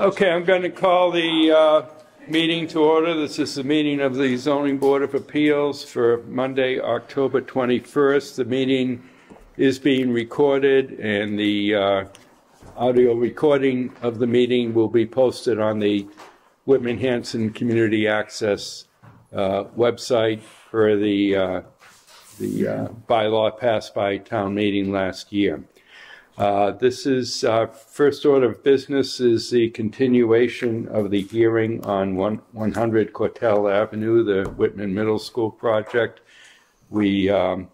Okay, I'm going to call the meeting to order. This is the meeting of the Zoning Board of Appeals for Monday, October 21st. The meeting is being recorded, and the audio recording of the meeting will be posted on the Whitman Hanson Community Access website for the bylaw passed by town meeting last year. This is first order of business is the continuation of the hearing on 100 Cortell Avenue, the Whitman Middle School project. We opened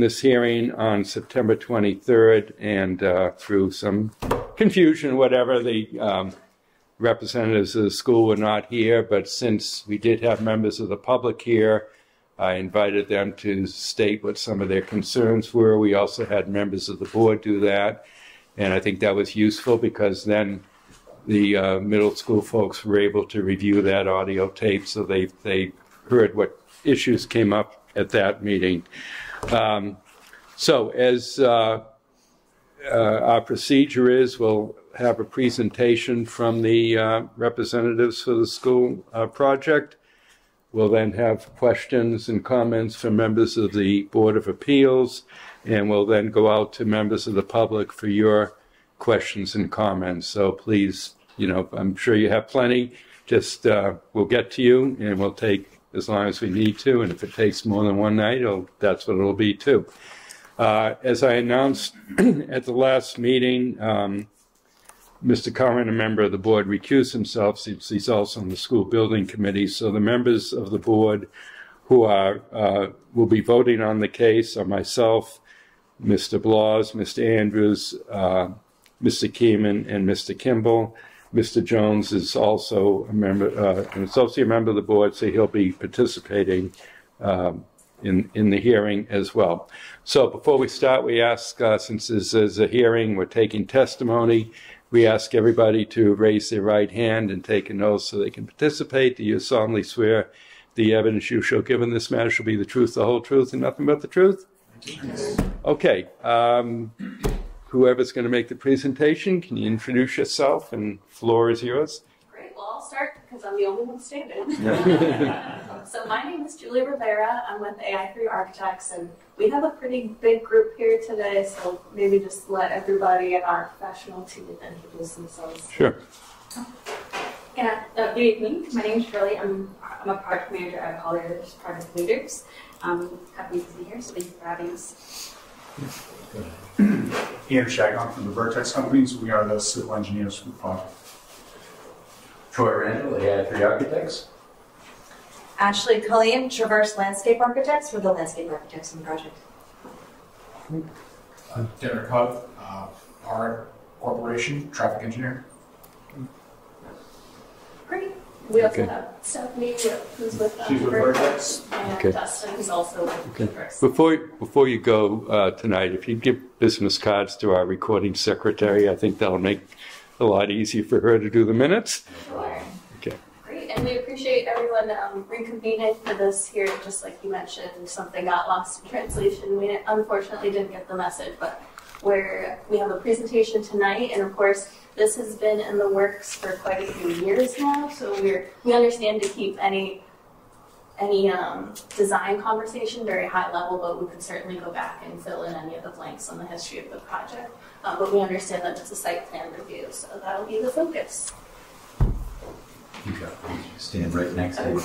this hearing on September 23rd, and through some confusion, whatever, the representatives of the school were not here, but since we did have members of the public here, I invited them to state what some of their concerns were. We also had members of the board do that, and I think that was useful because then the middle school folks were able to review that audio tape, so they heard what issues came up at that meeting. So as our procedure is, we'll have a presentation from the representatives for the school project. We'll then have questions and comments from members of the Board of Appeals, and we'll then go out to members of the public for your questions and comments. So please, I'm sure you have plenty. Just we'll get to you, and we'll take as long as we need to, and if it takes more than one night, that's what it'll be too. As I announced at the last meeting, Mr. Curran, a member of the board, recused himself since he's also on the school building committee. So the members of the board who will be voting on the case are myself, Mr. Blas, Mr. Andrews, Mr. Keeman, and Mr. Kimball. Mr. Jones is also a member, an associate member of the board, so he'll be participating in the hearing as well. So before we start, we ask, since this is a hearing, we're taking testimony. We ask everybody to raise their right hand and take an oath so they can participate. Do you solemnly swear the evidence you shall give in this matter shall be the truth, the whole truth, and nothing but the truth? Yes. Okay. Whoever's going to make the presentation, can you introduce yourself? And the floor is yours. Great. Well, I'll start because I'm the only one standing. So my name is Julie Rivera. I'm with AI3 Architects, and we have a pretty big group here today, so maybe just let everybody in our professional team introduce themselves. Sure. Yeah, good evening. My name is Shirley. I'm a project manager at Colliers Project Leaders. Happy to be here, so thank you for having us. Ian Shagon from the Vertex Companies. We are the civil engineers for the project. Troy Randall, AI3 Architects. Ashley Cullian, Traverse Landscape Architects. We're the landscape architects on the project. Derek Hubb, our corporation, traffic engineer. Great. We also have Stephanie, who's with She's with Vertex. And Dustin, who's also with Traverse. Before you go tonight, if you give business cards to our recording secretary, I think that'll make it a lot easier for her to do the minutes. Sure. Okay. Great, and we appreciate everyone reconvening for this here. Just like you mentioned, something got lost in translation. We unfortunately didn't get the message, but we have a presentation tonight, and of course, this has been in the works for quite a few years now. So we understand to keep any design conversation very high level, but we could certainly go back and fill in any of the blanks on the history of the project. But we understand that it's a site plan review, so that'll be the focus. You stand right next to you.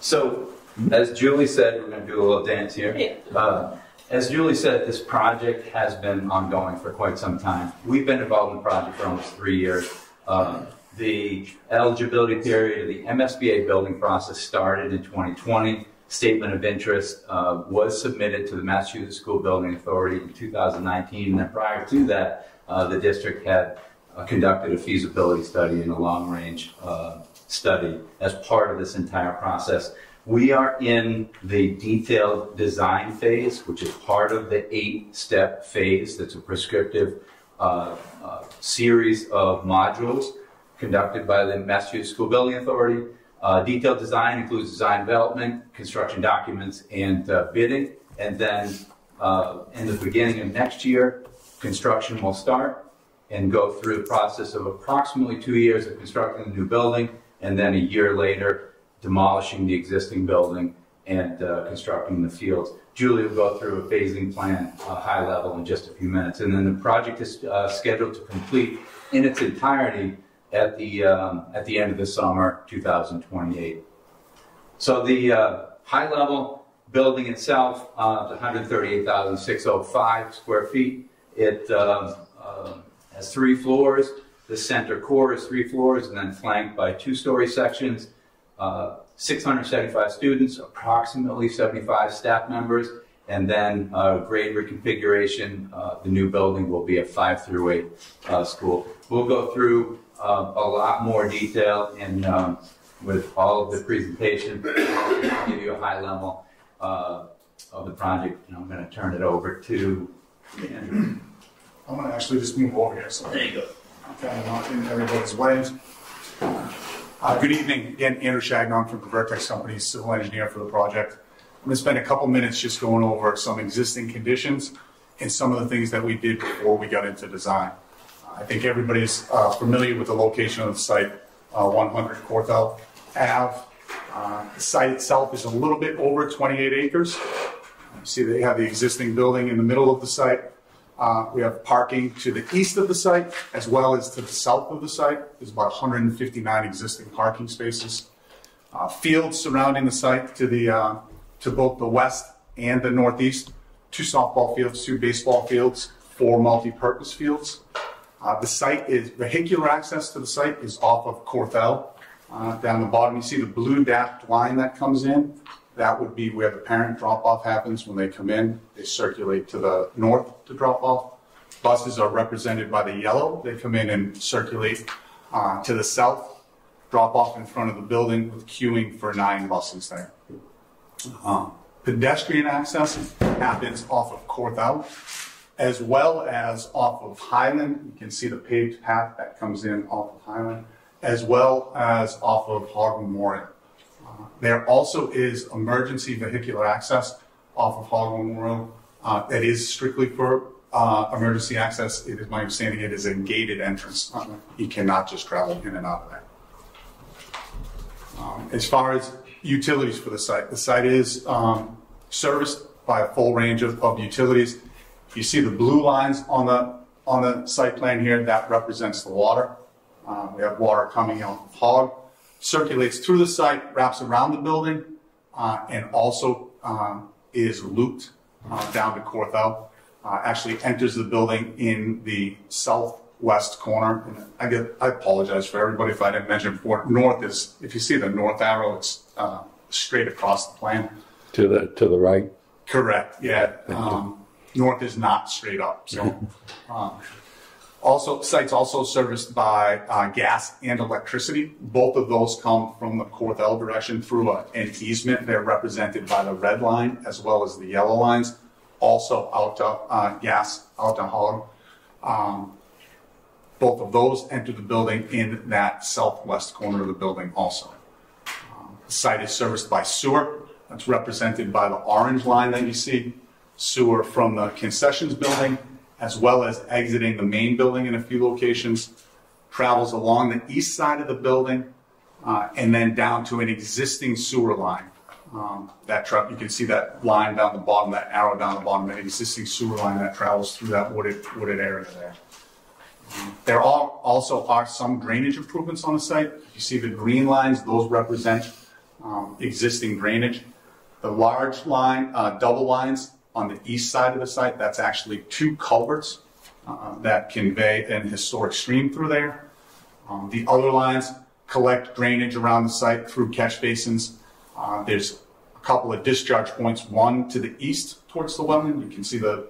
So, as Julie said, we're going to do a little dance here. Yeah. As Julie said, this project has been ongoing for quite some time. We've been involved in the project for almost 3 years. The eligibility period of the MSBA building process started in 2020. Statement of interest was submitted to the Massachusetts School Building Authority in 2019. And then prior to that, the district had conducted a feasibility study and a long-range study as part of this entire process. We are in the detailed design phase, which is part of the 8-step phase. That's a prescriptive series of modules conducted by the Massachusetts School Building Authority. Detailed design includes design development, construction documents, and bidding. And then in the beginning of next year, construction will start. and go through the process of approximately 2 years of constructing the new building, and then a year later demolishing the existing building and constructing the fields. Julie will go through a phasing plan, high level, in just a few minutes, and then the project is scheduled to complete in its entirety at the end of the summer 2028. So the high level building itself, 138,605 square feet. It has 3 floors. The center core is 3 floors and then flanked by 2-story sections. 675 students, approximately 75 staff members, and then grade reconfiguration. The new building will be a 5 through 8 school. We'll go through a lot more detail in with all of the presentation. I'll give you a high level of the project, and I'm going to turn it over to Andrew. I'm going to actually just move over here. So there you go. I'm kind of not in everybody's way. Good evening. Again, Andrew Shagnon from the Vertex Company, civil engineer for the project. I'm going to spend a couple minutes just going over some existing conditions and some of the things that we did before we got into design. I think everybody's familiar with the location of the site, 100 Corthell Ave. The site itself is a little bit over 28 acres. You see they have the existing building in the middle of the site. We have parking to the east of the site as well as to the south of the site. There's about 159 existing parking spaces. Fields surrounding the site to both the west and the northeast. 2 softball fields, 2 baseball fields, 4 multi-purpose fields. The site is, vehicular access to the site is off of Corthell. Down the bottom, you see the blue dashed line that comes in. That would be where the parent drop-off happens when they come in. They circulate to the north to drop off. Buses are represented by the yellow. They come in and circulate to the south, drop off in front of the building with queuing for 9 buses there. Pedestrian access happens off of Corthell, as well as off of Highland. You can see the paved path that comes in off of Highland, as well as off of Hogg Memorial. There also is emergency vehicular access off of Hogg Memorial. That is strictly for emergency access. It is my understanding it is a gated entrance. You cannot just travel in and out of that. As far as utilities for the site is serviced by a full range of utilities. You see the blue lines on the site plan here, that represents the water. We have water coming out of Hogg, circulates through the site, wraps around the building, and also is looped down to Corthell. Actually enters the building in the southwest corner. And I apologize for everybody if I didn't mention before. North is, if you see the north arrow, it's straight across the plan. To the right? Correct, yeah. North is not straight up. So, site's also serviced by gas and electricity. Both of those come from the Corthell direction through an easement. They're represented by the red line as well as the yellow lines. Also out to gas, out to Hogg. Both of those enter the building in that southwest corner of the building also. The site is serviced by sewer. That's represented by the orange line that you see. Sewer from the concessions building, as well as exiting the main building in a few locations, travels along the east side of the building, and then down to an existing sewer line. You can see that line down the bottom, that arrow down the bottom, that existing sewer line that travels through that wooded area there. There also are some drainage improvements on the site. You see the green lines, those represent existing drainage. The large line, double lines on the east side of the site, that's actually 2 culverts that convey an historic stream through there. The other lines collect drainage around the site through catch basins. There's a couple of discharge points, one to the east towards the wetland. You can see the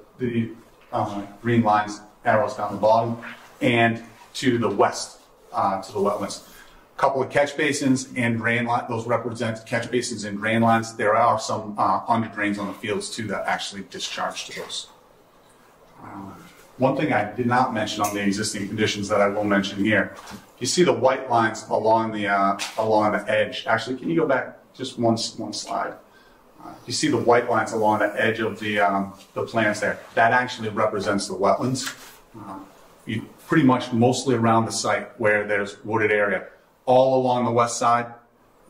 green lines, arrows down the bottom, and to the west to the wetlands. A couple of catch basins and drain lines, those represent catch basins and drain lines. There are some under drains on the fields too that actually discharge to those. One thing I did not mention on the existing conditions that I will mention here, you see the white lines along the edge. Actually, can you go back just one slide? You see the white lines along the edge of the plans there. That actually represents the wetlands. pretty much mostly around the site where there's wooded area. All along the west side,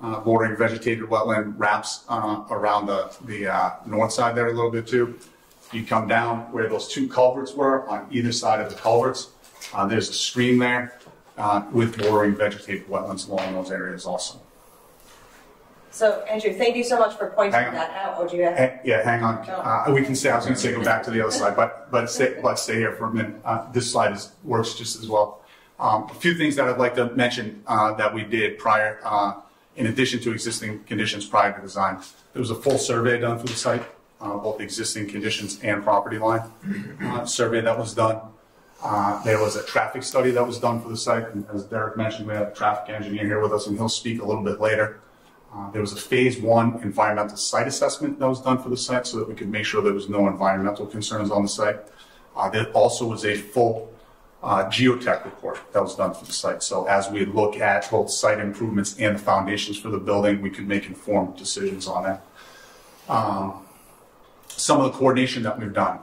bordering vegetated wetland, wraps around the north side there a little bit too. You come down where those two culverts were on either side of the culverts. There's a stream there with bordering vegetated wetlands along those areas also. So, Andrew, thank you so much for pointing that out. Oh, do you have... Yeah, hang on. We can say, I was going to say go back to the other slide, but let's stay here for a minute. This slide works just as well. A few things that I'd like to mention that we did prior, in addition to existing conditions prior to design. There was a full survey done for the site, both existing conditions and property line survey that was done. There was a traffic study that was done for the site, and as Derek mentioned, we have a traffic engineer here with us, and he'll speak a little bit later. There was a phase 1 environmental site assessment that was done for the site so that we could make sure there was no environmental concerns on the site. There also was a full geotech report that was done for the site. So as we look at both site improvements and the foundations for the building, we could make informed decisions on it. Some of the coordination that we've done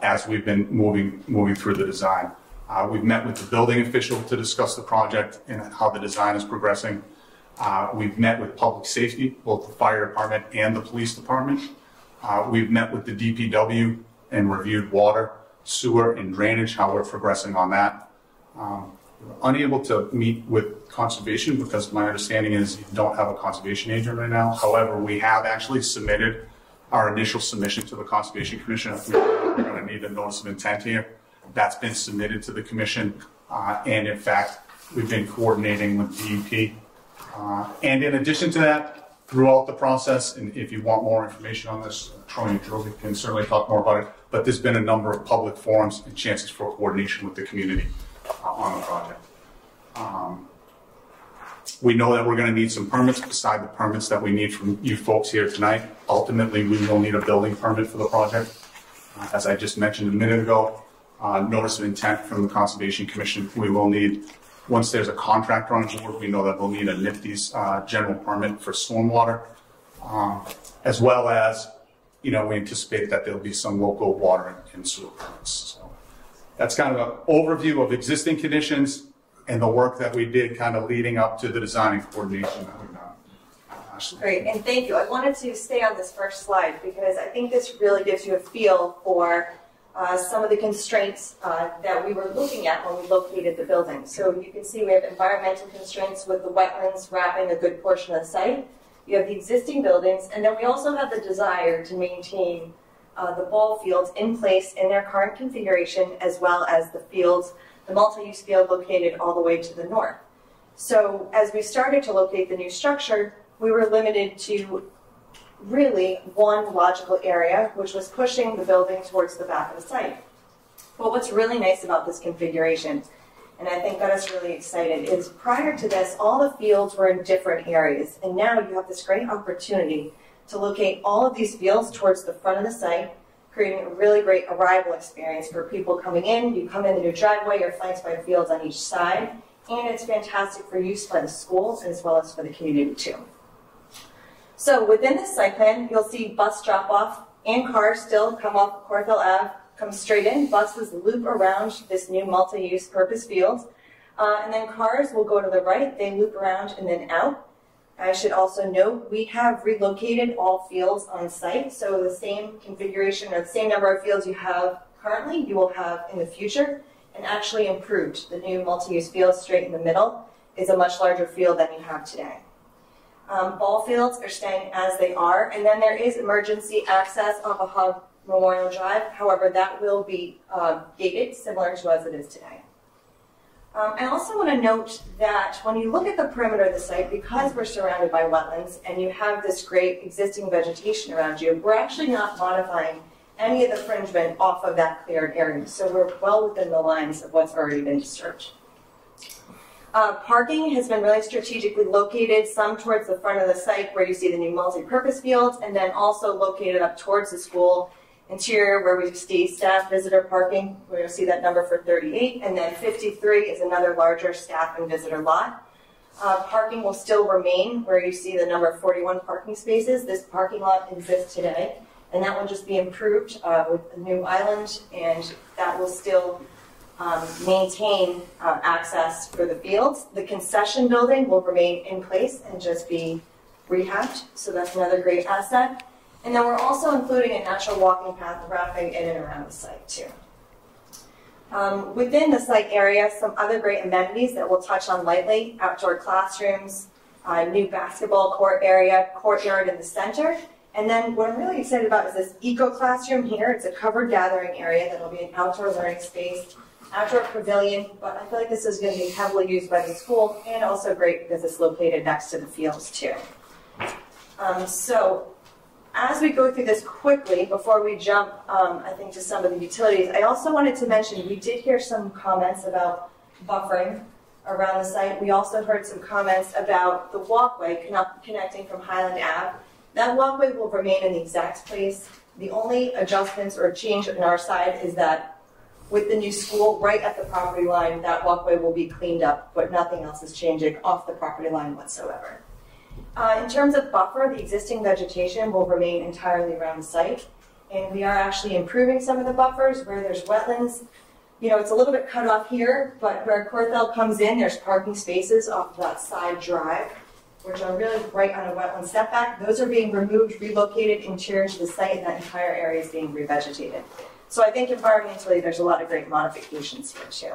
as we've been moving through the design. We've met with the building official to discuss the project and how the design is progressing. We've met with public safety, both the fire department and the police department. We've met with the DPW and reviewed water, sewer, and drainage, how we're progressing on that. We're unable to meet with conservation because my understanding is you don't have a conservation agent right now. However, we have actually submitted our initial submission to the Conservation Commission. I think we're going to need a notice of intent here. That's been submitted to the commission. And in fact, we've been coordinating with DEP. And in addition to that, throughout the process, and if you want more information on this, Troy and Josie can certainly talk more about it, but there's been a number of public forums and chances for coordination with the community on the project. We know that we're going to need some permits beside the permits that we need from you folks here tonight. Ultimately, we will need a building permit for the project. As I just mentioned a minute ago, notice of intent from the Conservation Commission. We will need, once there's a contractor on board, we know that we'll need a NIFTY's general permit for stormwater, as well as, we anticipate that there'll be some local water and sewer permits. So that's kind of an overview of existing conditions and the work that we did kind of leading up to the design and coordination that we've done. Great, and thank you. I wanted to stay on this first slide because I think this really gives you a feel for some of the constraints that we were looking at when we located the building. So you can see we have environmental constraints with the wetlands wrapping a good portion of the site. You have the existing buildings, and then we also have the desire to maintain the ball fields in place in their current configuration, as well as the fields, the multi-use field located all the way to the north. So as we started to locate the new structure, we were limited to really one logical area, which was pushing the building towards the back of the site. Well, what's really nice about this configuration, and I think got us really excited, is prior to this, all the fields were in different areas, and now you have this great opportunity to locate all of these fields towards the front of the site, creating a really great arrival experience for people coming in. You come in the new driveway, you're flanked by fields on each side, and it's fantastic for use by the schools as well as for the community too. So within this site plan, you'll see bus drop-off and cars still come off Corthell Ave, come straight in. Buses loop around this new multi-use purpose field. And then cars will go to the right, they loop around and then out. I should also note, we have relocated all fields on site, so the same configuration or the same number of fields you have currently, you will have in the future, and actually improved. The new multi-use field straight in the middle is a much larger field than you have today. Ball fields are staying as they are, and then there is emergency access off of Hub Memorial Drive. However, that will be gated, similar to as it is today. I also want to note that when you look at the perimeter of the site, because we're surrounded by wetlands and you have this great existing vegetation around you, we're actually not modifying any of the fringement off of that cleared area. So we're well within the lines of what's already been disturbed. Parking has been really strategically located, some towards the front of the site where you see the new multi-purpose fields, and then also located up towards the school interior where we see staff visitor parking, where you'll see that number for 38, and then 53 is another larger staff and visitor lot. Parking will still remain where you see the number 41 parking spaces. This parking lot exists today, and that will just be improved with a new island, and that will still maintain access for the fields. The concession building will remain in place and just be rehabbed, so that's another great asset. And then we're also including a natural walking path wrapping in and around the site too. Within the site area, some other great amenities that we'll touch on lightly: outdoor classrooms, new basketball court area, courtyard in the center. And then what I'm really excited about is this eco classroom here. It's a covered gathering area that'll be an outdoor learning space, outdoor pavilion, but I feel like this is going to be heavily used by the school and also great because it's located next to the fields too. So as we go through this quickly, before we jump, I think, to some of the utilities, I also wanted to mention we did hear some comments about buffering around the site. We also heard some comments about the walkway connecting from Highland Ave. That walkway will remain in the exact place. The only adjustments or change on our side is that with the new school right at the property line, that walkway will be cleaned up, but nothing else is changing off the property line whatsoever. In terms of buffer, the existing vegetation will remain entirely around the site, and we are actually improving some of the buffers where there's wetlands. You know, it's a little bit cut off here, but where Corthell comes in, there's parking spaces off that side drive, which are really right on a wetland setback. Those are being removed, relocated interior to the site, and that entire area is being revegetated. So I think environmentally, there's a lot of great modifications here too.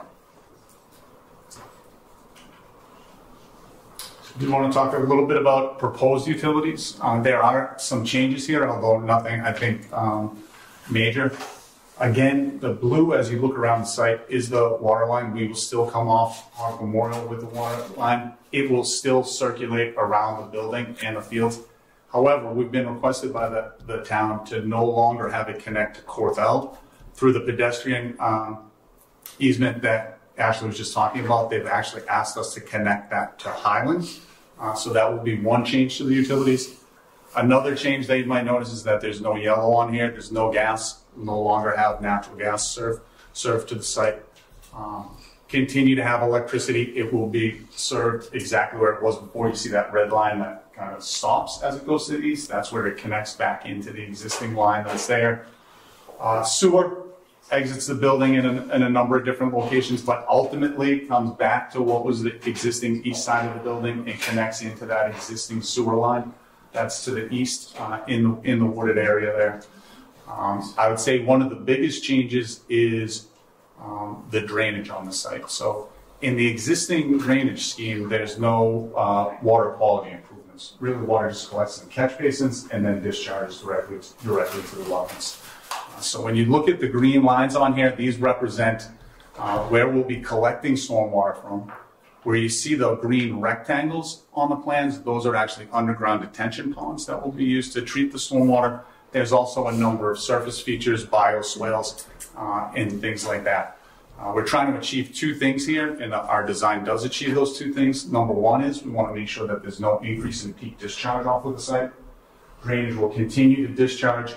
Do you want to talk a little bit about proposed utilities? There are some changes here, although nothing, I think, major. Again, the blue, as you look around the site, is the water line. We will still come off our memorial with the water line. It will still circulate around the building and the fields. However, we've been requested by the town to no longer have it connect to Corthell through the pedestrian easement that Ashley was just talking about. They've actually asked us to connect that to Highland. So that will be one change to the utilities. Another change that you might notice is that there's no yellow on here. There's no gas. We'll no longer have natural gas served to the site. Continue to have electricity. It will be served exactly where it was before. You see that red line that kind of stops as it goes to the east. That's where it connects back into the existing line that's there. Sewer exits the building in a number of different locations, but ultimately comes back to what was the existing east side of the building and connects into that existing sewer line. That's to the east in the wooded area there. I would say one of the biggest changes is the drainage on the site. So in the existing drainage scheme, there's no water quality improvements. Really, water just collects in catch basins and then discharges directly to the wetlands. So when you look at the green lines on here, these represent where we'll be collecting stormwater from. Where you see the green rectangles on the plans, those are actually underground detention ponds that will be used to treat the stormwater. There's also a number of surface features, bioswales, and things like that. We're trying to achieve two things here, and our design does achieve those two things. Number one is we want to make sure that there's no increase in peak discharge off of the site. Drainage will continue to discharge.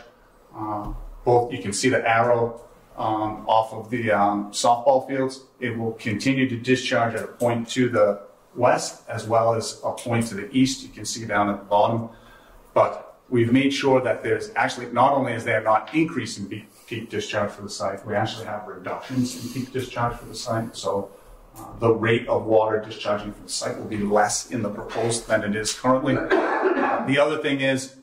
Both, you can see the arrow off of the softball fields. It will continue to discharge at a point to the west as well as a point to the east. You can see down at the bottom. But we've made sure that there's actually, not only is there not increase in peak discharge for the site, we actually have reductions in peak discharge for the site. So the rate of water discharging from the site will be less in the proposed than it is currently. The other thing is,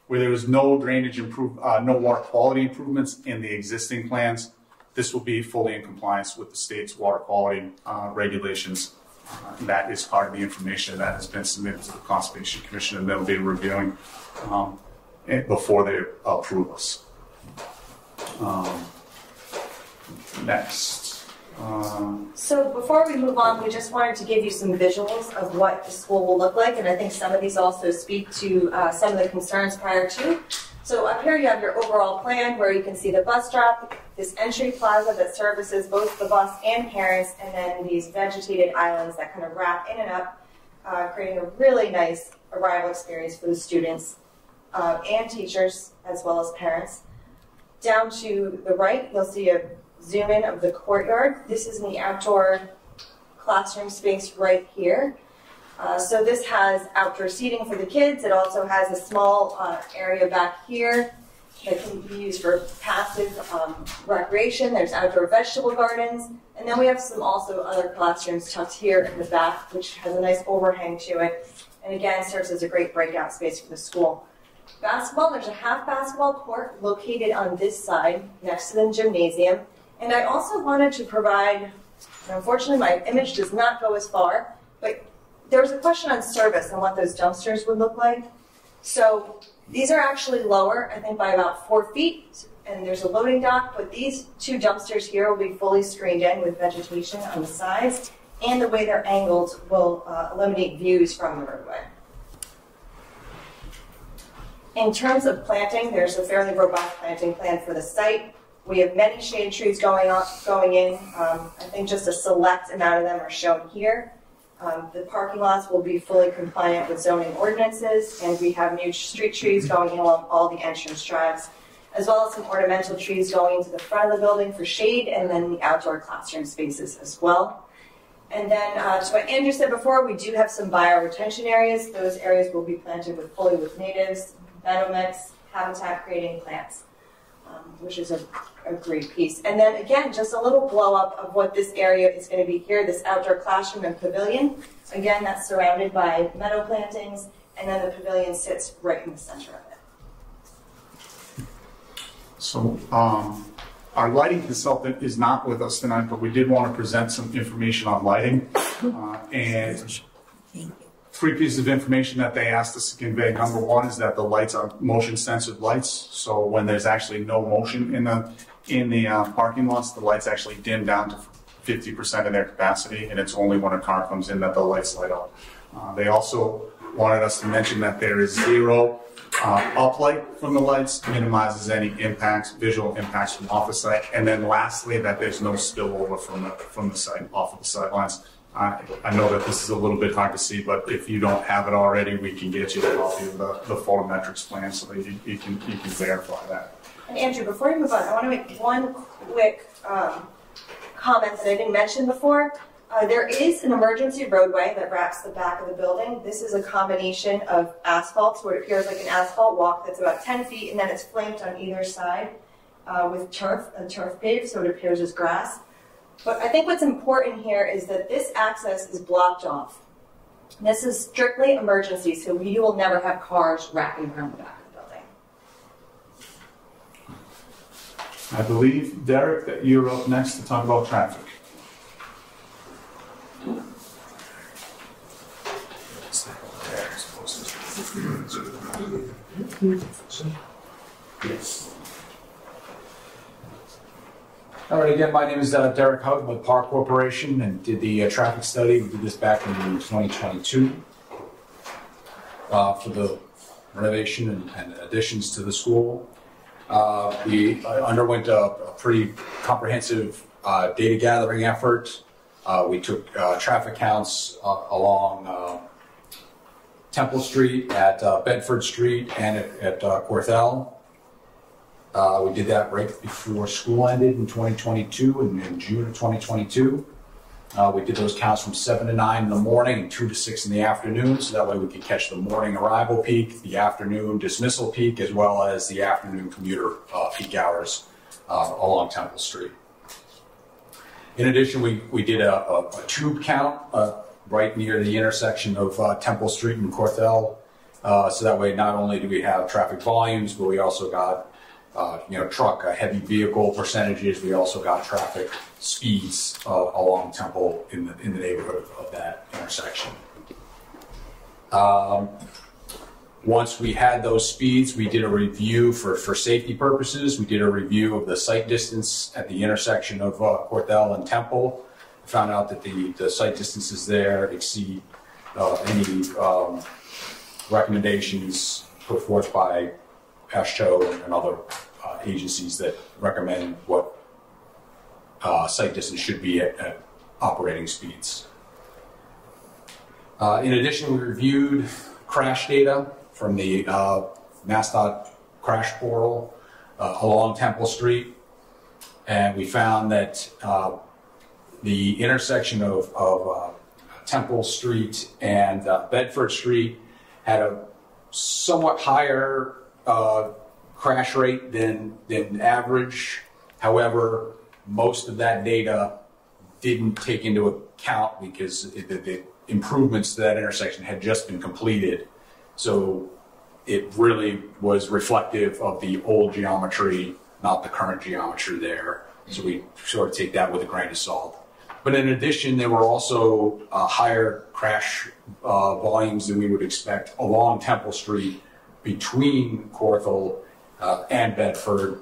where there was no drainage no water quality improvements in the existing plans, this will be fully in compliance with the state's water quality regulations. That is part of the information that has been submitted to the Conservation Commission, and they'll be reviewing before they approve us. Next. So before we move on, we just wanted to give you some visuals of what the school will look like, and I think some of these also speak to some of the concerns prior to. So up here you have your overall plan where you can see the bus stop, this entry plaza that services both the bus and parents, and then these vegetated islands that kind of wrap in and up, creating a really nice arrival experience for the students and teachers as well as parents. Down to the right, you'll see a zoom in of the courtyard. This is in the outdoor classroom space right here. So this has outdoor seating for the kids. It also has a small area back here. that can be used for passive recreation. There's outdoor vegetable gardens. And then we have some also other classrooms tucked here in the back, which has a nice overhang to it. And again, serves as a great breakout space for the school. Basketball, there's a half basketball court located on this side next to the gymnasium. And I also wanted to provide, unfortunately my image does not go as far, but there was a question on service and what those dumpsters would look like. So these are actually lower, I think by about 4 feet, and there's a loading dock, but these two dumpsters here will be fully screened in with vegetation on the sides, and the way they're angled will eliminate views from the roadway. In terms of planting, there's a fairly robust planting plan for the site. We have many shade trees going in. I think just a select amount of them are shown here. The parking lots will be fully compliant with zoning ordinances, and we have new street trees going along all the entrance drives, as well as some ornamental trees going into the front of the building for shade, and then the outdoor classroom spaces as well. And then, to what Andrew said before, we do have some bio-retention areas. Those areas will be planted fully with natives, meadow-mix, habitat-creating plants, which is a great piece. And then again, just a little blow-up of what this area is going to be here, this outdoor classroom and pavilion. Again, that's surrounded by meadow plantings, and then the pavilion sits right in the center of it. So our lighting consultant is not with us tonight, but we did want to present some information on lighting. And 3 pieces of information that they asked us to convey. Number one is that the lights are motion sensored lights. So when there's actually no motion in the parking lots, the lights actually dim down to 50% of their capacity, and it's only when a car comes in that the lights light up. They also wanted us to mention that there is zero uplight from the lights, minimizes any impacts, visual impacts from off the site. And then lastly, that there's no spillover from the site off of the sidelines. I know that this is a little bit hard to see, but if you don't have it already, we can get you a copy of the photometrics plan so that you can verify that. And Andrew, before you move on, I want to make one quick comment that I didn't mention before. There is an emergency roadway that wraps the back of the building. This is a combination of asphalt, so it appears like an asphalt walk that's about 10 feet, and then it's flanked on either side with turf, a turf pave, so it appears as grass. But I think what's important here is that this access is blocked off. This is strictly emergency, so you will never have cars wrapping around the back of the building. I believe, Derek, that you're up next to talk about traffic. Yes. All right, again, my name is Derek Houghton with Park Corporation, and did the traffic study. We did this back in 2022 for the renovation and additions to the school. We underwent a pretty comprehensive data gathering effort. We took traffic counts along Temple Street, at Bedford Street, and at Corthell. We did that right before school ended in 2022, in June of 2022. We did those counts from 7 to 9 in the morning and 2 to 6 in the afternoon, so that way we could catch the morning arrival peak, the afternoon dismissal peak, as well as the afternoon commuter peak hours along Temple Street. In addition, we did a tube count right near the intersection of Temple Street and Corthell, so that way not only do we have traffic volumes, but we also got truck, heavy vehicle percentages. We also got traffic speeds along Temple in the neighborhood of that intersection. Once we had those speeds, we did a review for safety purposes. We did a review of the sight distance at the intersection of Corthell and Temple. We found out that the sight distances there exceed any recommendations put forth by AASHTO and other agencies that recommend what sight distance should be at operating speeds. In addition, we reviewed crash data from the MassDOT crash portal along Temple Street, and we found that the intersection of Temple Street and Bedford Street had a somewhat higher crash rate than average. However, most of that data didn't take into account because the improvements to that intersection had just been completed. So it really was reflective of the old geometry, not the current geometry there. So we sort of take that with a grain of salt. But in addition, there were also higher crash volumes than we would expect along Temple Street between Corthell and Bedford.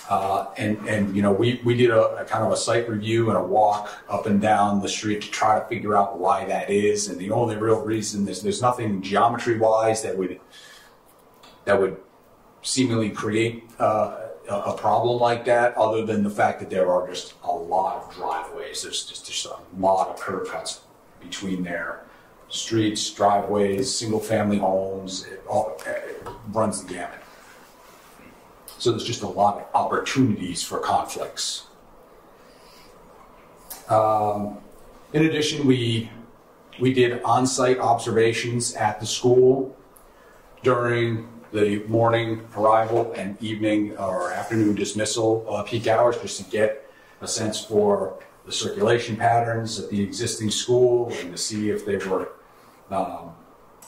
And you know, we did a kind of a site review and a walk up and down the street to try to figure out why that is. And the only real reason is there's nothing geometry-wise that would seemingly create a problem like that, other than the fact that there are just a lot of driveways. There's just a lot of curb cuts between their streets, driveways, single-family homes. It runs the gamut. So there's just a lot of opportunities for conflicts. In addition, we did on-site observations at the school during the morning arrival and evening or afternoon dismissal peak hours, just to get a sense for the circulation patterns at the existing school and to see if there were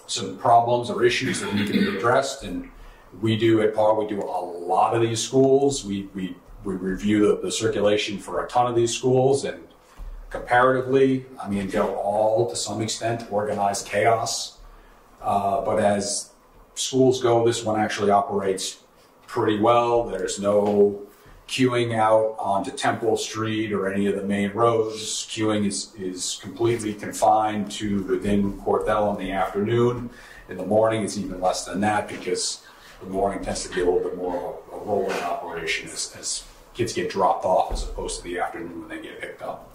some problems or issues that need to be addressed. And we do at PAR, we do a lot of these schools. We review the circulation for a ton of these schools, and comparatively, I mean, they're all to some extent organized chaos. But as schools go, this one actually operates pretty well. There's no queuing out onto Temple Street or any of the main roads. Queuing is completely confined to within Corthell in the afternoon. In the morning, it's even less than that because the morning tends to be a little bit more of a rolling operation as kids get dropped off as opposed to the afternoon when they get picked up.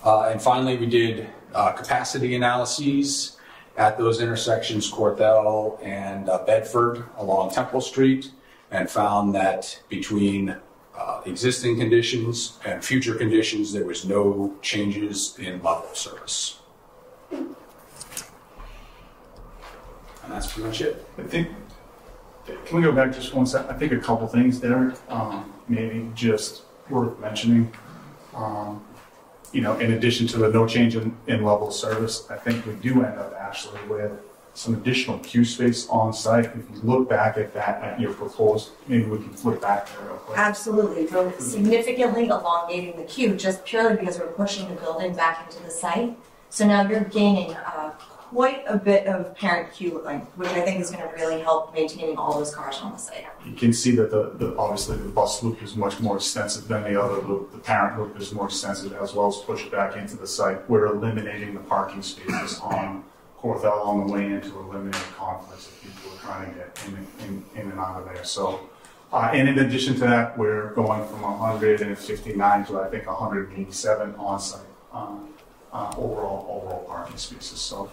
And finally, we did capacity analyses at those intersections, Corthell and Bedford along Temple Street, and found that between existing conditions and future conditions, there was no changes in level of service. And that's pretty much it. I think, can we go back just one second? I think a couple things there, maybe just worth mentioning. You know, in addition to the no change in level of service, I think we do end up actually with some additional queue space on site. If you look back at that, at your proposed, maybe we can flip back there real quick. Absolutely. We're significantly elongating the queue just purely because we're pushing the building back into the site. So now you're gaining quite a bit of parent queue length, which I think is going to really help maintaining all those cars on the site. You can see that obviously the bus loop is much more extensive than the other loop. The parent loop is more extensive as well as pushed back into the site. We're eliminating the parking spaces on Corthell on the way in to eliminate conflicts that people are trying to get in and out of there. So, and in addition to that, we're going from 159 to I think 187 on-site overall parking spaces. So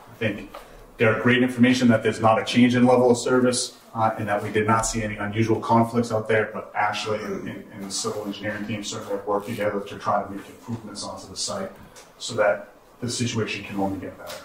I think they're great information that there's not a change in level of service and that we did not see any unusual conflicts out there, but actually in the civil engineering team certainly have worked together to try to make improvements onto the site so that the situation can only get better.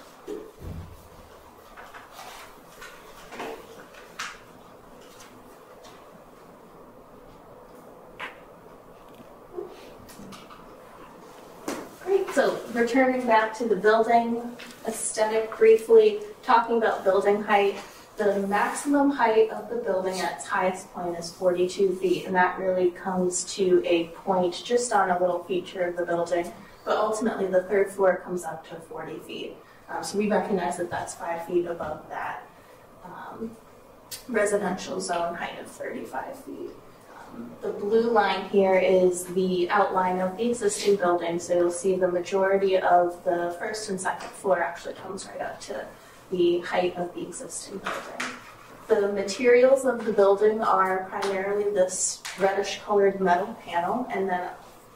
So returning back to the building aesthetic briefly, talking about building height, the maximum height of the building at its highest point is 42 feet, and that really comes to a point just on a little feature of the building, but ultimately the third floor comes up to 40 feet. So we recognize that that's 5 feet above that residential zone height of 35 feet. The blue line here is the outline of the existing building, so you'll see the majority of the first and second floor actually comes right up to the height of the existing building. The materials of the building are primarily this reddish colored metal panel and then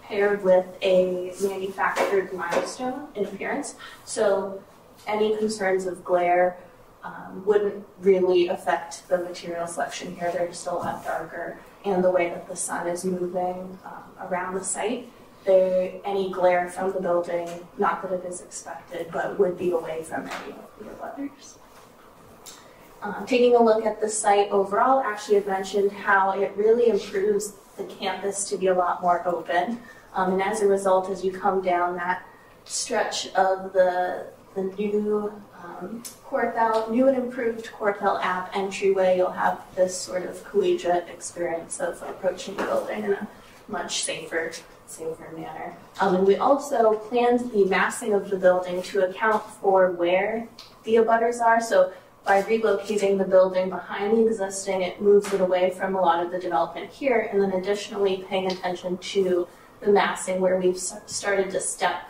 paired with a manufactured limestone in appearance, so any concerns of glare wouldn't really affect the material selection here. They're just a lot darker, and the way that the sun is moving around the site, any glare from the building, not that it is expected, but would be away from any of the abutters. Taking a look at the site overall, Ashley had mentioned how it really improves the campus to be a lot more open. And as a result, as you come down that stretch of the new new and improved Cortell Ave entryway, you'll have this sort of collegiate experience of approaching the building in a much safer manner. And we also planned the massing of the building to account for where the abutters are. So by relocating the building behind the existing, it moves it away from a lot of the development here, and then additionally paying attention to the massing where we've started to step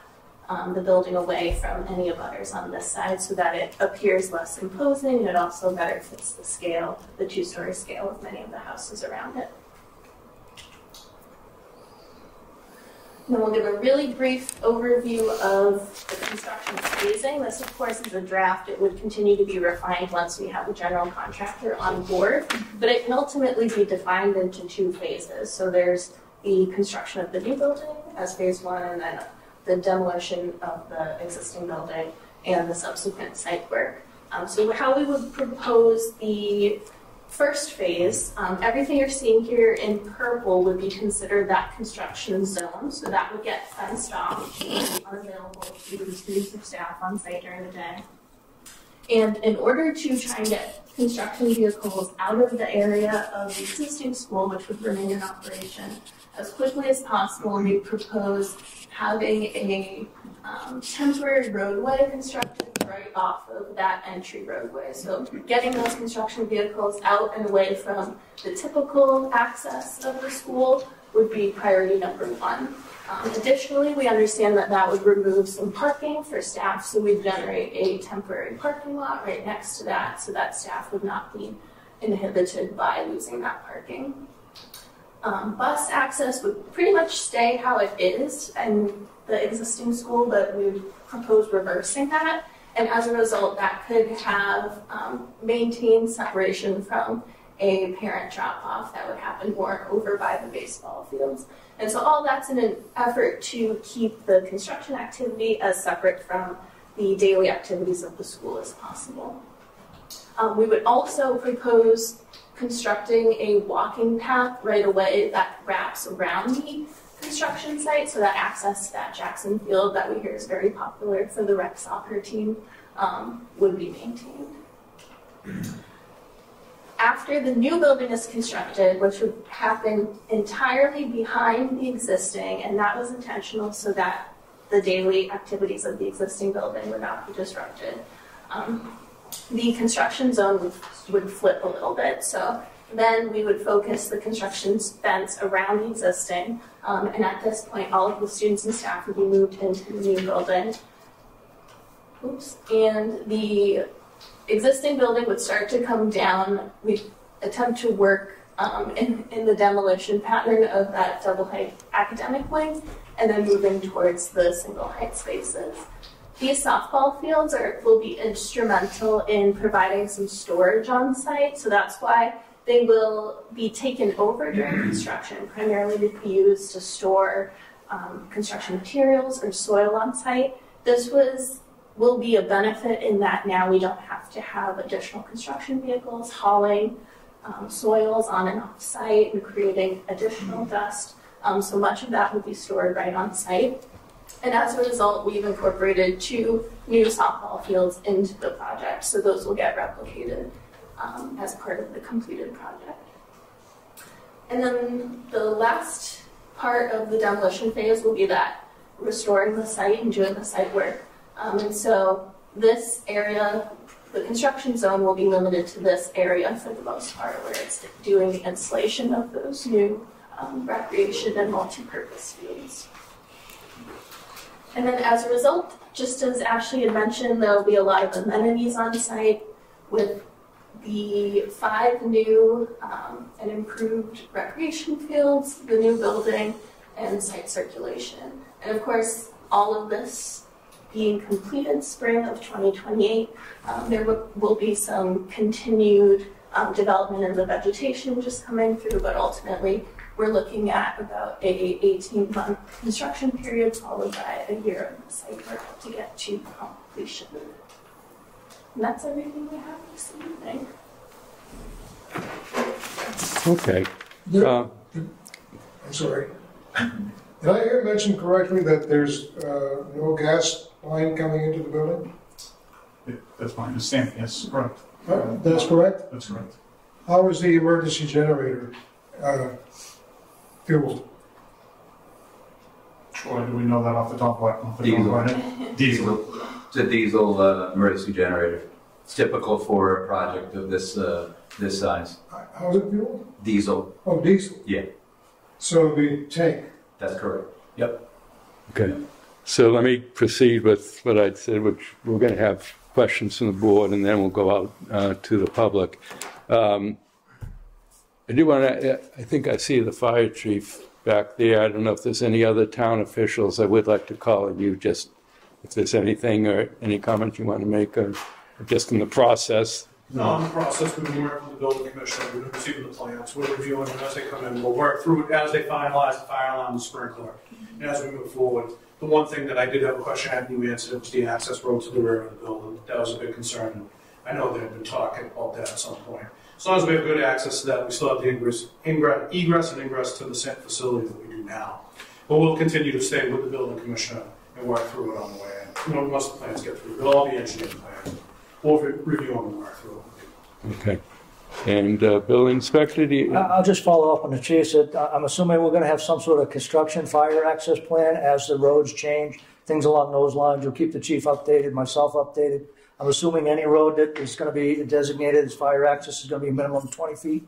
the building away from any abutters on this side so that it appears less imposing, and it also better fits the scale, the two-story scale of many of the houses around it. Then we'll give a really brief overview of the construction phasing. This, of course, is a draft. It would continue to be refined once we have a general contractor on board, but it can ultimately be defined into 2 phases. So there's the construction of the new building as phase 1, and then the demolition of the existing building and the subsequent site work. So how we would propose the first phase, everything you're seeing here in purple would be considered that construction zone. So that would get fenced off, unavailable to the students or staff on site during the day. And in order to try and get construction vehicles out of the area of the existing school, which would remain in operation, as quickly as possible, we propose having a temporary roadway constructed right off of that entry roadway. So getting those construction vehicles out and away from the typical access of the school would be priority number 1. Additionally, we understand that that would remove some parking for staff, so we'd generate a temporary parking lot right next to that so that staff would not be inhibited by losing that parking. Bus access would pretty much stay how it is in the existing school, but we would propose reversing that. And as a result, that could have maintained separation from a parent drop-off that would happen more over by the baseball fields. And so all that's in an effort to keep the construction activity as separate from the daily activities of the school as possible. We would also propose constructing a walking path right away that wraps around the construction site so that access to that Jackson Field that we hear is very popular for the rec soccer team would be maintained. After the new building is constructed, which would happen entirely behind the existing, and that was intentional so that the daily activities of the existing building would not be disrupted, the construction zone would flip a little bit. So then we would focus the construction fence around the existing, and at this point, all of the students and staff would be moved into the new building. Oops. And the existing building would start to come down. We attempt to work in the demolition pattern of that double height academic wing, and then moving towards the single height spaces. These softball fields will be instrumental in providing some storage on site, so that's why they will be taken over during construction, primarily to be used to store construction materials or soil on site. This will be a benefit in that now we don't have to have additional construction vehicles hauling soils on and off site and creating additional dust. So much of that will be stored right on site. And as a result, we've incorporated 2 new softball fields into the project, so those will get replicated as part of the completed project. And then the last part of the demolition phase will be that restoring the site and doing the site work. And so this area, the construction zone will be limited to this area for the most part, where it's doing the installation of those new recreation and multi-purpose fields. And then as a result, just as Ashley had mentioned, there will be a lot of amenities on site with the 5 new and improved recreation fields, the new building, and site circulation. And of course, all of this being completed spring of 2028, there will be some continued development in the vegetation just coming through, but ultimately we're looking at about a 18-month construction period followed by a year of the site work to get to completion. And that's everything we have this evening. Okay. I'm sorry. Did I hear mentioned correctly that there's no gas line coming into the building? That's my understanding, yes, correct. That's correct? That's correct. How is the emergency generator fueled? Troy, do we know that off the top of our head? Diesel. It's a diesel emergency generator. It's typical for a project of this this size. How's it fueled? Diesel. Oh, diesel. Yeah, So the tank. that's correct. Yep. Okay. So let me proceed with what I'd said, which we're going to have questions from the board, and then we'll go out to the public. I do want to, I think I see the fire chief back there. I don't know if there's any other town officials. I would like to call on you, just if there's anything or any comments you want to make, or just in the process. No, in the process, we've been working with the building commissioner, we've been receiving the plans, we're reviewing them as they come in, we'll work through it as they finalize the fire alarm and sprinkler, and as we move forward. The one thing that I did have a question I hadn't answered was the access road to the rear of the building. That was a big concern. I know they've been talking about that at some point. As long as we have good access to that, we still have the egress and ingress to the same facility that we do now. But we'll continue to stay with the building commissioner and work through it on the way in. Once the plans get through, they'll all be engineered plans. We'll review them and work through them. Okay. And building inspector, do you, I'll just follow up on the chief said. I'm assuming we're going to have some sort of construction fire access plan as the roads change, things along those lines. You'll keep the chief updated, myself updated. I'm assuming any road that is going to be designated as fire access is going to be a minimum of 20 feet?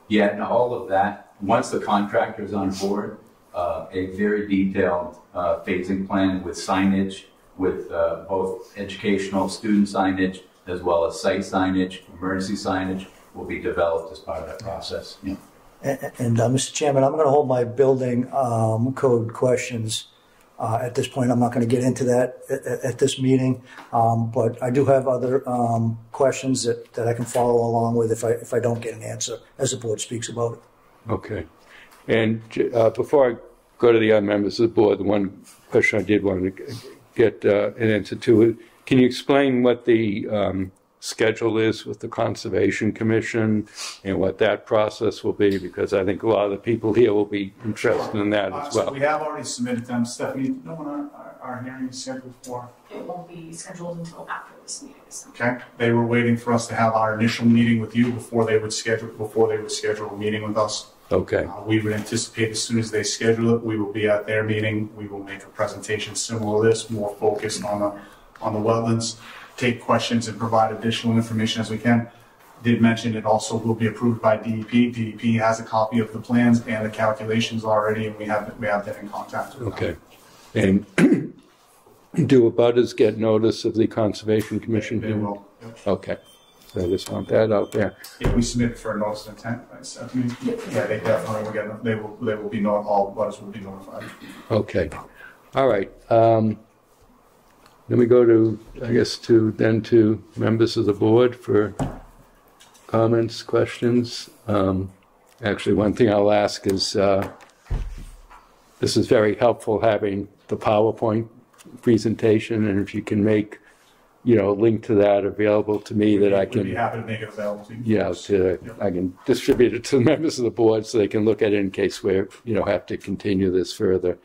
Yeah, and all of that, once the contractor is on board, a very detailed phasing plan with signage, with both educational student signage, as well as site signage, emergency signage, will be developed as part of that process. Yeah. And Mr. Chairman, I'm going to hold my building code questions. At this point, I'm not going to get into that at this meeting, but I do have other questions that I can follow along with if I don't get an answer as the board speaks about it. okay. And before I go to the other members of the board, the one question I did want to get an answer to, can you explain what the schedule is with the Conservation Commission and what that process will be? Because I think a lot of the people here will be interested in that as well. So we have already submitted them. Stephanie, do you know when our hearing is scheduled for? It won't be scheduled until after this meeting. So. Okay. They were waiting for us to have our initial meeting with you before they would schedule a meeting with us. Okay. We would anticipate as soon as they schedule it, we will be at their meeting. We will make a presentation similar to this, more focused on the wetlands, take questions and provide additional information as we can. Did mention it also will be approved by DEP. DEP has a copy of the plans and the calculations already, and we have them in contact with them. Okay. And do abutters get notice of the Conservation Commission? They will. Yep. Okay. So I just want that out there. If we submit it for a notice of intent, right, Stephanie? Yeah, they definitely will get. They will be all abutters will be notified. Okay. All right. Then we go to, I guess, to members of the board for comments, questions. Actually, one thing I'll ask is, this is very helpful having the PowerPoint presentation, and if you can make, a link to that available to me that I can. We'd be happy to make it available to you. Yeah, I can distribute it to the members of the board so they can look at it in case we, have to continue this further.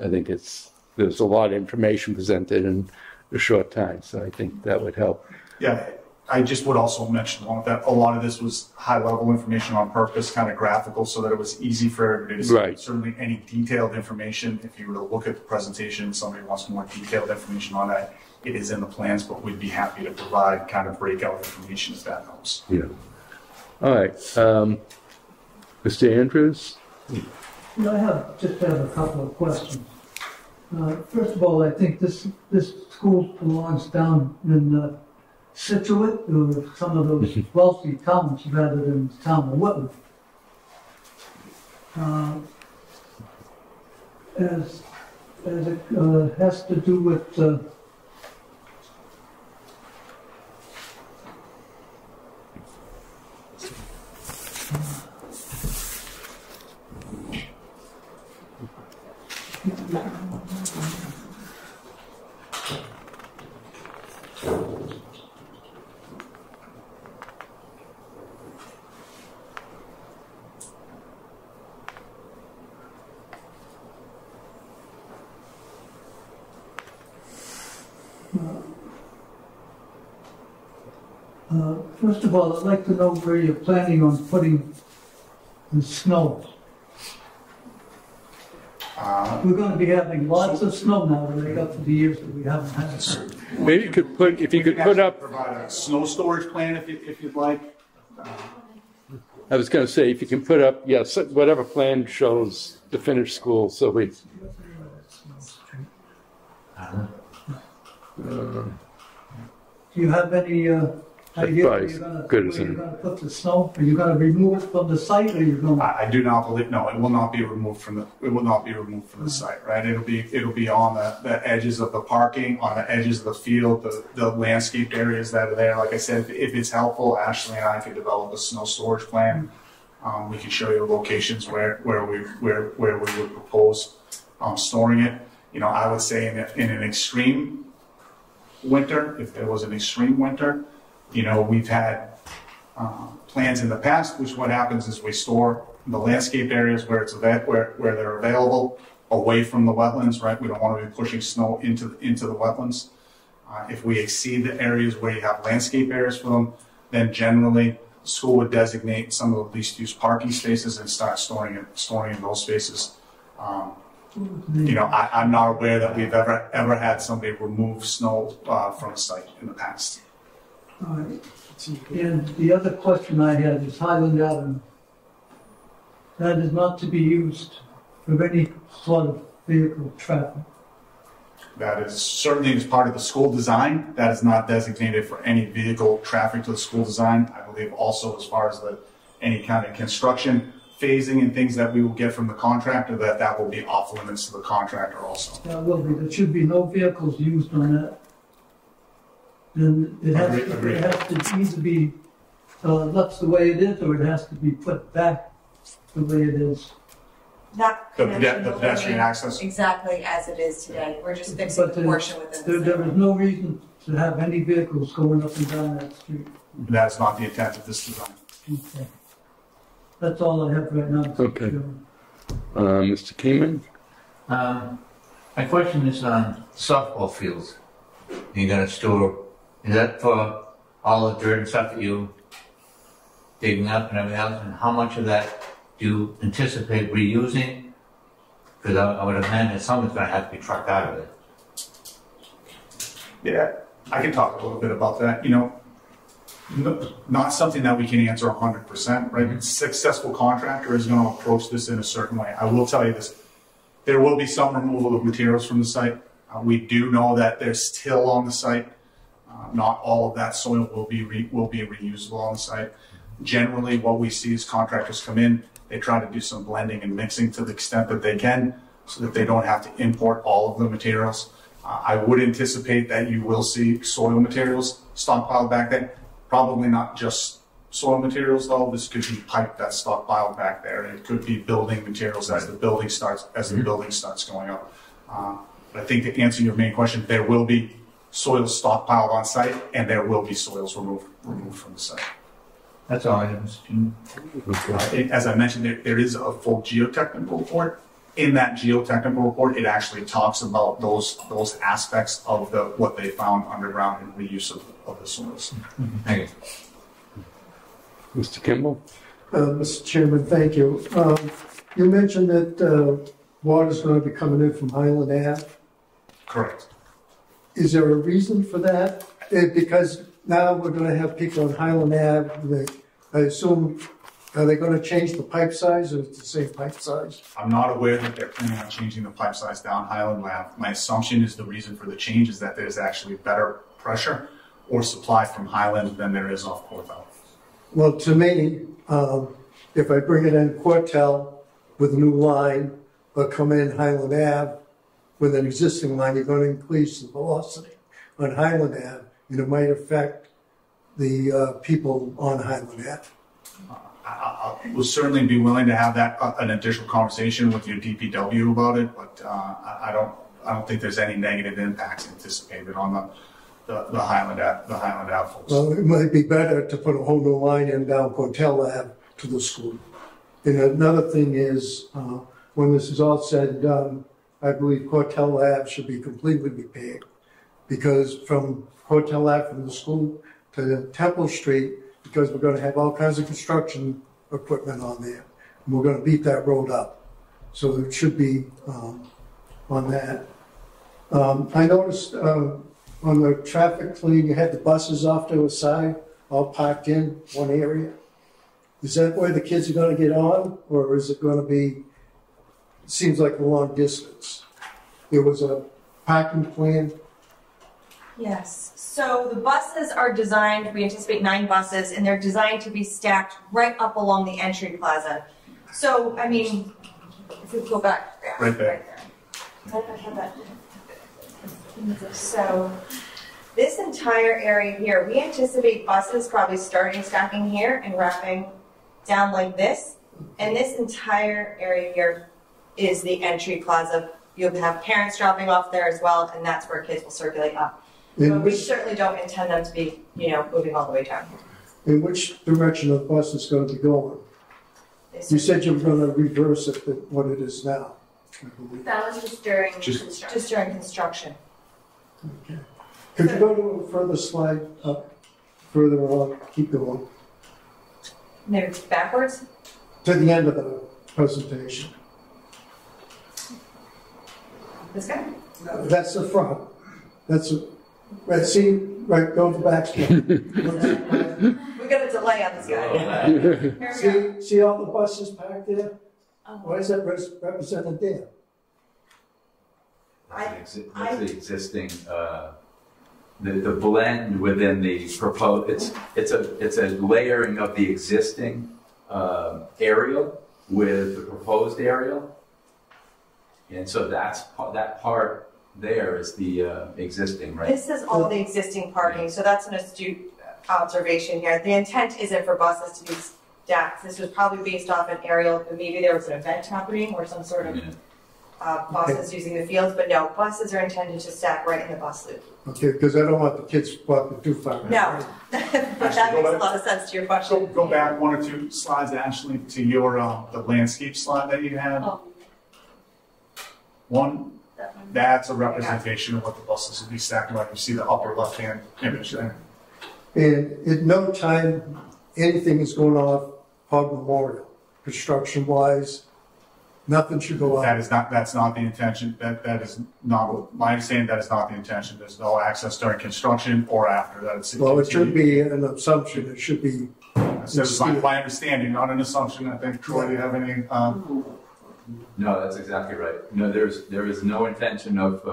I think there's a lot of information presented in a short time, so I think that would help. Yeah, I just would also mention that a lot of this was high-level information on purpose, kind of graphical, so that it was easy for everybody to see. Right. Certainly any detailed information, if you were to look at the presentation, somebody wants more detailed information on that, it is in the plans, but we'd be happy to provide kind of breakout information if that helps. Yeah. All right. Mr. Andrews? I have a couple of questions. First of all, I think this school belongs down in Situate, or some of those wealthy towns, rather than the town of Whitman. As it has to do with First of all, I'd like to know where you're planning on putting the snow. We're going to be having lots of snow now to make up for the years that we haven't had it. Maybe you could put, if you could put up, Provide a snow storage plan if you'd like. I was going to say, if you can put up, yes, whatever plan shows the finished school, so we. Do you have any idea where you're going to put the snow? Are you going to remove it from the site, or are you going to? I do not believe, no, it will not be removed from the site, right? It'll be on the edges of the parking, on the edges of the field, the landscape areas that are there. Like I said, if it's helpful, Ashley and I could develop a snow storage plan. We can show you the locations where we would propose storing it. You know, I would say in an extreme winter, if there was an extreme winter, you know, we've had plans in the past, which what happens is we store the landscape areas where they're available away from the wetlands, right? We don't want to be pushing snow into the wetlands. If we exceed the areas where you have landscape areas for them, then generally the school would designate some of the least used parking spaces and start storing in those spaces. You know, I'm not aware that we've ever had somebody remove snow from a site in the past. All right. And the other question I had is Highland Avenue. That is not to be used for any sort of vehicle traffic. That is certainly as part of the school design. That is not designated for any vehicle traffic to the school design. I believe also as far as any kind of construction phasing and things that we will get from the contractor, that will be off limits to the contractor also. That will be. There should be no vehicles used on that. And it has to either be left the way it is, or it has to be put back the way it is. That The pedestrian access? exactly as it is today. We're just fixing the portion within the There is no reason to have any vehicles going up and down that street. That's not the intent of this design. Okay. That's all I have right now. Okay. Mr. Keeman? My question is on softball fields. You're going to store, is that for all the dirt and stuff that you digging up and everything else? And how much of that do you anticipate reusing? Because I would imagine some is going to have to be trucked out of it. Yeah, I can talk a little bit about that. You know, not something that we can answer 100%, right? A successful contractor is going to approach this in a certain way. I will tell you this. There will be some removal of materials from the site. We do know that there's still on the site. Not all of that soil will be reusable on the site. Generally, what we see is contractors come in, they try to do some blending and mixing to the extent that they can so that they don't have to import all of the materials. I would anticipate that you will see soil materials stockpiled back there. Probably not just soil materials though. This could be pipe that's stockpiled back there. It could be building materials as the building starts going up. But I think to answer your main question, there will be soils stockpiled on site and there will be soils removed from the site. That's all I have, Mr. Chairman. As I mentioned, there is a full geotechnical report. In that geotechnical report, it actually talks about those aspects of what they found underground and reuse of the soils. Thank you. Mr. Kimball? Mr. Chairman, thank you. You mentioned that water's going to be coming in from Highland Ave. Correct. Is there a reason for that? Because now we're going to have people on Highland Ave. I assume, are they going to change the pipe size, or is it the same pipe size? I'm not aware that they're planning on changing the pipe size down Highland Ave. My assumption is the reason for the change is that there's actually better pressure or supply from Highland than there is off Cortell. Well, to me, if I bring it in Cortell with a new line, or come in Highland Ave with an existing line, you're going to increase the velocity on Highland Ave, and it might affect the people on Highland Ave. I will certainly be willing to have an additional conversation with your DPW about it, but I don't think there's any negative impacts anticipated on the Highland Ave folks. Well, it might be better to put a whole new line in down Cortell Ave to the school. And another thing is, when this is all said and done, I believe Cortell Ave should be completely repaired, because from Cortell Ave from the school to Temple Street because we're going to have all kinds of construction equipment on there. And we're going to beat that road up. So it should be on that. I noticed on the traffic clean, you had the buses off to the side, all parked in one area. Is that where the kids are going to get on, or is it going to be, it seems like a long distance? There was a parking plan. Yes, so the buses are designed, we anticipate 9 buses, and they're designed to be stacked right up along the entry plaza. So, I mean, if we go back. Yeah, right there. So, this entire area here, we anticipate buses probably starting stacking here and wrapping down like this. And this entire area here is the entry plaza. You'll have parents dropping off there as well, and that's where kids will circulate up. But we certainly don't intend them to be, moving all the way down here. In which direction the bus is going to be going? You said you were going to reverse it, but what it is now. That was just during construction. Just during construction. Okay. Could you go to a further slide up, further on, keep going? Maybe backwards? To the end of the presentation. This guy? No, that's the front. That's a, right, see, right, go to the back. We got a delay on this guy. See all the buses parked there? Why is that represented there? That's the existing, the blend within the proposed, it's a layering of the existing aerial with the proposed aerial. And so that part there is the existing, right? This is all the existing parking, so that's an astute observation here. The intent isn't for buses to be stacked. This was probably based off an aerial, maybe there was an event happening or some sort of buses using the fields, but no, buses are intended to stack right in the bus loop. Okay, because I don't want the kids walking too far. No, that makes a lot of sense to your question. Go back 1 or 2 slides, Ashley, to your the landscape slide that you had. One, that's a representation of what the buses will be stacking like. You see the upper left-hand image there. And at no time anything is going off Hog Memorial, construction-wise. Nothing should go off. That's not the intention. That is not my understanding. That is not the intention. There's no access during construction or after that. Well, it should be an assumption. It should be. That's my understanding, not an assumption. I think Troy, do you have any? No, that's exactly right. No, there is no intention of.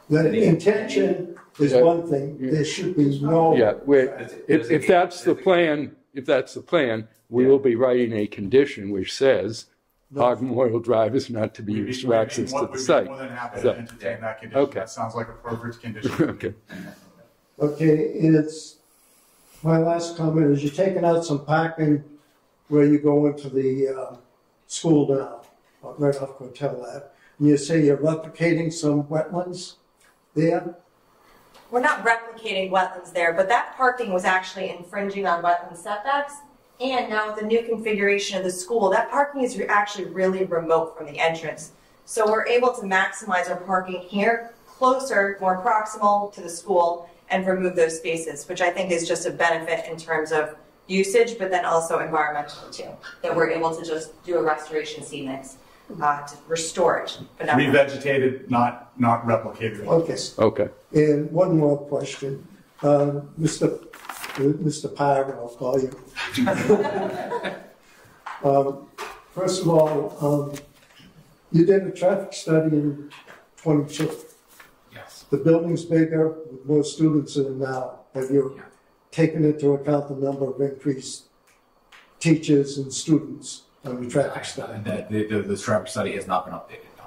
The intention is one thing. There should be no. Yeah, if that's the plan, we will be writing a condition which says Hog Memorial Drive is not to be used for access to the site. More than happy to entertain that condition. Okay. That sounds like a perfect condition. Okay. Okay, it's my last comment is you're taking out some parking where you go into the school now, right off Cortell Ave. And you say you're replicating some wetlands there? We're not replicating wetlands there, but that parking was actually infringing on wetland setbacks. And now with the new configuration of the school, that parking is actually really remote from the entrance. So we're able to maximize our parking here, closer, more proximal to the school, and remove those spaces, which I think is just a benefit in terms of usage, but then also environmental too, that we're able to just do a restoration scenics to restore it. But not revegetated, not replicated. Okay. Okay. And one more question. Mr. Pyre, I'll call you. First of all, you did a traffic study in 22. Yes. The building's bigger with more students in it now. Have you taken into account the number of increased teachers and students on the traffic study? The traffic study has not been updated, no.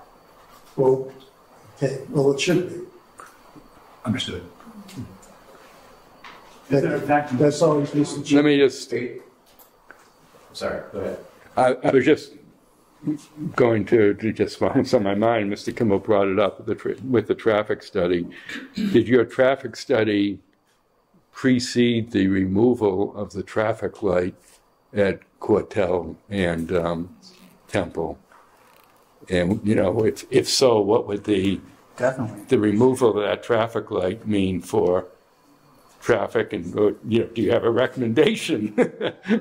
Well, okay. Well, it should be. Understood. That's always Mr. Chief. Let me just. Sorry, go ahead. I was just going to just what's on my mind. Mr. Kimball brought it up with the traffic study. Did your traffic study precede the removal of the traffic light at Cortell and Temple? And if so, what would the removal of that traffic light mean for traffic, and do you have a recommendation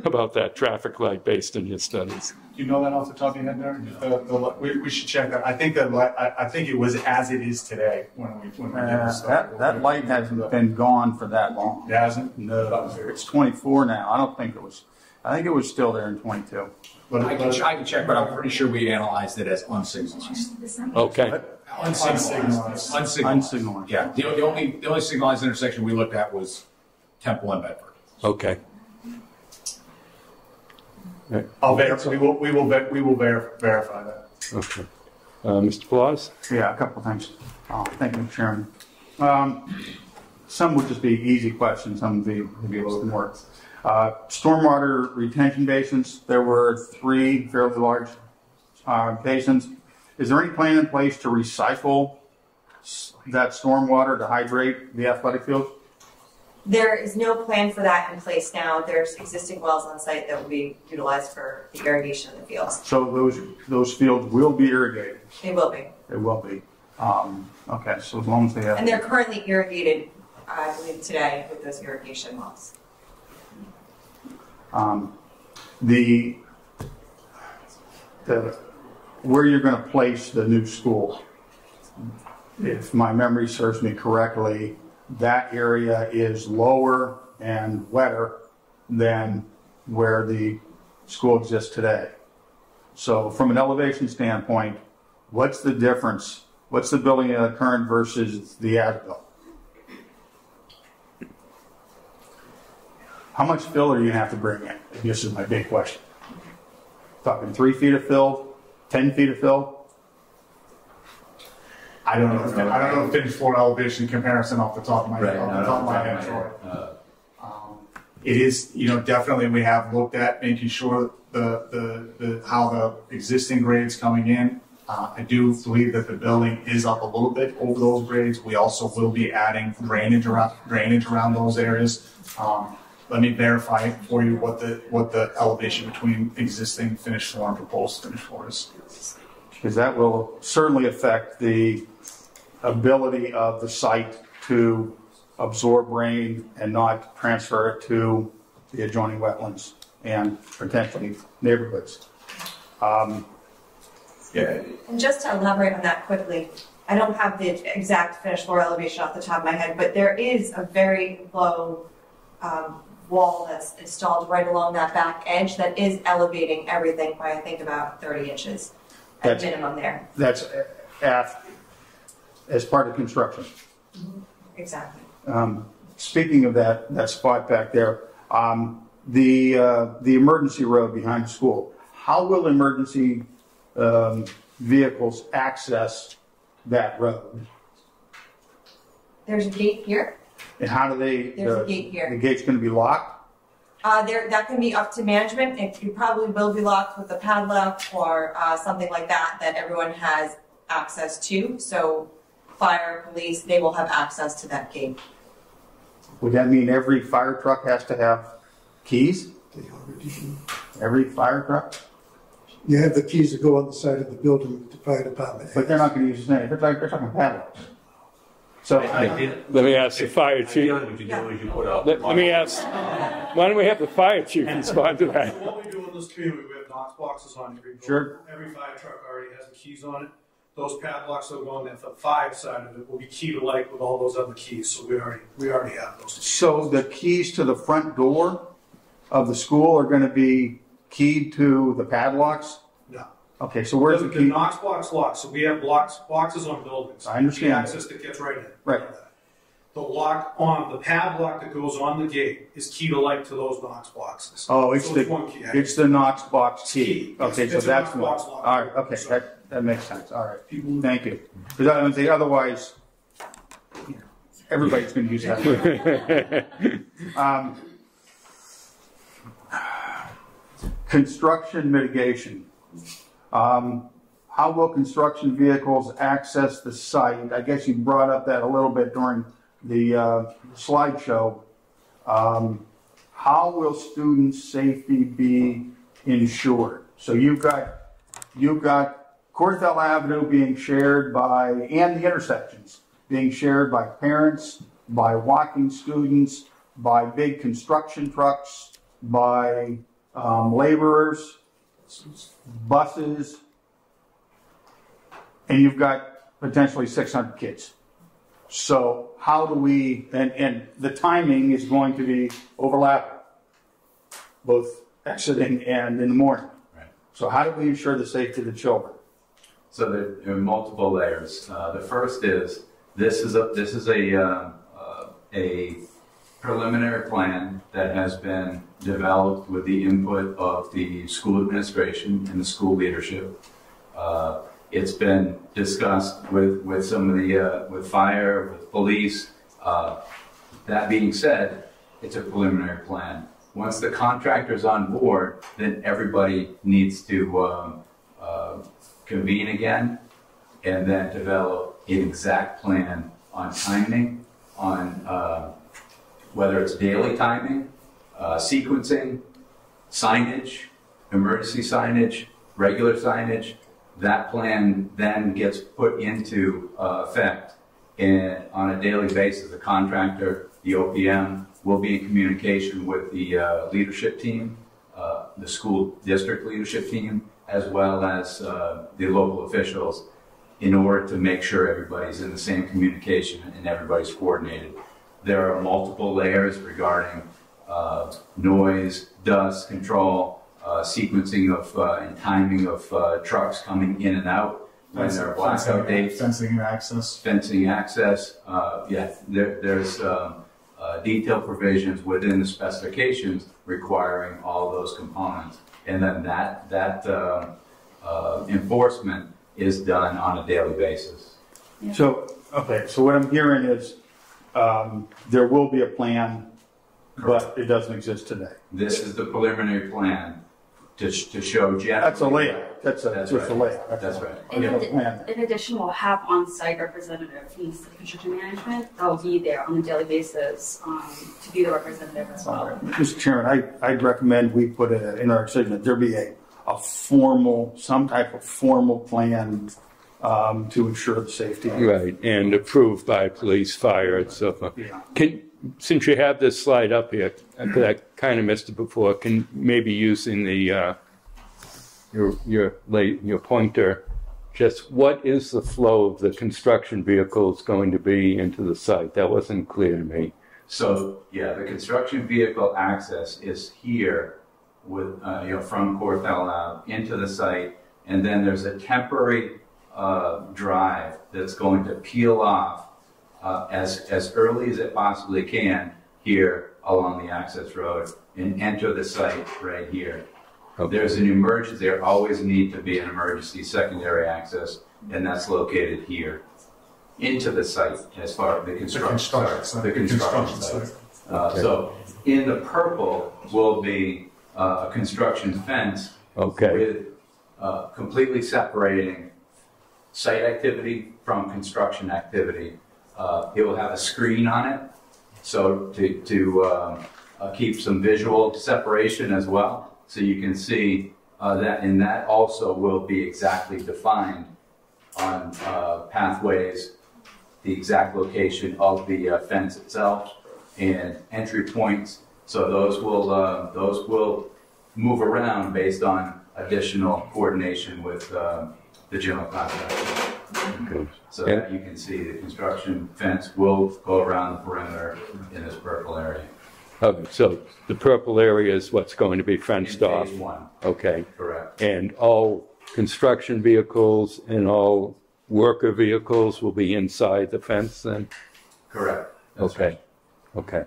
about that traffic light based on your studies? Do you know that off the top of your head there? We should check that. I think I think it was as it is today when we did this. That light hasn't been gone for that long. It hasn't? No, it's 24 now. I don't think it was. I think it was still there in 22. But I can check, but I'm pretty sure we analyzed it as unsignalized. Okay. Unsignalized. Unsignalized. Yeah. The only signalized intersection we looked at was Temple and Bedford. Okay. We will verify that. Okay. Mr. Blas? Yeah, a couple of things. Thank you, Chairman. Some would just be easy questions. Some would be a little more. Stormwater retention basins. There were 3 fairly large basins. Is there any plan in place to recycle that stormwater to hydrate the athletic field? There is no plan for that in place now. There's existing wells on site that will be utilized for the irrigation of the fields. So those fields will be irrigated? They will be. They will be. Okay, so as long as they have... And they're currently irrigated, I believe, today with those irrigation wells. Where you're going to place the new school, if my memory serves me correctly, that area is lower and wetter than where the school exists today. So from an elevation standpoint, what's the difference? What's the building in the current versus the as-built? How much fill are you going to have to bring in? This is my big question. Talking 3 feet of fill, 10 feet of fill? I don't know finished floor elevation comparison off the top of my head, Troy. It is, definitely we have looked at making sure how the existing grades coming in. I do believe that the building is up a little bit over those grades. We also will be adding drainage around those areas. Let me verify for you what the elevation between existing finished floor and proposed finished floor is. Because that will certainly affect the ability of the site to absorb rain and not transfer it to the adjoining wetlands and potentially neighborhoods. Yeah. And just to elaborate on that quickly, I don't have the exact finished floor elevation off the top of my head, but there is a very low wall that's installed right along that back edge that is elevating everything by, I think, about 30 inches at minimum there. That's as part of construction. Mm-hmm. Exactly. Speaking of that spot back there, the emergency road behind the school, how will emergency vehicles access that road? There's a gate here. And how do they? There's a gate here. The gate's going to be locked? That can be up to management. It probably will be locked with a padlock or something like that everyone has access to. So fire, police, they will have access to that gate. Would that mean every fire truck has to have keys? Every fire truck? You have the keys that go on the side of the building with the fire department. But they're not going to use the name. They're talking padlocks. So let me ask the fire chief. Let me ask, why don't we have the fire chief respond to that? So what we do in this community, we have Knox boxes on every building. Sure. Every fire truck already has the keys on it. Those padlocks that go on the 5 side of it will be key to like with all those other keys. So we already have those keys. So the keys to the front door of the school are going to be keyed to the padlocks? No. Okay, so where's the key? The Knox box locks. So we have boxes on buildings. I understand. The access that gets right in. Right. The padlock that goes on the gate is key to light to those Knox boxes. Oh, it's so it's the Knox box key. Okay, so that's one. All right. Okay, so, that makes sense. All right. Thank you. Because I would say otherwise, everybody's going to use that. Construction mitigation. How will construction vehicles access the site? I guess you brought up that a little bit during the slideshow. How will student safety be ensured? So you've got Corthell Avenue being shared by, and the intersections being shared by parents, by walking students, by big construction trucks, by laborers, buses, and you've got potentially 600 kids. So how do we, and the timing is going to be overlapping, both exiting and in the morning. Right. So how do we ensure the safety of the children? So there are multiple layers. The first is this is a preliminary plan that has been developed with the input of the school administration and the school leadership. It's been discussed with some of the with fire, with police. That being said, it's a preliminary plan. Once the contractor's on board, then everybody needs to convene again and then develop an exact plan on timing, on whether it's daily timing, sequencing, signage, emergency signage, regular signage. That plan then gets put into effect, and on a daily basis, the contractor, the OPM, will be in communication with the leadership team, the school district leadership team, as well as the local officials, in order to make sure everybody's in the same communication and everybody's coordinated. There are multiple layers regarding noise, dust control, sequencing of and timing of trucks coming in and out when there are blackout dates. Fencing access. Fencing access. There's detailed provisions within the specifications requiring all those components, and then that enforcement is done on a daily basis. Yeah. So what I'm hearing is there will be a plan, but it doesn't exist today. This is the preliminary plan to show generally. That's a layout. That's just a layout. That's right. In addition, we'll have on-site representative from the construction management that will be there on a daily basis to be the representative as well. Mr. Chairman, I'd recommend we put in our decision that there be a formal, some type of formal plan to ensure the safety. Right, and approved by police, fire, and so forth. Yeah. Since you have this slide up here, I kind of missed it before, can maybe using the your pointer, just what is the flow of the construction vehicles going to be into the site? That wasn't clear to me. So yeah, the construction vehicle access is here with from Corthell Ave into the site, and then there's a temporary drive that's going to peel off as early as it possibly can here along the access road and enter the site right here. Okay. There's an emergency, there always need to be an emergency secondary access, and that's located here into the site as far as the construction site. So in the purple will be a construction fence with completely separating site activity from construction activity. It will have a screen on it, so to keep some visual separation as well, so you can see that, and that also will be exactly defined on pathways, the exact location of the fence itself, and entry points. So those will move around based on additional coordination with the general contractor. Okay. So that you can see the construction fence will go around the perimeter in this purple area. Okay, so the purple area is what's going to be fenced off. Phase one. Okay. Correct. And all construction vehicles and all worker vehicles will be inside the fence then? Correct. That's okay. Right. Okay.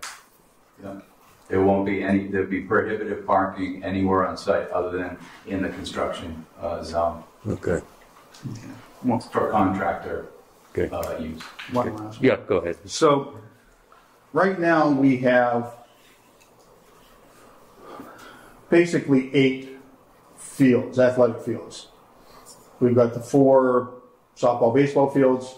Yeah. There won't be any, there'll be prohibitive parking anywhere on site other than in the construction zone. Okay. For contractor use. One last one. Yeah, go ahead. So right now we have basically 8 fields, athletic fields. We've got the 4 softball, baseball fields.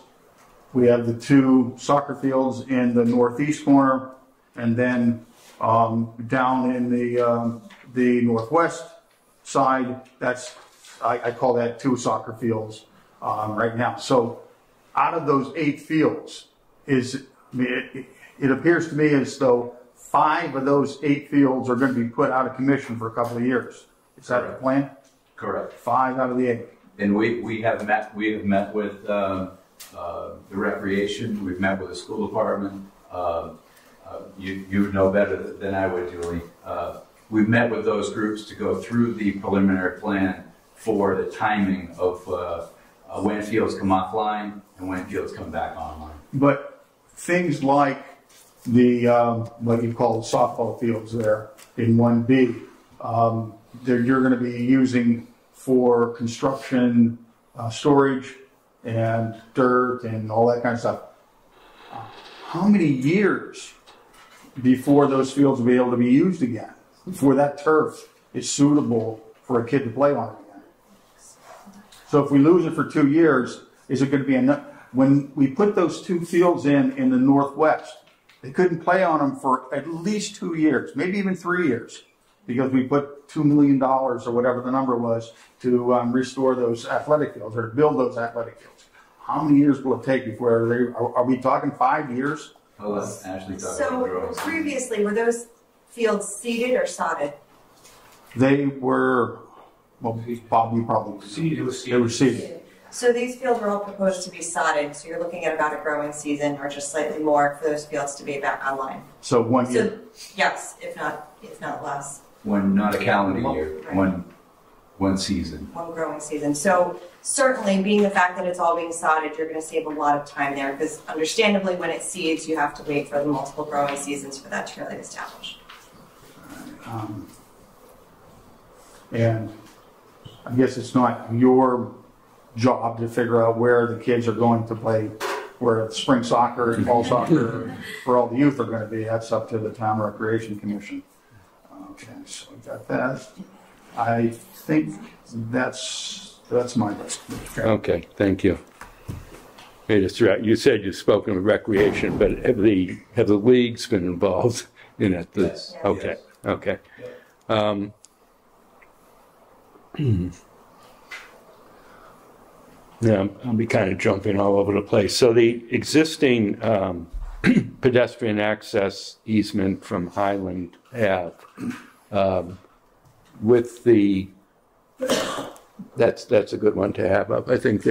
We have the 2 soccer fields in the northeast corner, and then down in the northwest side, that's I call that 2 soccer fields right now. So out of those 8 fields, it appears to me as though 5 of those 8 fields are going to be put out of commission for a couple of years. Is that the plan? Correct. 5 out of the 8. And we have met with the recreation. We've met with the school department. You would know better than I would, Julie. We've met with those groups to go through the preliminary plan for the timing of when fields come offline and when fields come back online. But things like the what you call softball fields there in 1B, you're going to be using for construction, storage, and dirt and all that kind of stuff. How many years before those fields will be able to be used again? Before that turf is suitable for a kid to play on again? So if we lose it for 2 years, is it going to be enough? When we put those 2 fields in the Northwest, they couldn't play on them for at least 2 years, maybe even 3 years, because we put $2 million or whatever the number was to restore those athletic fields or to build those athletic fields. How many years will it take before are we talking 5 years? I'll let Ashley talk about So growth. previously, were those fields seeded or sodded? They were, well, Bob, you probably Seeded. They were seeded. So these fields were all proposed to be sodded, so you're looking at about a growing season or just slightly more for those fields to be back online. So 1 year. So yes, if not less. When not a calendar year, Right. one season. One growing season. So certainly, being the fact that it's all being sodded, you're going to save a lot of time there because understandably when it seeds, you have to wait for the multiple growing seasons for that to really establish. And I guess it's not your job to figure out where the kids are going to play, where spring soccer and fall soccer, where all the youth are going to be. That's up to the town recreation commission. Okay, so we got that. I think that's my list. Okay, thank you. You said you've spoken with recreation, but have the leagues been involved in it? Yes. Okay, Yes. okay. Yeah, I'll be kind of jumping all over the place. So the existing pedestrian access easement from Highland Ave, with the, that's a good one to have up. I think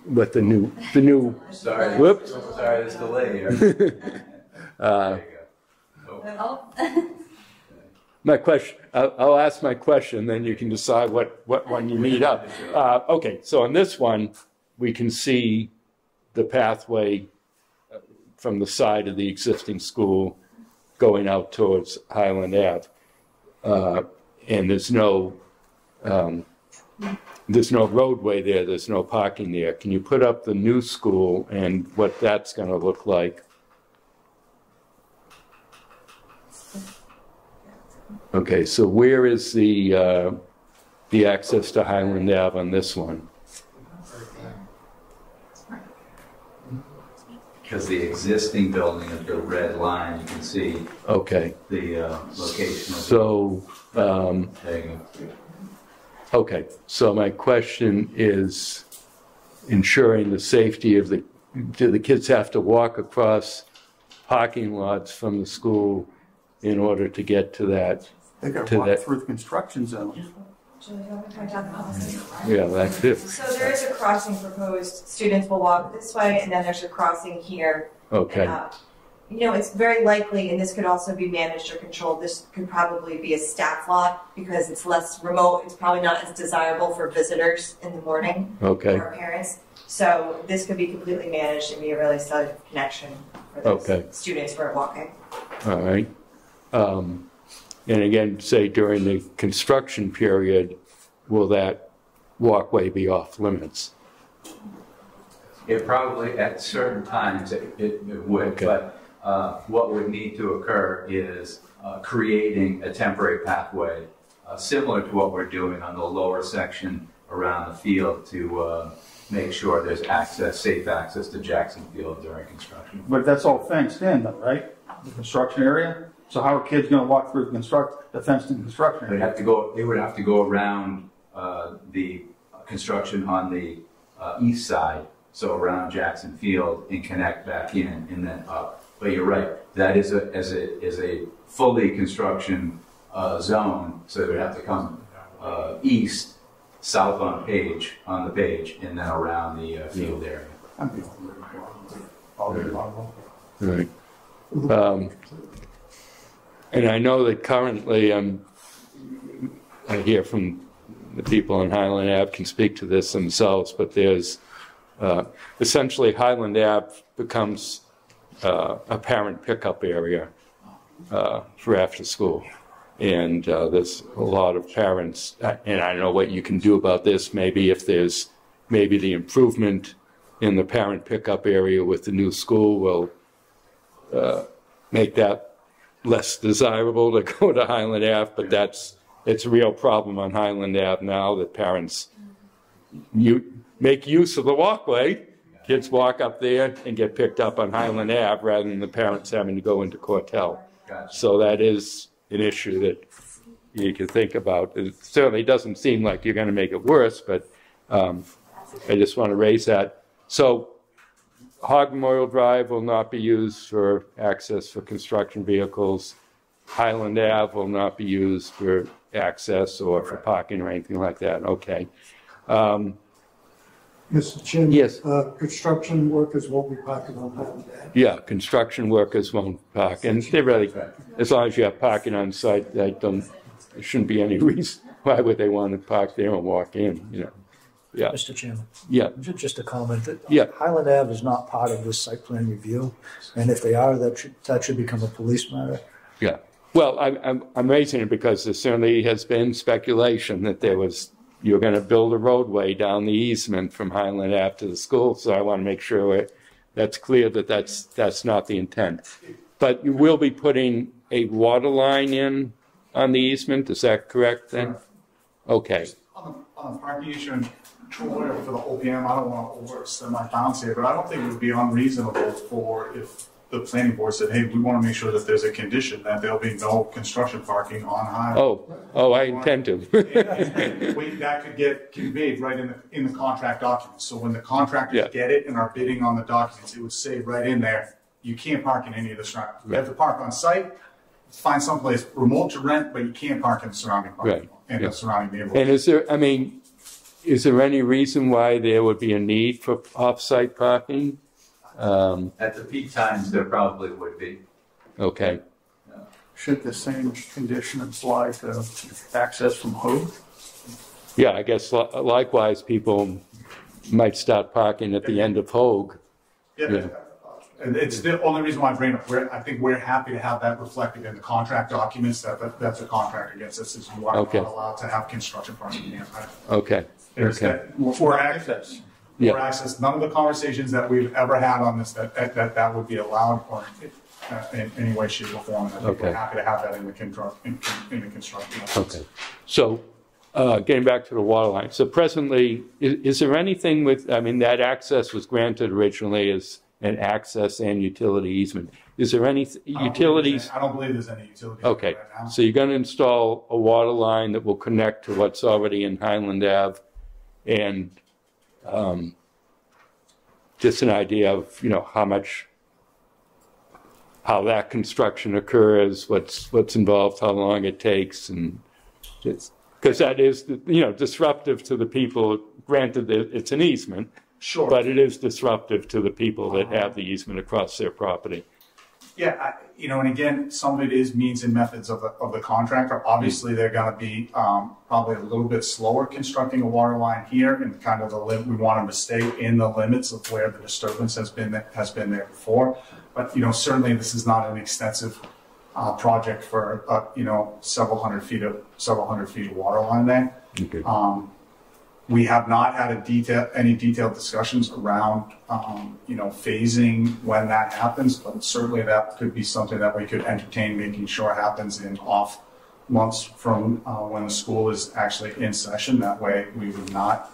with the new. Sorry. Whoops. Sorry, this delay here. There you go. My question, I'll ask my question, then you can decide what one you need up. Okay, so on this one, we can see the pathway from the side of the existing school going out towards Highland Ave. And there's no roadway there, there's no parking there. Can you put up the new school and what that's going to look like? Okay, so where is the access to Highland Ave on this one? Because the existing building is the red line, you can see Okay. the location. So, There you go. okay, so my question is ensuring the safety of do the kids have to walk across parking lots from the school in order to get to that? They got to walk through the construction zone. Yeah, that's it. So there is a crossing proposed. Students will walk this way, and then there's a crossing here. Okay. It's very likely, and this could also be managed or controlled. This could probably be a staff lot because it's less remote. It's probably not as desirable for visitors in the morning Okay. or parents. So this could be completely managed and be a really solid connection for those students who are walking. All right. And again, say during the construction period, will that walkway be off limits? It probably, at certain times, it would, Okay. but what would need to occur is creating a temporary pathway, similar to what we're doing on the lower section around the field to make sure there's safe access to Jackson Field during construction. But that's all fenced in, though, right? The construction area? So how are kids going to walk through the fenced-in construction area? They would have to go around the construction on the east side, so around Jackson Field, and connect back in and then up. But you're right, that is a fully construction zone, so it would have to come east, south on the page, and then around the field area. Right. And I know that currently, I hear from the people on Highland Ave can speak to this themselves, but there's essentially Highland Ave becomes a parent pickup area for after school. And there's a lot of parents, and I don't know what you can do about this, maybe if there's maybe the improvement in the parent pickup area with the new school will make that less desirable to go to Highland Ave, but it's a real problem on Highland Ave now that parents make use of the walkway. Kids walk up there and get picked up on Highland Ave rather than the parents having to go into Cortell. Gotcha. So that is an issue that you can think about. It certainly doesn't seem like you're going to make it worse, but I just want to raise that. So Hog Memorial Drive will not be used for access for construction vehicles. Highland Ave will not be used for access or for parking or anything like that. Okay. Mr. Chairman? Yes. Construction workers won't be parking on Highland Ave. Yeah, construction workers won't park, and they really, as long as you have parking on site, there shouldn't be any reason why would they want to park there and walk in, you know. Yeah. Mr. Chairman? Yeah. Just a comment. That Yeah. Highland Ave is not part of this site plan review, and if they are, that should become a police matter. Yeah. Well, I'm raising it because there certainly has been speculation that you're going to build a roadway down the easement from Highland Ave to the school, so I want to make sure that's clear that that's not the intent. But you will be putting a water line in on the easement, is that correct then? Okay. On the parking issue, for the OPM, I don't want to overextend my bounds here, but I don't think it would be unreasonable if the planning board said, hey, we want to make sure that there's a condition that there'll be no construction parking on highway. Oh, I intend to. And that could get conveyed right in the contract documents. So when the contractors get it and are bidding on the documents, it would say right in there, you can't park in any of the surrounding. You have to park on site, find someplace remote to rent, but you can't park in the surrounding parking the surrounding neighborhood. And is there any reason why there would be a need for off-site parking? At the peak times, there probably would be. Okay. Should the same condition apply to access from Hogue? Yeah, I guess likewise, people might start parking at the end of Hogue. Yeah. And it's the only reason why I bring it up. I think we're happy to have that reflected in the contract documents that's a contract against us, is you are not allowed to have construction parking in Okay. For access. For access. None of the conversations that we've ever had on this that would be allowed or in any way, shape, or form. I think we're happy to have that in the construction. Okay. So getting back to the water line. So presently, is there anything that access was granted originally as an access and utility easement. Is there any utilities? I don't believe there's any utilities okay. right now. So you're going to install a water line that will connect to what's already in Highland Ave, and just an idea of how that construction occurs, what's involved, how long it takes, and because that is disruptive to the people. Granted, it's an easement. Sure. But it is disruptive to the people that have the easement across their property. Yeah, and again, some of it is means and methods of the contractor. Obviously, they're going to be probably a little bit slower constructing a water line here, and kind of we want them to stay in the limits of where the disturbance has been there before. But certainly, this is not an extensive project for several hundred feet of water line there. Okay. We have not had any detailed discussions around, phasing when that happens, but certainly that could be something that we could entertain, making sure happens in off months from when the school is actually in session. That way, we would not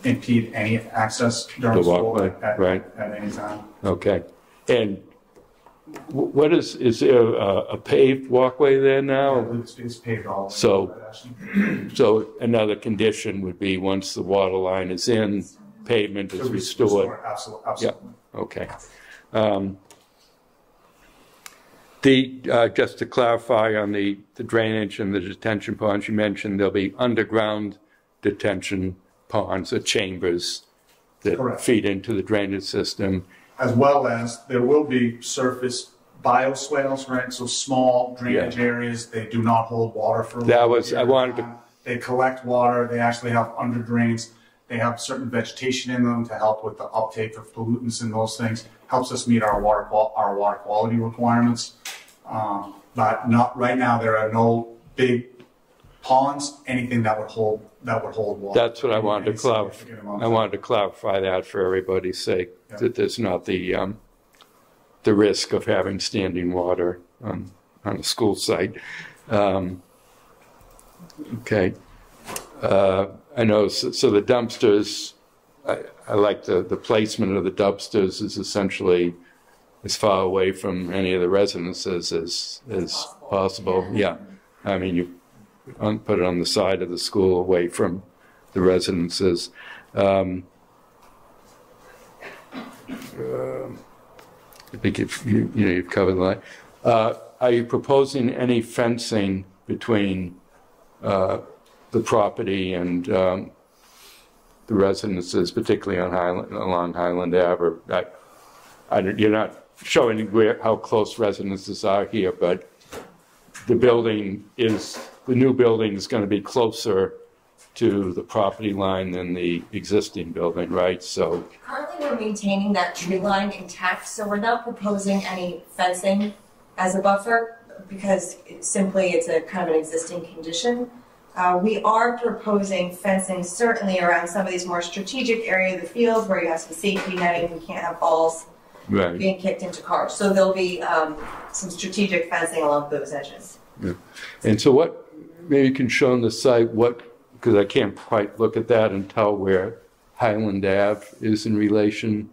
impede any access during school at any time. Okay, and what is there a paved walkway there now? Yeah, it's paved all the way. So another condition would be once the water line is in, pavement is restored. Absolutely. Yeah. Okay. Just to clarify on the drainage and the detention ponds, you mentioned there'll be underground detention ponds or chambers that Correct. feed into the drainage system. As well as there will be surface bioswales, right? So small drainage areas, they do not hold water for a That long was, I period of wanted to, time. They collect water, they actually have under drains, they have certain vegetation in them to help with the uptake of pollutants and those things. Helps us meet our water quality requirements. But not right now, there are no big ponds, anything that would hold water. that's what I wanted to clarify. I wanted to clarify that for everybody's sake, that there's not the risk of having standing water on a school site. Okay. I know, so the dumpsters, I like the placement of the dumpsters is essentially as far away from any of the residences as possible. Yeah. I mean, you put it on the side of the school away from the residences. I think you've covered that. Are you proposing any fencing between the property and the residences, particularly on along Highland Ave? You're not showing how close residences are here, but the new building is going to be closer to the property line than the existing building, right? So currently we're maintaining that tree line intact, so we're not proposing any fencing as a buffer because it's a kind of an existing condition. We are proposing fencing certainly around some of these more strategic areas of the field where you have some safety netting, we can't have balls being kicked into cars. So there'll be some strategic fencing along those edges. Yeah. And so maybe you can show on the site because I can't quite look at that and tell where Highland Ave is in relation,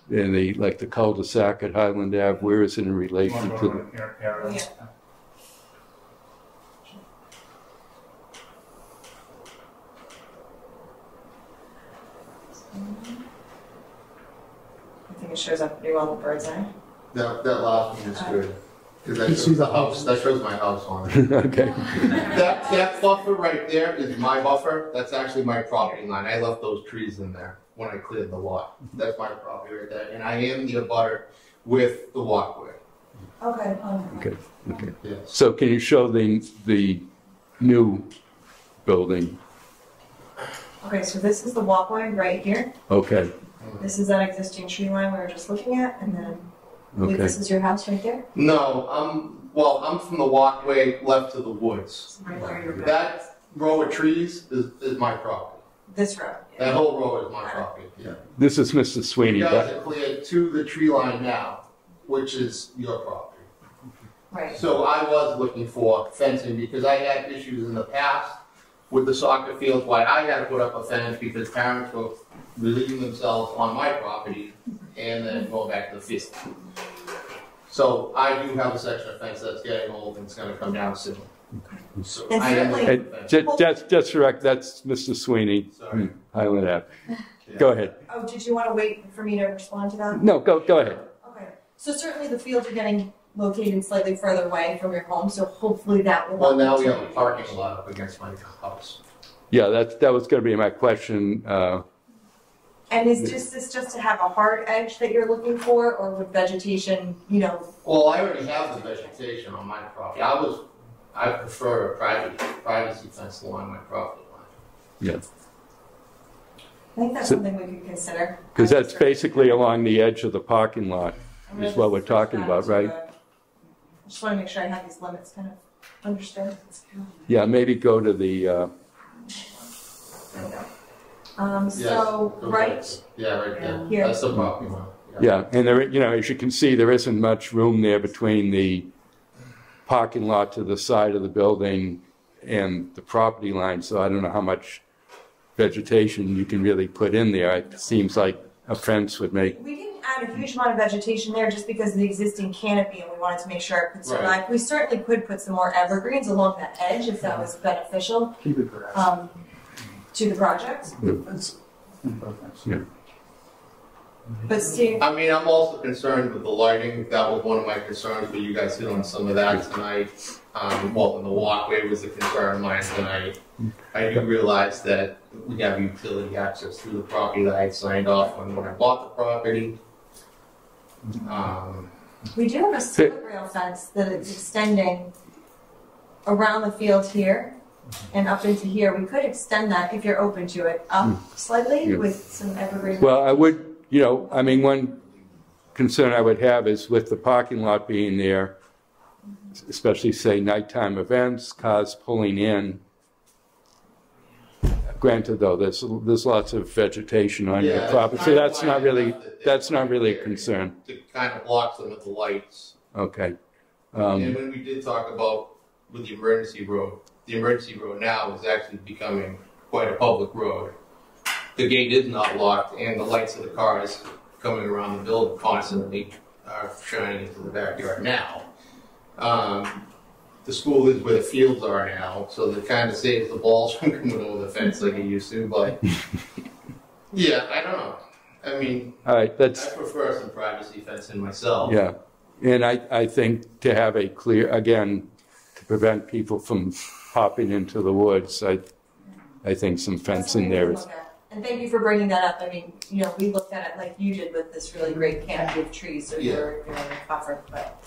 and the cul-de-sac at Highland Ave, where is it in relation to the... I think it shows up pretty well in the bird's eye. That last one is good. Because that shows the house. That shows my house on it. Okay. That buffer right there is my buffer. That's actually my property line. I left those trees in there when I cleared the lot. That's my property right there. And I am the abutter with the walkway. Okay. Okay. Okay. Yes. So can you show the new building? Okay, so this is the walkway right here. Okay. This is that existing tree line we were just looking at, and then I believe Okay. this is your house right there? No, I'm from the walkway left to the woods. Right where you're That row of trees is my property. This row. That whole row is my property. Yeah. This is Mr. Sweeney. You guys are cleared to the tree line now, which is your property. Right. So I was looking for fencing because I had issues in the past with the soccer fields why I had to put up a fence because parents were relieving themselves on my property and then going back to the field. So I do have a section of fence that's getting old and it's going to come down soon. So I am looking for fence. Just correct, that's Mr. Sweeney, Highland Ave. Go ahead. Oh, did you want to wait for me to respond to that? No, go ahead. Okay. So certainly the fields are getting located slightly further away from your home, so hopefully that will. Well, now we have a parking lot up against my house. Yeah, that was going to be my question. And is this just to have a hard edge that you're looking for, or with vegetation, Well, I already have the vegetation on my property. I prefer a privacy fence along my property line. Yeah. I think that's something we could consider. Because that's basically along the edge of the parking lot is what we're talking about, right? I just want to make sure I have these limits kind of understood. Yeah, maybe go to the, So, right? Yeah, right there. Here. That's the property line. yeah, and there, as you can see, there isn't much room there between the parking lot to the side of the building and the property line, so I don't know how much vegetation you can really put in there. It seems like a fence would make. We didn't add a huge amount of vegetation there just because of the existing canopy, and we wanted to make sure it could survive. Right. We certainly could put some more evergreens along that edge if that was beneficial Keep it grass. to the project. Yeah. But Steve, I mean, I'm also concerned with the lighting. That was one of my concerns, but you guys hit on some of that tonight. Well, the walkway was a concern of mine tonight. I do realize that we have utility access through the property that I signed off on when I bought the property. we do have a split rail fence that is extending around the field here and up into here. We could extend that if you're open to it up slightly with some evergreen. Well, I would, I mean, one concern I would have is with the parking lot being there, especially say nighttime events, cars pulling in. Granted, though, there's lots of vegetation on your property, so that's not really a concern. It kind of blocks them with the lights. Okay. And when we did talk about with the emergency road now is actually becoming quite a public road. The gate is not locked, and the lights of the cars coming around the building constantly are shining into the backyard now. The school is where the fields are now, so that kind of saves the balls from coming over the fence like it used to, but yeah, I don't know. I mean, all right, I prefer some privacy fencing myself. Yeah, and I think to have a clear, again, to prevent people from hopping into the woods, I think some fencing there is. And thank you for bringing that up. I mean, we looked at it like you did with this really great canopy of trees, so you're covered, but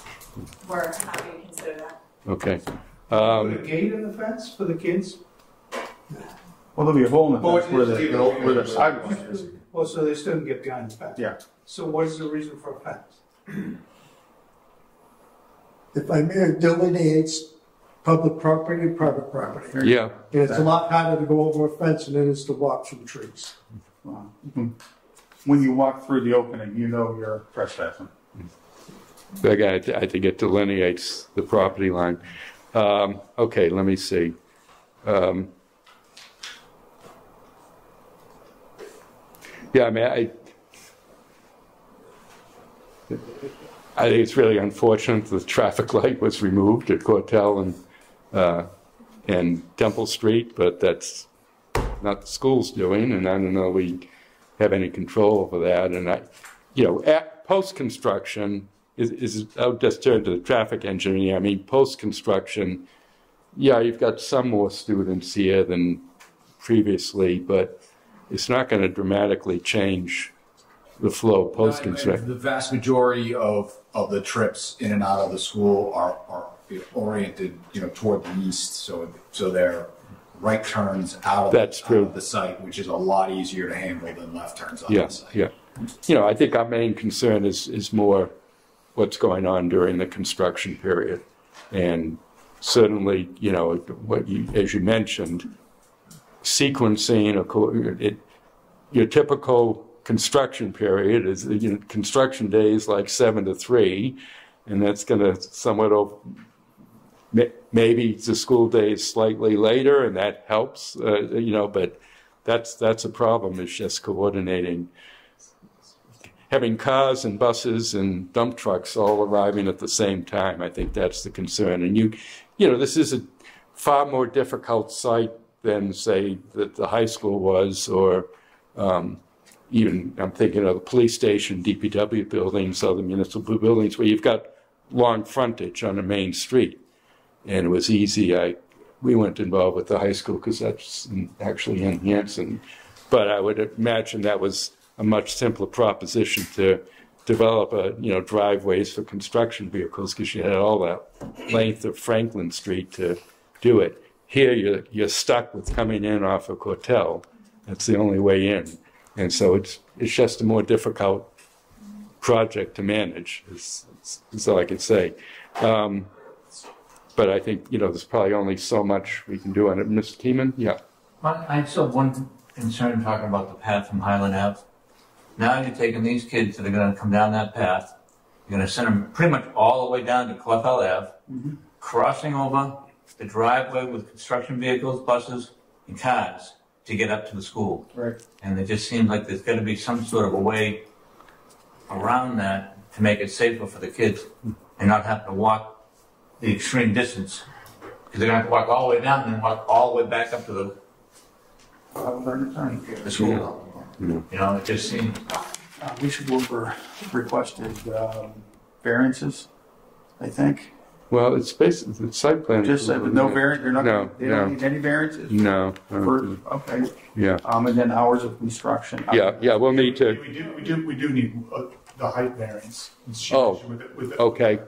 we're happy to consider that. Okay. Put a gate in the fence for the kids? Well, there'll be a hole in the fence where the sidewalk is. Well, so they still can get behind the fence? Yeah. So what is the reason for a fence? If I may, it delineates public property and private property. Yeah. And it's a lot harder to go over a fence than it is to walk through trees. When you walk through the opening, you know you're trespassing. Again, I think it delineates the property line. Okay, let me see. Yeah, I mean, I think it's really unfortunate the traffic light was removed at Cortell and Temple Street, but that's not the school's doing, and I don't know we have any control over that. And at post-construction, I'll just turn to the traffic engineer. I mean, post-construction, yeah, you've got some more students here than previously, but it's not going to dramatically change the flow post-construction. The vast majority of the trips in and out of the school are oriented, toward the east, so they're right turns out of the site, which is a lot easier to handle than left turns out of the site. Yeah. I think our main concern is more what's going on during the construction period. And certainly, as you mentioned, sequencing, your typical construction period is, construction days like 7 to 3, and that's going to somewhat maybe the school day is slightly later, and that helps, but that's a problem. It's just coordinating. Having cars and buses and dump trucks all arriving at the same time, I think that's the concern. And this is a far more difficult site than, say, that the high school was, or even I'm thinking of the police station, DPW buildings, other municipal buildings, where you've got long frontage on the main street. And it was easy. We weren't involved with the high school because that's actually in Hanson. But I would imagine that was a much simpler proposition to develop driveways for construction vehicles, because you had all that length of Franklin Street to do it. Here you're stuck with coming in off of Cortell. That's the only way in. And so it's just a more difficult project to manage, is all I can say. But I think, there's probably only so much we can do on it. Mr. Keeman? Yeah. I still have one concern talking about the path from Highland Ave. Now you're taking these kids that are going to come down that path. You're going to send them pretty much all the way down to Cortell Ave, crossing over the driveway with construction vehicles, buses, and cars to get up to the school. Right. And it just seems like there's got to be some sort of a way around that to make it safer for the kids and not have to walk the extreme distance. Because they're going to have to walk all the way down and then walk all the way back up to the school. It just seems Lisa Blooper requested variances, I think. Well, it's basically the site plan. Just said no variance. You're not. No, they don't need any variances. No. Okay. Yeah. And then hours of construction. Yeah. We'll need to. We do need the height variance. Okay.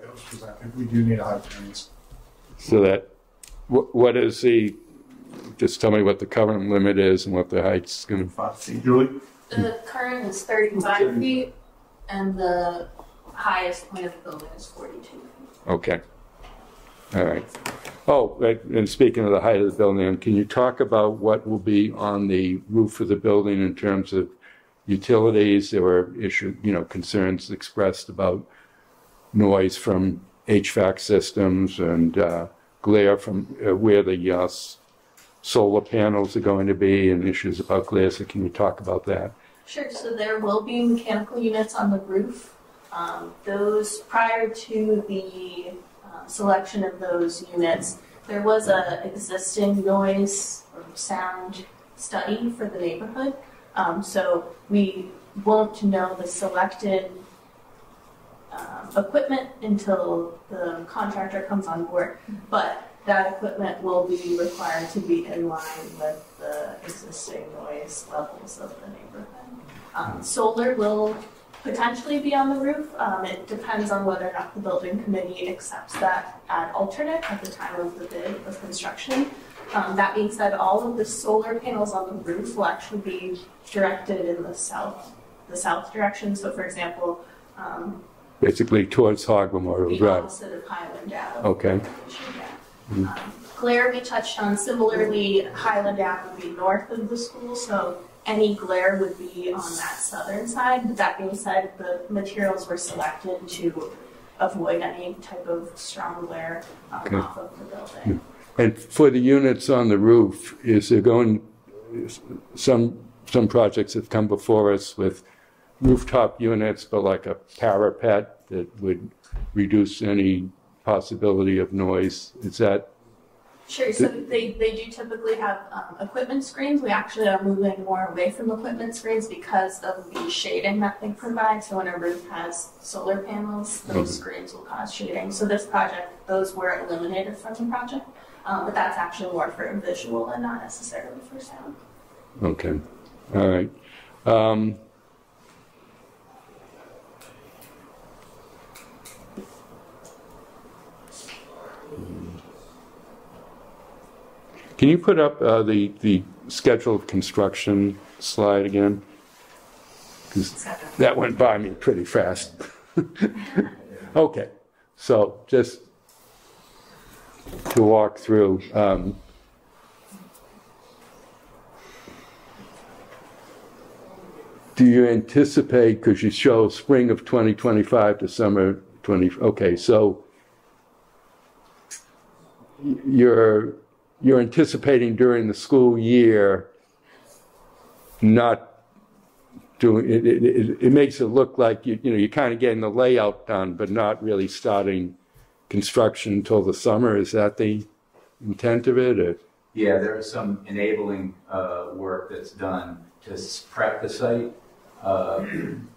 We do need a height variance. So that, what is the? Just tell me what the current limit is and what the height's going to. 5 feet, Julie. The current is 35 feet, and the highest point of the building is 42 feet. Okay. All right. Oh, and speaking of the height of the building, can you talk about what will be on the roof of the building in terms of utilities? There were concerns expressed about noise from HVAC systems and glare from where the solar panels are going to be, and issues about glare. So can you talk about that? Sure. So there will be mechanical units on the roof. Those prior to the selection of those units, there was a existing noise or sound study for the neighborhood. So we won't know the selected equipment until the contractor comes on board, but that equipment will be required to be in line with the existing noise levels of the neighborhood. Solar will potentially be on the roof. It depends on whether or not the building committee accepts that ad alternate at the time of the bid of construction. That being said, all of the solar panels on the roof will actually be directed in the south direction. So, for example, basically towards Hog Memorial Drive. The opposite of Highland Ave. Okay. Glare we touched on. Similarly, Highland Ave would be north of the school, so any glare would be on that southern side. But that being said, the materials were selected to avoid any type of strong glare off of the building. And for the units on the roof, is there going, some projects have come before us with rooftop units, but like a parapet that would reduce any possibility of noise. Is that? Sure, so they do typically have equipment screens. We actually are moving more away from equipment screens because of the shading that they provide. So when a roof has solar panels, those screens will cause shading. So this project, those were eliminated from the project, but that's actually more for visual and not necessarily for sound. Okay, all right. Can you put up the schedule of construction slide again? Because that went by me pretty fast. Okay, so just to walk through. Do you anticipate, because you show spring of 2025 to summer 20, okay, so you're anticipating during the school year not doing it. It makes it look like you're kind of getting the layout done, but not really starting construction until the summer. Is that the intent of it? Or? Yeah, there is some enabling work that's done to prep the site in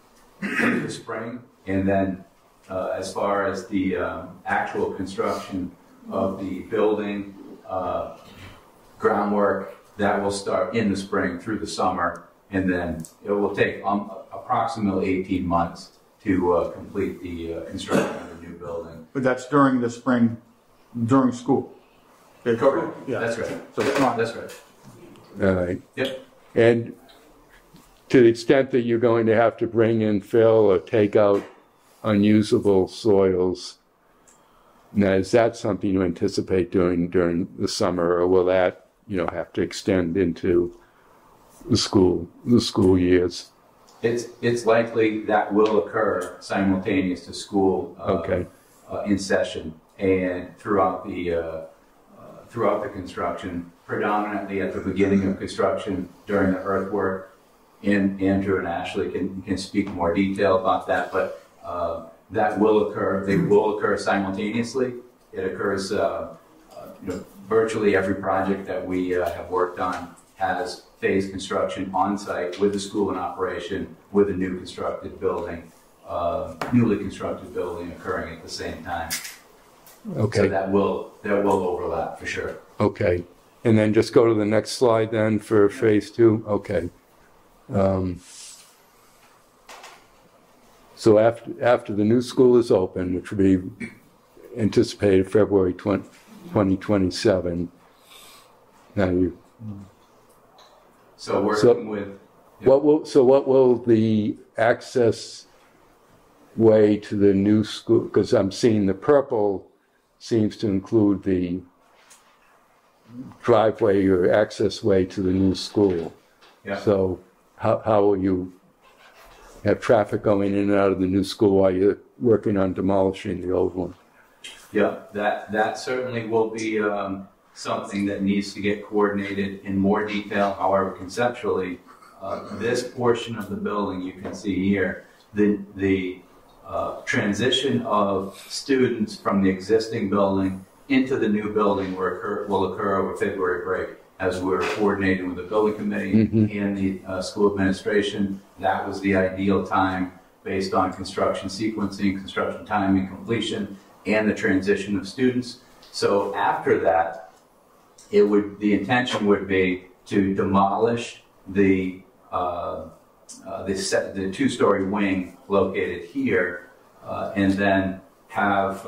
the spring, and then as far as the actual construction of the building, groundwork, that will start in the spring through the summer, and then it will take approximately 18 months to complete the construction of the new building. But that's during the spring, during school. Correct. Yeah, that's right. So it's not. That's right. All right. Yep. And to the extent that you're going to have to bring in fill or take out unusable soils, now is that something you anticipate doing during the summer, or will that have to extend into the school years? It's likely that will occur simultaneous to school in session and throughout the construction, predominantly at the beginning of construction during the earthwork. And Andrew and Ashley can speak more detail about that, but that will occur. They will occur simultaneously. It occurs, virtually every project that we have worked on has phased construction on site with the school in operation with a new constructed building, newly constructed building occurring at the same time. Okay. So that will overlap for sure. Okay. And then just go to the next slide then for phase 2. Okay. So after the new school is open, which will be anticipated February 2027, now you. So working with. Yeah. What will the access way to the new school? Because I'm seeing the purple seems to include the driveway or access way to the new school. Yeah. So how will you have traffic going in and out of the new school while you're working on demolishing the old one? Yeah, that certainly will be something that needs to get coordinated in more detail. However, conceptually, this portion of the building you can see here, the transition of students from the existing building into the new building will occur over February break, as we're coordinating with the building committee and the school administration. That was the ideal time based on construction sequencing, construction timing, completion, and the transition of students. So after that, the intention would be to demolish the two-story wing located here, and then have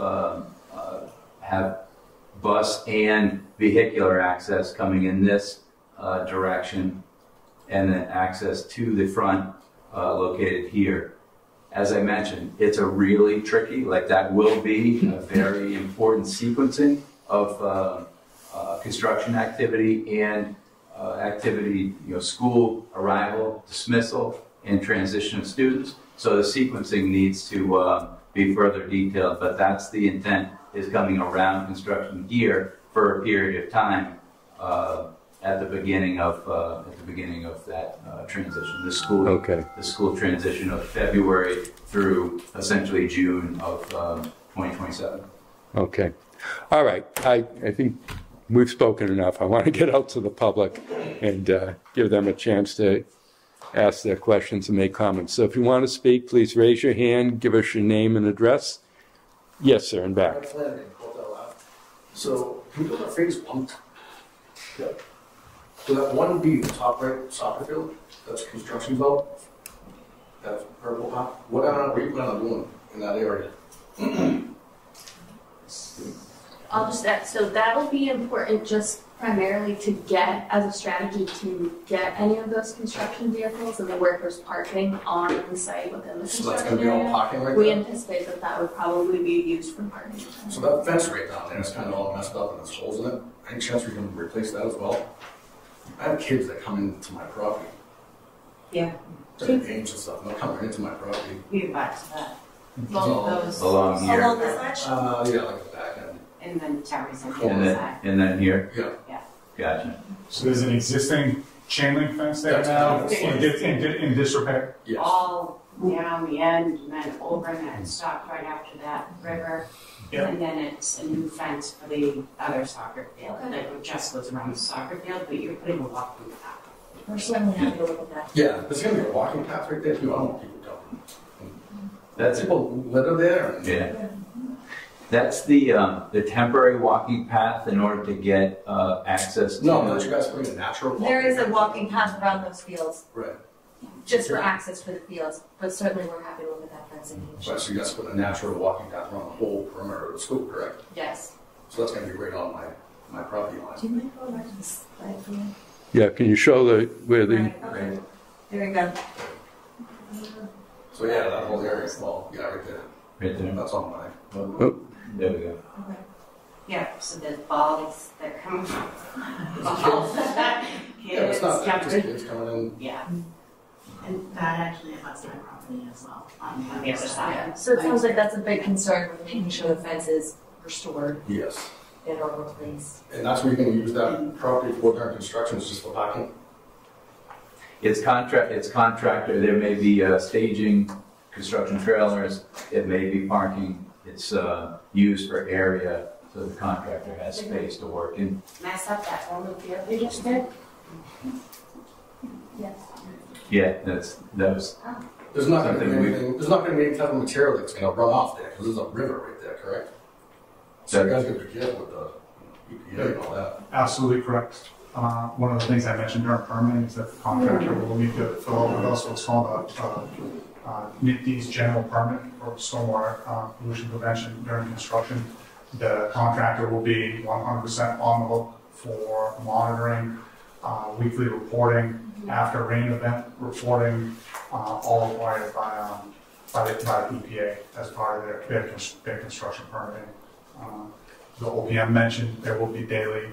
bus and vehicular access coming in this direction, and then access to the front located here. As I mentioned, it's a really tricky, that will be a very important sequencing of construction activity and school arrival, dismissal, and transition of students. So the sequencing needs to be further detailed, but that's the intent, is coming around construction here for a period of time at the beginning of that transition. The school transition of February through essentially June of 2027. Okay. All right. I think we've spoken enough. I want to get out to the public and give them a chance to ask their questions and make comments. So if you want to speak, please raise your hand, give us your name and address. Yes, sir, in back. So, can we go to phase 1? Yeah. So that 1B, the top right soccer field, that's construction zone. That's purple top. What are you planning on doing in that area? I'll just add, so that'll be important just primarily to get, as a strategy, to get any of those construction vehicles and the workers parking on the site within the So that's construction going to be all area. parking right We there? anticipate that that would probably be used for parking. So that fence right down there is kind of all messed up and there's holes in it. Any chance we can replace that as well? I have kids that come into my property. Yeah. They're games and stuff, and they'll come right into my property. We get back to that. Along Those. Along here. Along the side? Yeah, like the back end. And then Terry's on the And other then, side. and then here? Yeah. Yeah. Gotcha. So there's an existing chain link fence there now in disrepair? Yes. All down the end and then over and then stop right after that river. Yeah. And then it's a new fence for the other soccer field. That just goes around the soccer field, but you're putting a walking path. We're certainly happy to look at that. Yeah, there's going to be a walking path right there too. I don't want people going. That's people litter there. And yeah. That's the temporary walking path in order to get access to. No, you guys putting a natural walking There is a path. walking path around those fields, Right. just for access for the fields, but certainly we're happy to look at that fencing. Right, so you guys put a natural walking path around the whole perimeter of the school, correct? Yes. So that's going to be right on my property line. Do you mind going back to this slide for me? Yeah, can you show where the... Okay. There you go. So yeah, that whole area is well, yeah, right there. Right there. That's on mine. Oh. There we go. Okay. Yeah, so there's balls that come balls that Yeah, it's not that, just jumping. kids coming in. Yeah. And that actually affects my property as well on the other side. So it sounds like that's a big concern with making sure the fence is restored Yes. and or replaced. And that's where you're going to use that property for during construction, is just for parking? It's contractor. There may be staging, construction trailers. It may be parking. It's used for area, so the contractor has space to work in. Mess up that one with the other just did? Yes. Yeah, that was There's not going to be anything. There's not going to be any type of material that's going to run off there because there's a river right there, correct? So you guys got to be careful with the EPA and all that. Absolutely correct. One of the things I mentioned during permitting is that the contractor will need to fill out with us what's called a NITD's general permit for stormwater pollution prevention during construction. The contractor will be 100% on the hook for monitoring, weekly reporting, after rain event reporting, all required by the EPA as part of their construction permitting. The OPM mentioned there will be daily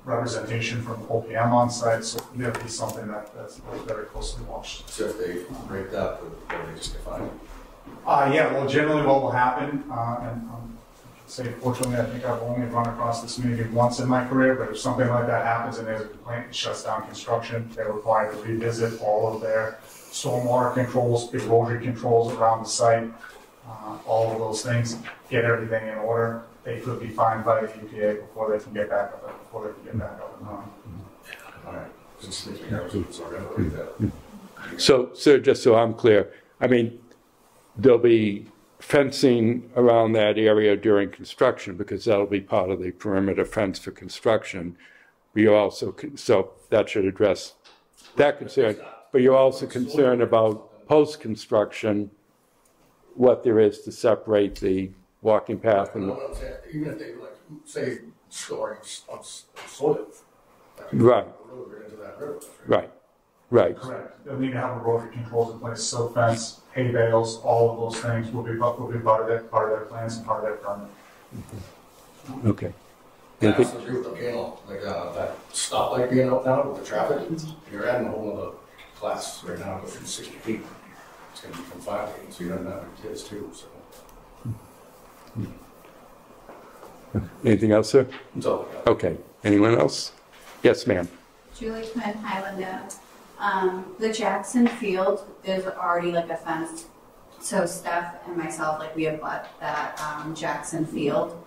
representation from OPM on site, so there'll be something that's very closely watched. So if they break that, then they just get fined? Yeah, well, generally what will happen, and say fortunately I think I've only run across this maybe once in my career, but if something like that happens and there's a complaint that shuts down construction, they're required to revisit all of their stormwater controls, erosion controls around the site, all of those things, get everything in order. They could be fined by the EPA before they can get back up and running. All right. Just make me So, sir, just so I'm clear, I mean, there'll be fencing around that area during construction because that'll be part of the perimeter fence for construction. But you're also, so that should address that concern. But you're also concerned about post-construction, what there is to separate the walking path and even if they like say storing soil, right, into that river. Right. Right. Correct. They'll need to have erosion controls in place, silt fence, hay bales, all of those things will be part of their plans and part of their permit. Okay. I also agree with the panel, like that stoplight being out now with the traffic. You're adding a whole other class right now, go from 60 feet. It's going to be from 5 feet, so you don't have any kids too. So. Anything else, sir? That's all I got. Okay. Anyone else? Yes, ma'am. Julie Quinn, Highlander. The Jackson Field, there's already like a fence. So Steph and myself, like we have bought that Jackson Field.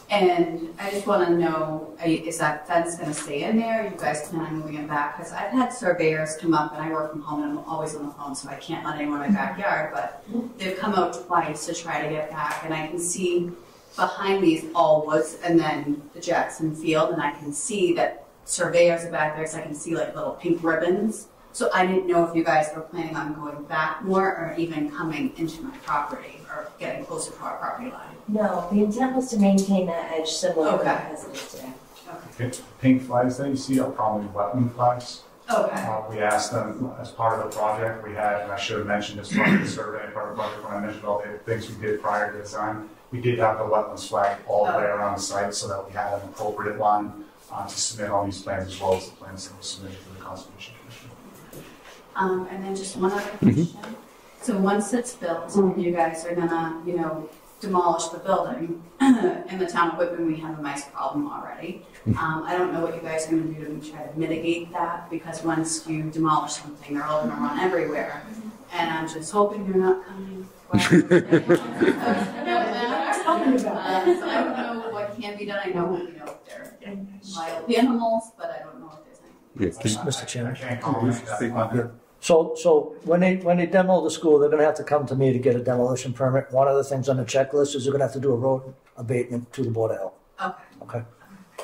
And I just want to know, is that fence going to stay in there? Are you guys plan on moving it back? Because I've had surveyors come up, and I work from home, and I'm always on the phone, so I can't let anyone in my backyard. But they've come out twice to try to get back, and I can see behind me is all woods, and then the Jackson Field, and I can see that surveyors are back there, so I can see like little pink ribbons. So I didn't know if you guys were planning on going back more, or even coming into my property, or getting closer to our property line. No, the intent was to maintain that edge similar to as it is today. Okay. Pink flags that you see are probably Whitman flags. Okay. We asked them as part of the project we had, and I should have mentioned as part of the survey, part of the project when I mentioned all the things we did prior to design, we did have the wetlands flag all the way around the site so that we had an appropriate line to submit on these plans as well as the plans that were submitted to the Conservation Commission. And then just one other question. So once it's built, you guys are gonna, demolish the building. In the town of Whitman, we have a mice problem already. I don't know what you guys are gonna do to try to mitigate that, because once you demolish something, they're all gonna run everywhere. And I'm just hoping you're not coming. So I don't know what can be done. I know, they're wild animals, but I don't know if there's anything. Mr. Chairman. So when they demo the school, they're going to have to come to me to get a demolition permit. One of the things on the checklist is they're going to have to do a road abatement to the Board of Health. Okay.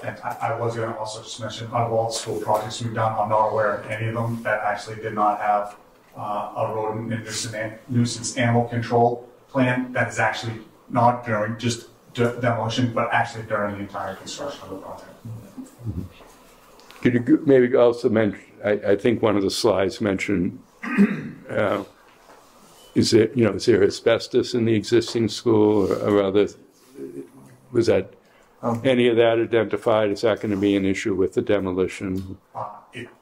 And I was going to also just mention, out of all the school projects we've done, I'm not aware of any of them that actually did not have a rodent and nuisance animal control plan that is actually not during just demolition, but actually during the entire construction of the project. Could you maybe also mention, I think one of the slides mentioned, is there asbestos in the existing school or other, was that, any of that identified? Is that going to be an issue with the demolition?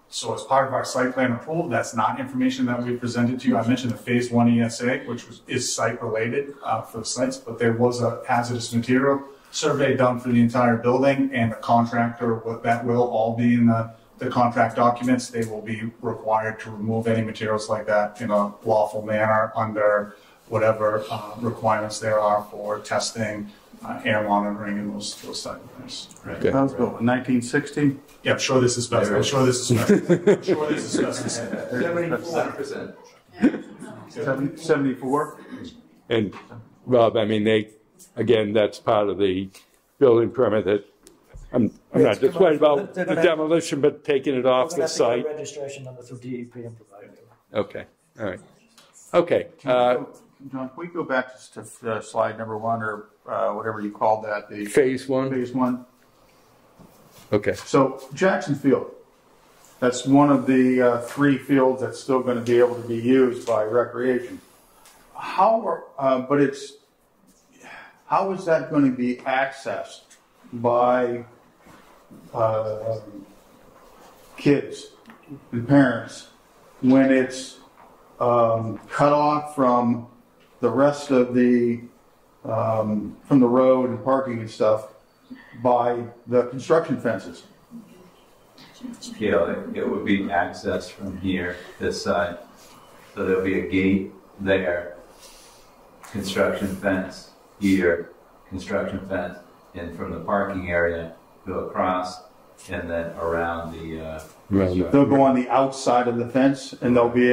So as part of our site plan approval, that's not information that we presented to you. I mentioned the phase 1 ESA, which is site related for the sites, but there was a hazardous material survey done for the entire building, and the contractor, that will all be in the contract documents. They will be required to remove any materials like that in a lawful manner under whatever requirements there are for testing, air monitoring, and those type of things. Right. Okay. That was built in 1960. Yeah, I'm sure this is best. I'm sure this is best. I'm sure this is best. 74%. 74. And Rob, I mean, again, that's part of the building permit that I'm not just worried about the demolition, but taking it off the site. Registration number through DEP and provided. Okay, all right. Okay. John, can we go back to slide number 1 or whatever you called that? The phase 1? Phase 1. Okay. So Jackson Field, that's one of the 3 fields that's still going to be able to be used by recreation. How is that going to be accessed by kids and parents when it's cut off from the rest of the from the road and parking and stuff by the construction fences? Yeah, it would be accessed from here, this side. So there'll be a gate there, construction fence here, construction fence, and from the parking area, go across, and then around the... They'll go on the outside of the fence, and there'll be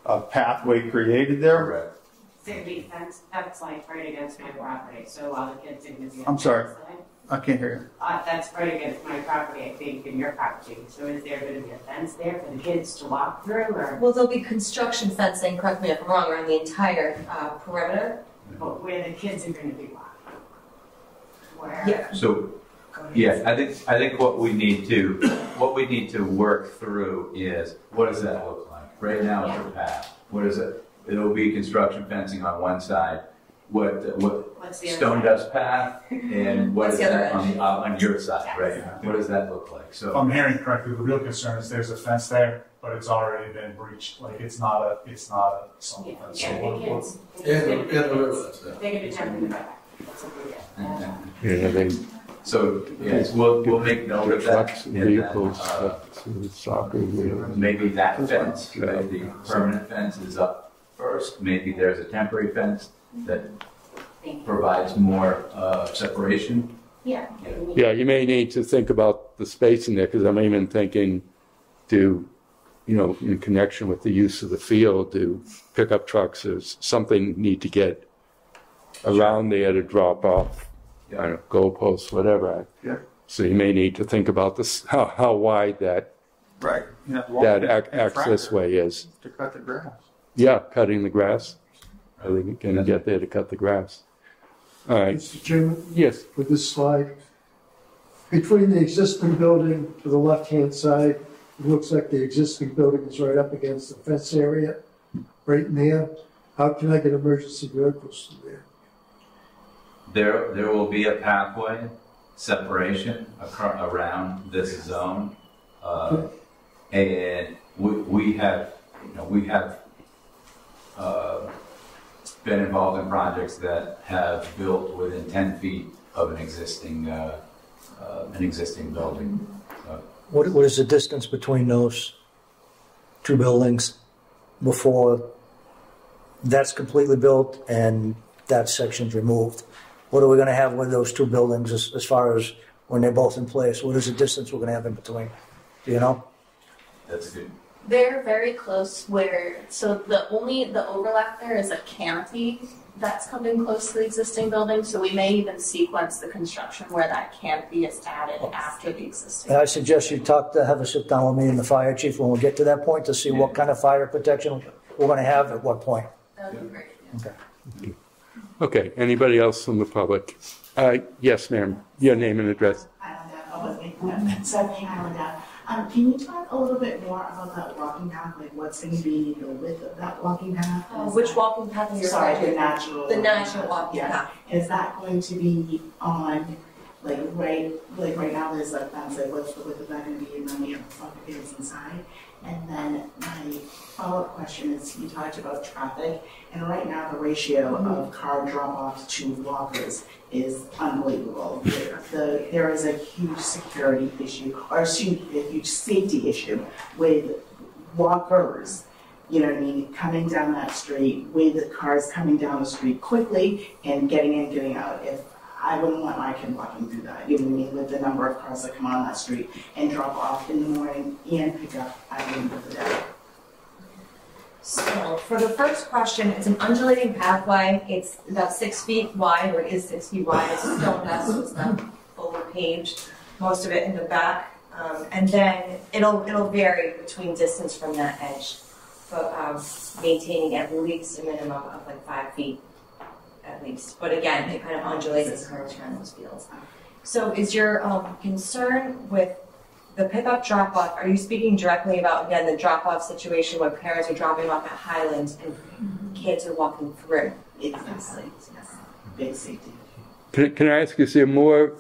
a pathway created there? Correct. There'd be fence, that's like right against my property, so while the kids are going to be... I'm sorry, I can't hear you. That's right against my property, I think, and your property. So is there going to be a fence there for the kids to walk through, or? Well, there'll be construction fencing, correct me if I'm wrong, around the entire perimeter. But where the kids are going to be walking? Where? Yeah. So, yeah, I think what we need to work through is, what does that look like? Right now it's a path. What is it? It'll be construction fencing on one side. What stone dust path, and what is that on your side, right? What does that look like? So if I'm hearing correctly, the real concern is there's a fence there, but it's already been breached. Like it's not a solid fence. Yeah, the kids. They're going to be jumping in the back. So yes, we'll make note of that. Trucks, vehicles, soccer. Maybe that fence, the permanent fence is up first. Maybe there's a temporary fence that provides more separation. Yeah. Yeah, you may need to think about the spacing there, because I'm even thinking in connection with the use of the field, do pickup trucks or something need to get around there to drop off, I don't know, goalposts, whatever. Yeah. So you may need to think about this, how wide that access way is. To cut the grass. Yeah, cutting the grass. Are they going to get there to cut the grass? All right. Mr. Chairman? Yes. With this slide, between the existing building to the left-hand side, it looks like the existing building is right up against the fence area, right in there. How can I get emergency vehicles through there? There will be a pathway separation around this zone, and we have been involved in projects that have built within 10 feet of an existing building. What is the distance between those 2 buildings before that's completely built and that section's removed? What are we going to have with those 2 buildings as far as when they're both in place? What is the distance we're going to have in between? Do you know? That's good. They're very close so the overlap there is a canopy that's coming close to the existing building, so we may even sequence the construction where that canopy is added after the existing. And I suggest you have a sit down with me and the fire chief when we get to that point to see what kind of fire protection we're going to have at what point. That would be great. Okay. Okay, anybody else from the public? Yes, ma'am. Your name and address. Can you talk a little bit more about that walking path? Like what's going to be the width of that walking path? Which walking path is the natural walking path. Is that going to be on right now there's a fence, like what's the width of that going to be, and then we have the soccer fields inside? And then my follow-up question is, you talked about traffic, and right now the ratio of car drop-offs to walkers is unbelievable. There is a huge security issue, or a huge safety issue with walkers, you know what I mean, coming down that street, with the cars coming down the street quickly and getting in, getting out. If I wouldn't want my kid walking through that, you know what I mean, with the number of cars that come on that street and drop off in the morning and pick up at the end of the day. So for the first question, it's an undulating pathway. It's about 6 feet wide, or it is 6 feet wide. It's a stone dust, so it's not fully paved, most of it in the back. And then it'll vary between distance from that edge, but maintaining at least a minimum of like 5 feet at least. But again, it kind of undulates and curves around those fields. So is your concern with the pickup drop-off, are you speaking directly about, again, the drop-off situation where parents are dropping off at Highland and kids are walking through? Exactly. Yes. Big safety. Can I ask, is there more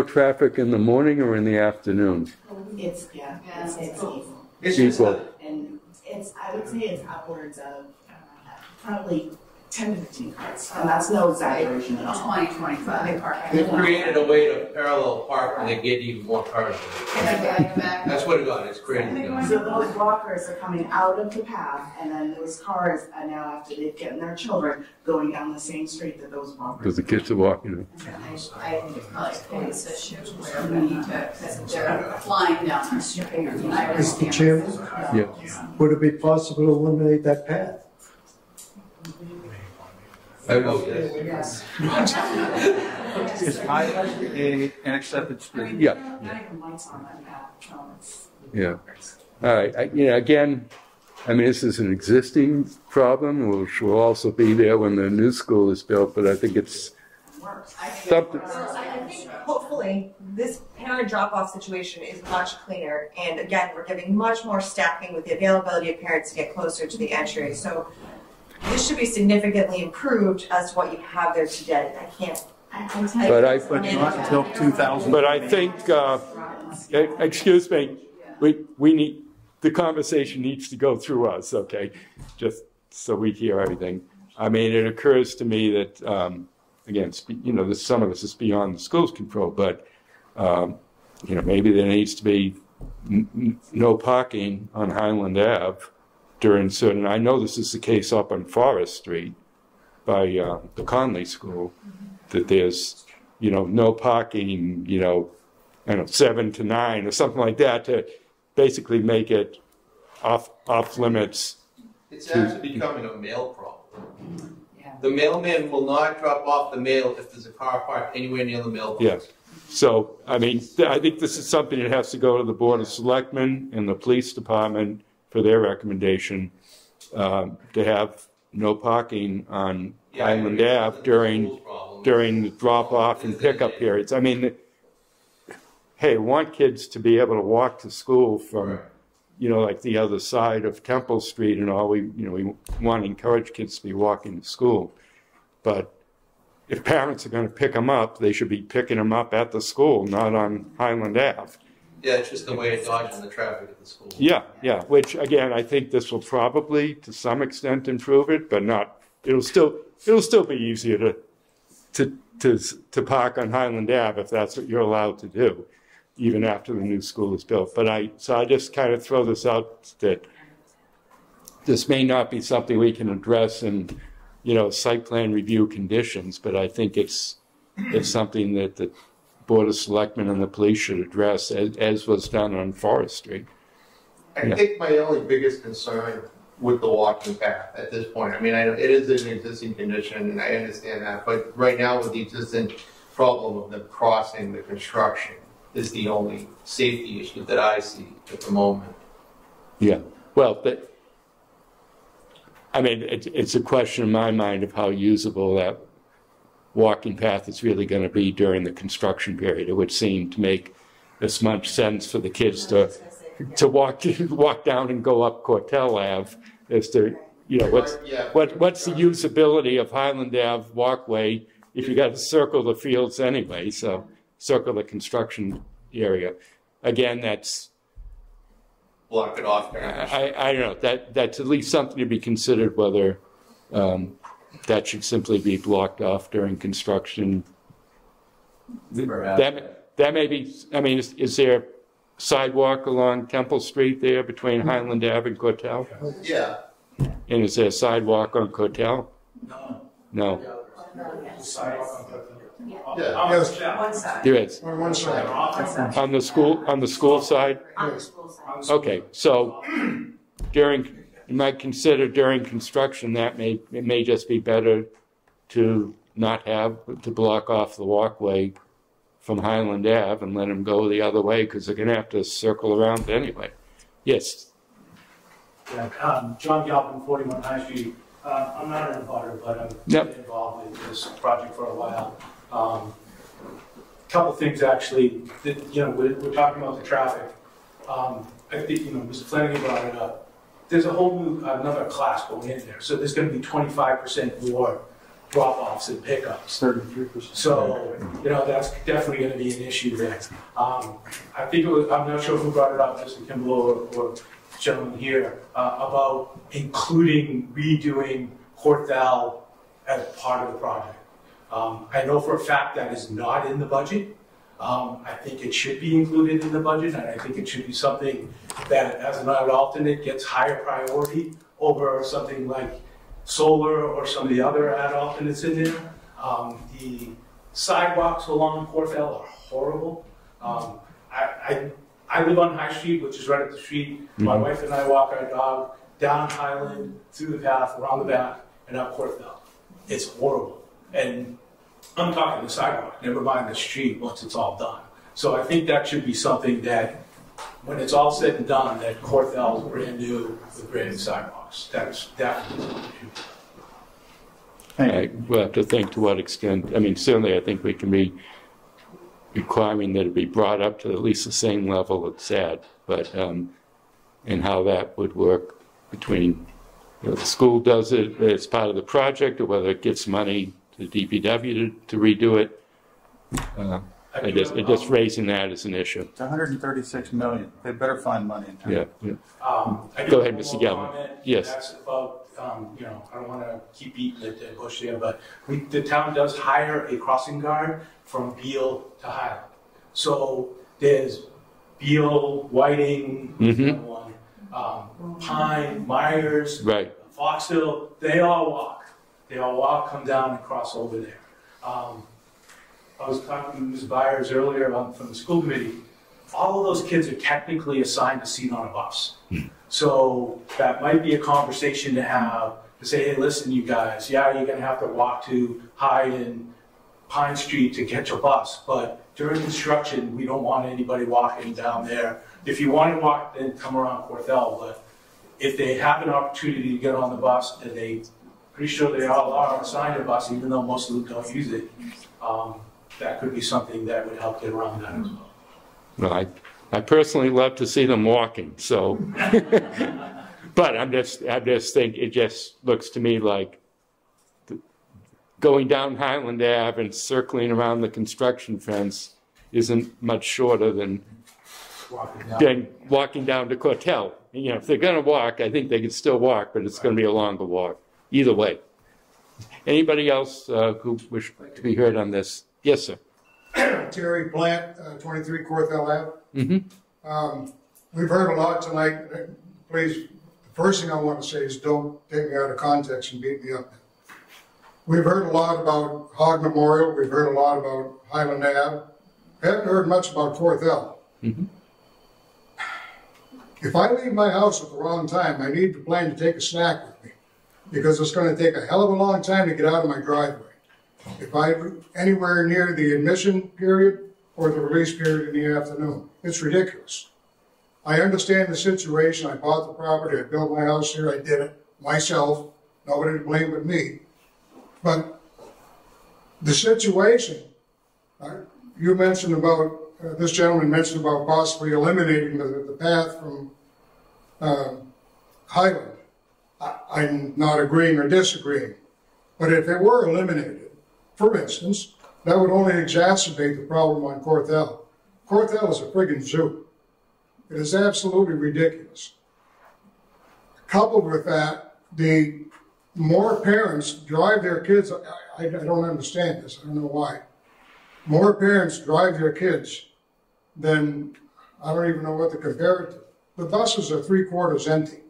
traffic in the morning or in the afternoon? It's equal. It's equal. And I would say it's upwards of probably 10 to 15 cars, and that's no exaggeration at all. 20, 25 parking. They've created a way to parallel park and they get even more cars. That's what it got. It's crazy. So those walkers are coming out of the path, and then those cars are now, after they've gotten their children, going down the same street that those walkers. Because the kids are walking. I think it's probably a police issue where we need to, because they're flying down our street. Mr. Chairman? Yeah. Would it be possible to eliminate that path? I vote yes. Is Highland an accepted street? Yeah. Not even lights on that path. Yeah. All right. Again, I mean, this is an existing problem, which will also be there when the new school is built, but I think it's something. I think hopefully this parent drop-off situation is much cleaner, and again, we're giving much more staffing with the availability of parents to get closer to the entry. So this should be significantly improved as to what you have there today. I can't. But not until 2000. But I think, excuse me, we need, the conversation needs to go through us, okay? Just so we hear everything. I mean, it occurs to me that, again, some of this is beyond the school's control, but, maybe there needs to be no parking on Highland Ave during certain, I know this is the case up on Forest Street by the Conley School, that there's, no parking, 7 to 9 or something like that to basically make it off limits. It's actually becoming a mail problem. The mailman will not drop off the mail if there's a car parked anywhere near the mailbox. Yeah. So, I mean, I think this is something that has to go to the Board of Selectmen and the Police Department for their recommendation to have no parking on Highland Ave during the drop-off and pickup periods. I mean, hey, we want kids to be able to walk to school from, like the other side of Temple Street and all. We want to encourage kids to be walking to school. But if parents are going to pick them up, they should be picking them up at the school, not on Highland Ave. Yeah, it's just a way of dodging the traffic at the school. Yeah, which again, I think this will probably to some extent improve it, but not, it'll still be easier to park on Highland Ave if that's what you're allowed to do, even after the new school is built. So I just kind of throw this out that this may not be something we can address in, site plan review conditions, but I think it's something that the Board of Selectmen and the police should address, as was done on Forest Street. I think my only biggest concern with the walking path at this point, I mean, it is an existing condition, and I understand that, but right now with the existing problem of them crossing the construction is the only safety issue that I see at the moment. Yeah, well, it's a question in my mind of how usable that walking path is really going to be during the construction period. It would seem to make as much sense for the kids to walk down and go up Cortell Ave as to, what's the usability of Highland Ave walkway if you got to circle the fields anyway, so circle the construction area. Again, that's... Block it off. I don't know. That's at least something to be considered, whether that should simply be blocked off during construction. That may be, is there sidewalk along Temple Street there between Highland Ave and Cortell? Yeah. And is there a sidewalk on Cortell? No. One side. There is. On one side. On the school side? On the school side. Okay, so during You might consider during construction that it may just be better to not have to block off the walkway from Highland Ave and let them go the other way because they're going to have to circle around anyway. Yes. Yeah, John Galpin, 41 High Street. I'm not an abutter, but I've been involved in this project for a while. Couple things actually. We're talking about the traffic. I think Mr. Flanagan brought it up. There's a whole new another class going in there, so there's going to be 25% more drop-offs and pickups. 33%. So that's definitely going to be an issue there. I think it was. I'm not sure who brought it up, Mr. Kimball or gentleman here, about including redoing Corthell as part of the project. I know for a fact that is not in the budget. I think it should be included in the budget, and I think it should be something that, as an alternate, gets higher priority over something like solar or some of the other ad alternates in there. The sidewalks along Corthell are horrible. I live on High Street, which is right up the street. My wife and I walk our dog down Highland, through the path, around the back, and up Corthell. It's horrible. And I'm talking the sidewalk, never mind the street once it's all done. So I think that should be something that, when it's all said and done, that Corthell is brand new with brand new sidewalks. That's definitely an issue. We'll have to think to what extent. I mean, certainly I think we can be requiring that it be brought up to at least the same level it's at, but and how that would work between the school does it as part of the project, or whether it gets money to the DPW to redo it. Just raising that as an issue. It's 136 million. They better find money in there. Yeah. Go ahead, Mr. Galvin. Yes. That's about, I don't want to keep beating the dead bush there, but the town does hire a crossing guard from Beale to Highland. So there's Beale, Whiting, Pine, Myers, Fox Hill, they all walk. They all walk, come down, and cross over there. I was talking to Ms. Byers earlier from the school committee. All of those kids are technically assigned a seat on a bus. So that might be a conversation to have, to say, hey, listen, you guys, yeah, you're going to have to walk to Hyde and Pine Street to get your bus, but during construction, we don't want anybody walking down there. If you want to walk, then come around Corthell, but if they have an opportunity to get on the bus, and pretty sure they all are assigned a bus, even though most of them don't use it, that could be something that would help get around that as well. Well, I personally love to see them walking, so. But I just think it just looks to me like going down Highland Ave and circling around the construction fence isn't much shorter than walking down to Cortell. If they're going to walk, I think they can still walk, but it's going to be a longer walk. Either way. Anybody else who wish to be heard on this? Yes, sir. Terry Plant, 23 Corthell Ave. We've heard a lot tonight. Please, the first thing I want to say is don't take me out of context and beat me up. We've heard a lot about Hogg Memorial. We've heard a lot about Highland Ave. We haven't heard much about Corthell. If I leave my house at the wrong time, I need to plan to take a snack with me, because it's going to take a hell of a long time to get out of my driveway. If I'm anywhere near the admission period or the release period in the afternoon, it's ridiculous. I understand the situation. I bought the property. I built my house here. I did it myself. Nobody to blame but me. But the situation, you mentioned about, this gentleman mentioned about possibly eliminating the path from Highland. I'm not agreeing or disagreeing. But if it were eliminated, for instance, that would only exacerbate the problem on Corthell. Corthell is a friggin' zoo. It is absolutely ridiculous. Coupled with that, the more parents drive their kids, I don't understand this, I don't know why. More parents drive their kids than, I don't even know what to compare it to. The buses are 3/4 empty.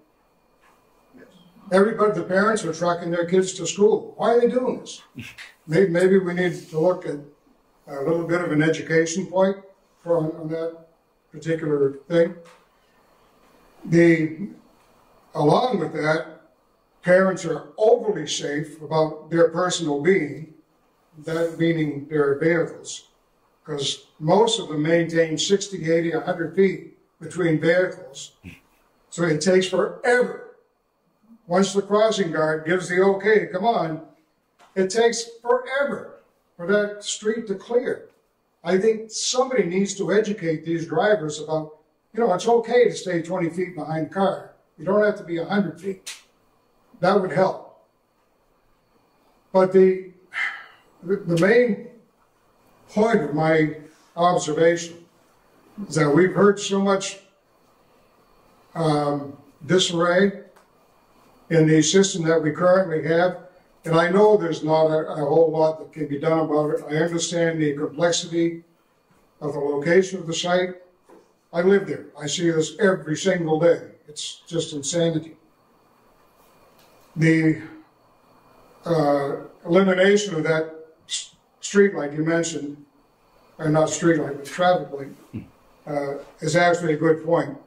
Everybody, the parents are trucking their kids to school. Why are they doing this? Maybe we need to look at a little bit of an education point on that particular thing. along with that, parents are overly safe about their personal being, that meaning their vehicles, because most of them maintain 60, 80, 100 feet between vehicles. So it takes forever. Once the crossing guard gives the okay, come on, it takes forever for that street to clear. I think somebody needs to educate these drivers about, you know, it's okay to stay 20 feet behind a car. You don't have to be 100 feet. That would help. But the main point of my observation is that we've heard so much disarray in the system that we currently have, and I know there's not a whole lot that can be done about it. I understand the complexity of the location of the site. I live there. I see this every single day. It's just insanity. The elimination of that street light you mentioned, or not street light, but traffic light, is actually a good point.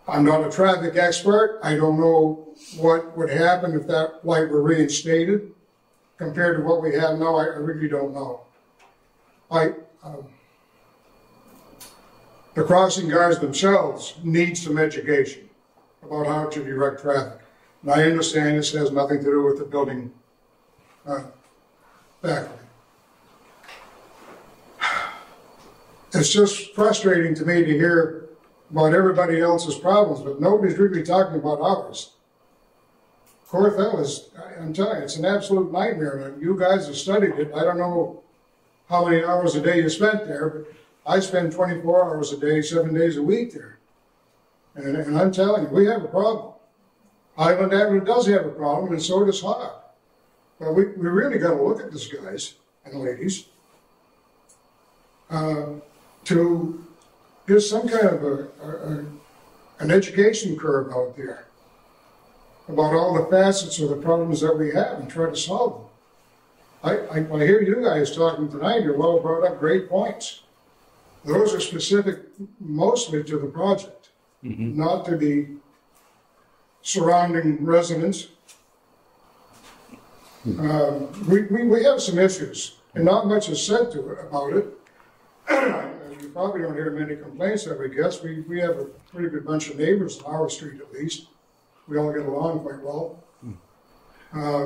I'm not a traffic expert. I don't know what would happen if that light were reinstated compared to what we have now. I really don't know. The crossing guards themselves need some education about how to direct traffic. And I understand this has nothing to do with the building faculty. It's just frustrating to me to hear about everybody else's problems, but nobody's really talking about ours. Corthell is, I'm telling you, it's an absolute nightmare. You guys have studied it. I don't know how many hours a day you spent there, but I spend 24 hours a day, 7 days a week there. And I'm telling you, we have a problem. Highland Avenue does have a problem, and so does Hogg. But we really got to look at this, guys and ladies, to get some kind of an education curve out there about all the facets of the problems that we have and try to solve them. I hear you guys talking tonight. You're well brought up, great points. Those are specific mostly to the project, not to the surrounding residents. We have some issues, and not much is said about it. You probably don't hear many complaints, I would guess. We have a pretty good bunch of neighbors on our street, at least. We all get along quite well.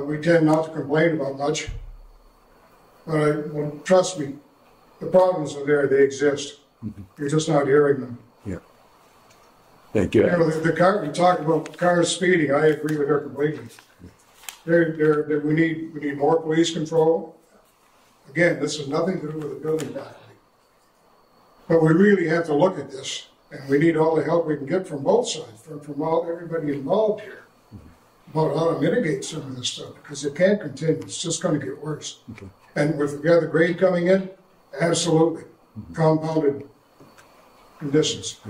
We tend not to complain about much. But well, trust me, the problems are there, they exist. You're just not hearing them. Yeah. Thank you. You know, the car, you talk about cars speeding, I agree with her completely. We need more police control. Again, this has nothing to do with the building faculty. But we really have to look at this, and we need all the help we can get from both sides, from everybody involved here, about how to mitigate some of this stuff, because it can't continue. It's just going to get worse. Okay. And with the other grade coming in, absolutely, compounded conditions.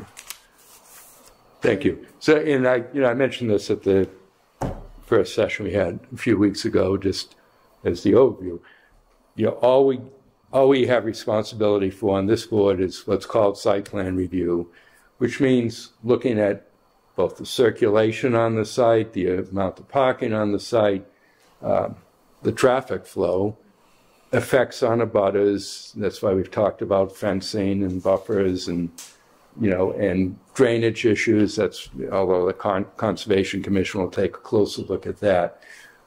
Thank you. So, and I mentioned this at the first session we had a few weeks ago, just as the overview. All we have responsibility for on this board is what's called site plan review, which means looking at both the circulation on the site, the amount of parking on the site, the traffic flow, effects on abutters. That's why we've talked about fencing and buffers and drainage issues. That's, although the Conservation Commission will take a closer look at that.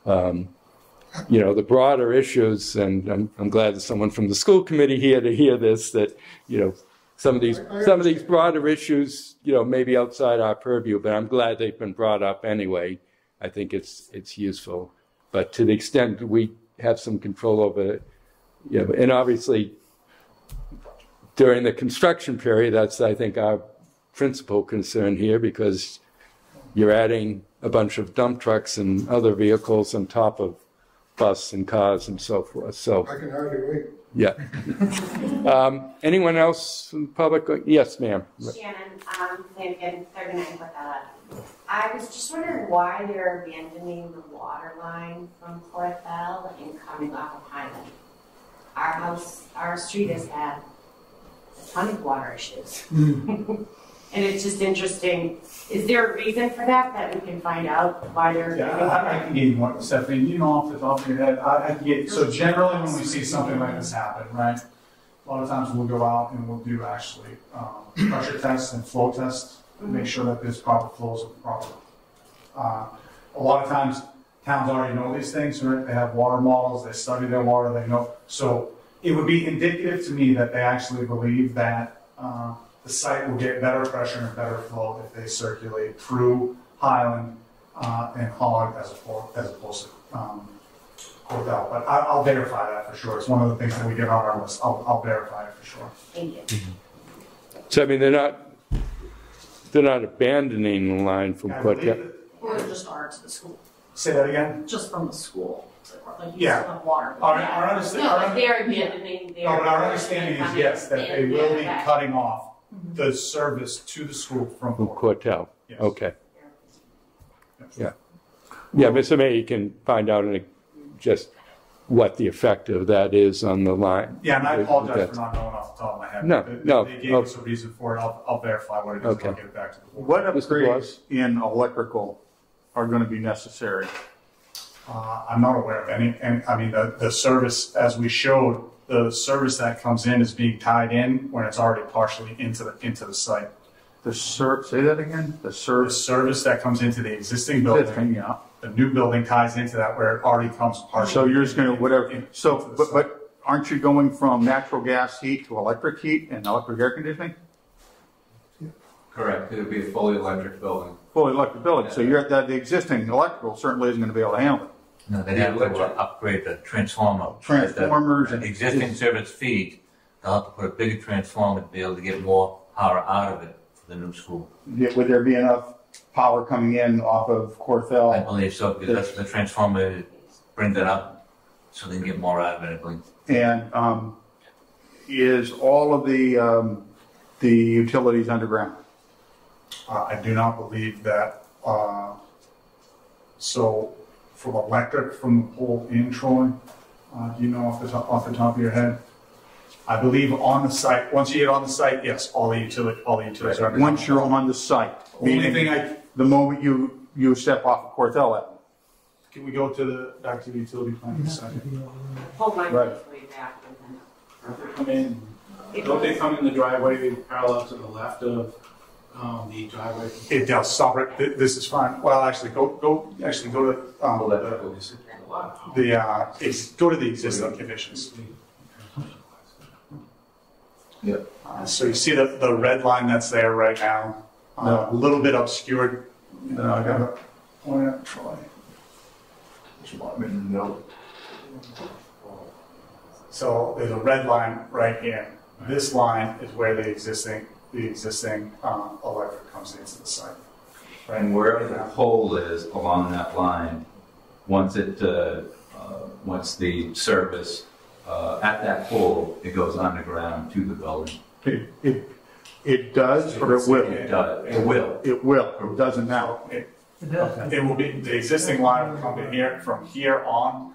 The broader issues, and I'm glad there's someone from the school committee here to hear this, that, some of these broader issues, maybe outside our purview, but I'm glad they've been brought up anyway. I think it's useful. But to the extent we have some control over it, and obviously during the construction period, that's, I think, our principal concern here, because you're adding a bunch of dump trucks and other vehicles on top of bus and cars and so forth. So I can hardly wait. Yeah. Anyone else from the public? Yes, ma'am. Shannon, Flanagan, 39 Portella. I was just wondering why they're abandoning the water line from Corthell and coming off of Highland. Our street has had a ton of water issues. And it's just interesting. Is there a reason for that we can find out why they're? Yeah, I can give you one, Stephanie. You know, off the top of your head, I can get. So generally, when we see something like this happen, right? A lot of times we'll go out and we'll do actually pressure tests and flow tests to make sure that there's proper flows and proper. A lot of times, towns already know these things, right? They have water models. They study their water. They know. So it would be indicative to me that they actually believe that the site will get better pressure and better flow if they circulate through Highland and Hog as opposed to Cortell. But I'll verify that for sure. It's one of the things that we get on our list. I'll verify it for sure. Thank you. So I mean, they're not abandoning the line from Cortell. Or just are to the school. Say that again. Just from the school. Like Yeah. Water. Our They're abandoning their. but our understanding is yes, that they will be cutting off the service to the school from Cortell. Yes. Okay. Yeah. Yeah, Mr. May, you can find out just what the effect of that is on the line. Yeah, and I apologize for not knowing off the top of my head. No, They gave us a reason for it. I'll verify what it is. Okay. And I'll get it back to the board. What upgrades in electrical are going to be necessary? I'm not aware of any. And I mean, the service, as we showed, the service that comes in is being tied in when it's already partially into the site. Say that again. The service that comes into the existing building. Yeah. The new building ties into that where it already comes partially. So you're just going to whatever. So, but aren't you going from natural gas heat to electric heat and electric air conditioning? Correct. It would be a fully electric building. Fully electric building. So you're the existing electrical certainly isn't going to be able to handle it. No, they'd have to upgrade the transformer. Transformers the existing service feed. They'll have to put a bigger transformer to be able to get more power out of it for the new school. Would there be enough power coming in off of Cortell? I believe so, because that's the transformer brings it up so they can get more out of it, I believe. And is all of the utilities underground? I do not believe that. So, from electric from the pole in Troy, do you know off the top of your head? I believe on the site. Once you get on the site, yes, all the utilities are underground. Once you're on the site, the moment you step off of Cortell Avenue. Can we go to back to the utility plan in a second? Hold my Right. way back. Don't they come in the driveway parallel to the left of the driveway? It does. Stop it. This is fine. Well, actually, go to go to the existing conditions. Yep. So you see the red line that's there right now, a little bit obscured. No, I got it. Point at Troy. No. So there's a red line right here. This line is where the existing electric comes into the site. Right? And wherever the pole is along that line, once the service at that pole, it goes underground to the building. It does, or it will? It does. It will. It will. It doesn't now. It will be the existing line will come in here from here on.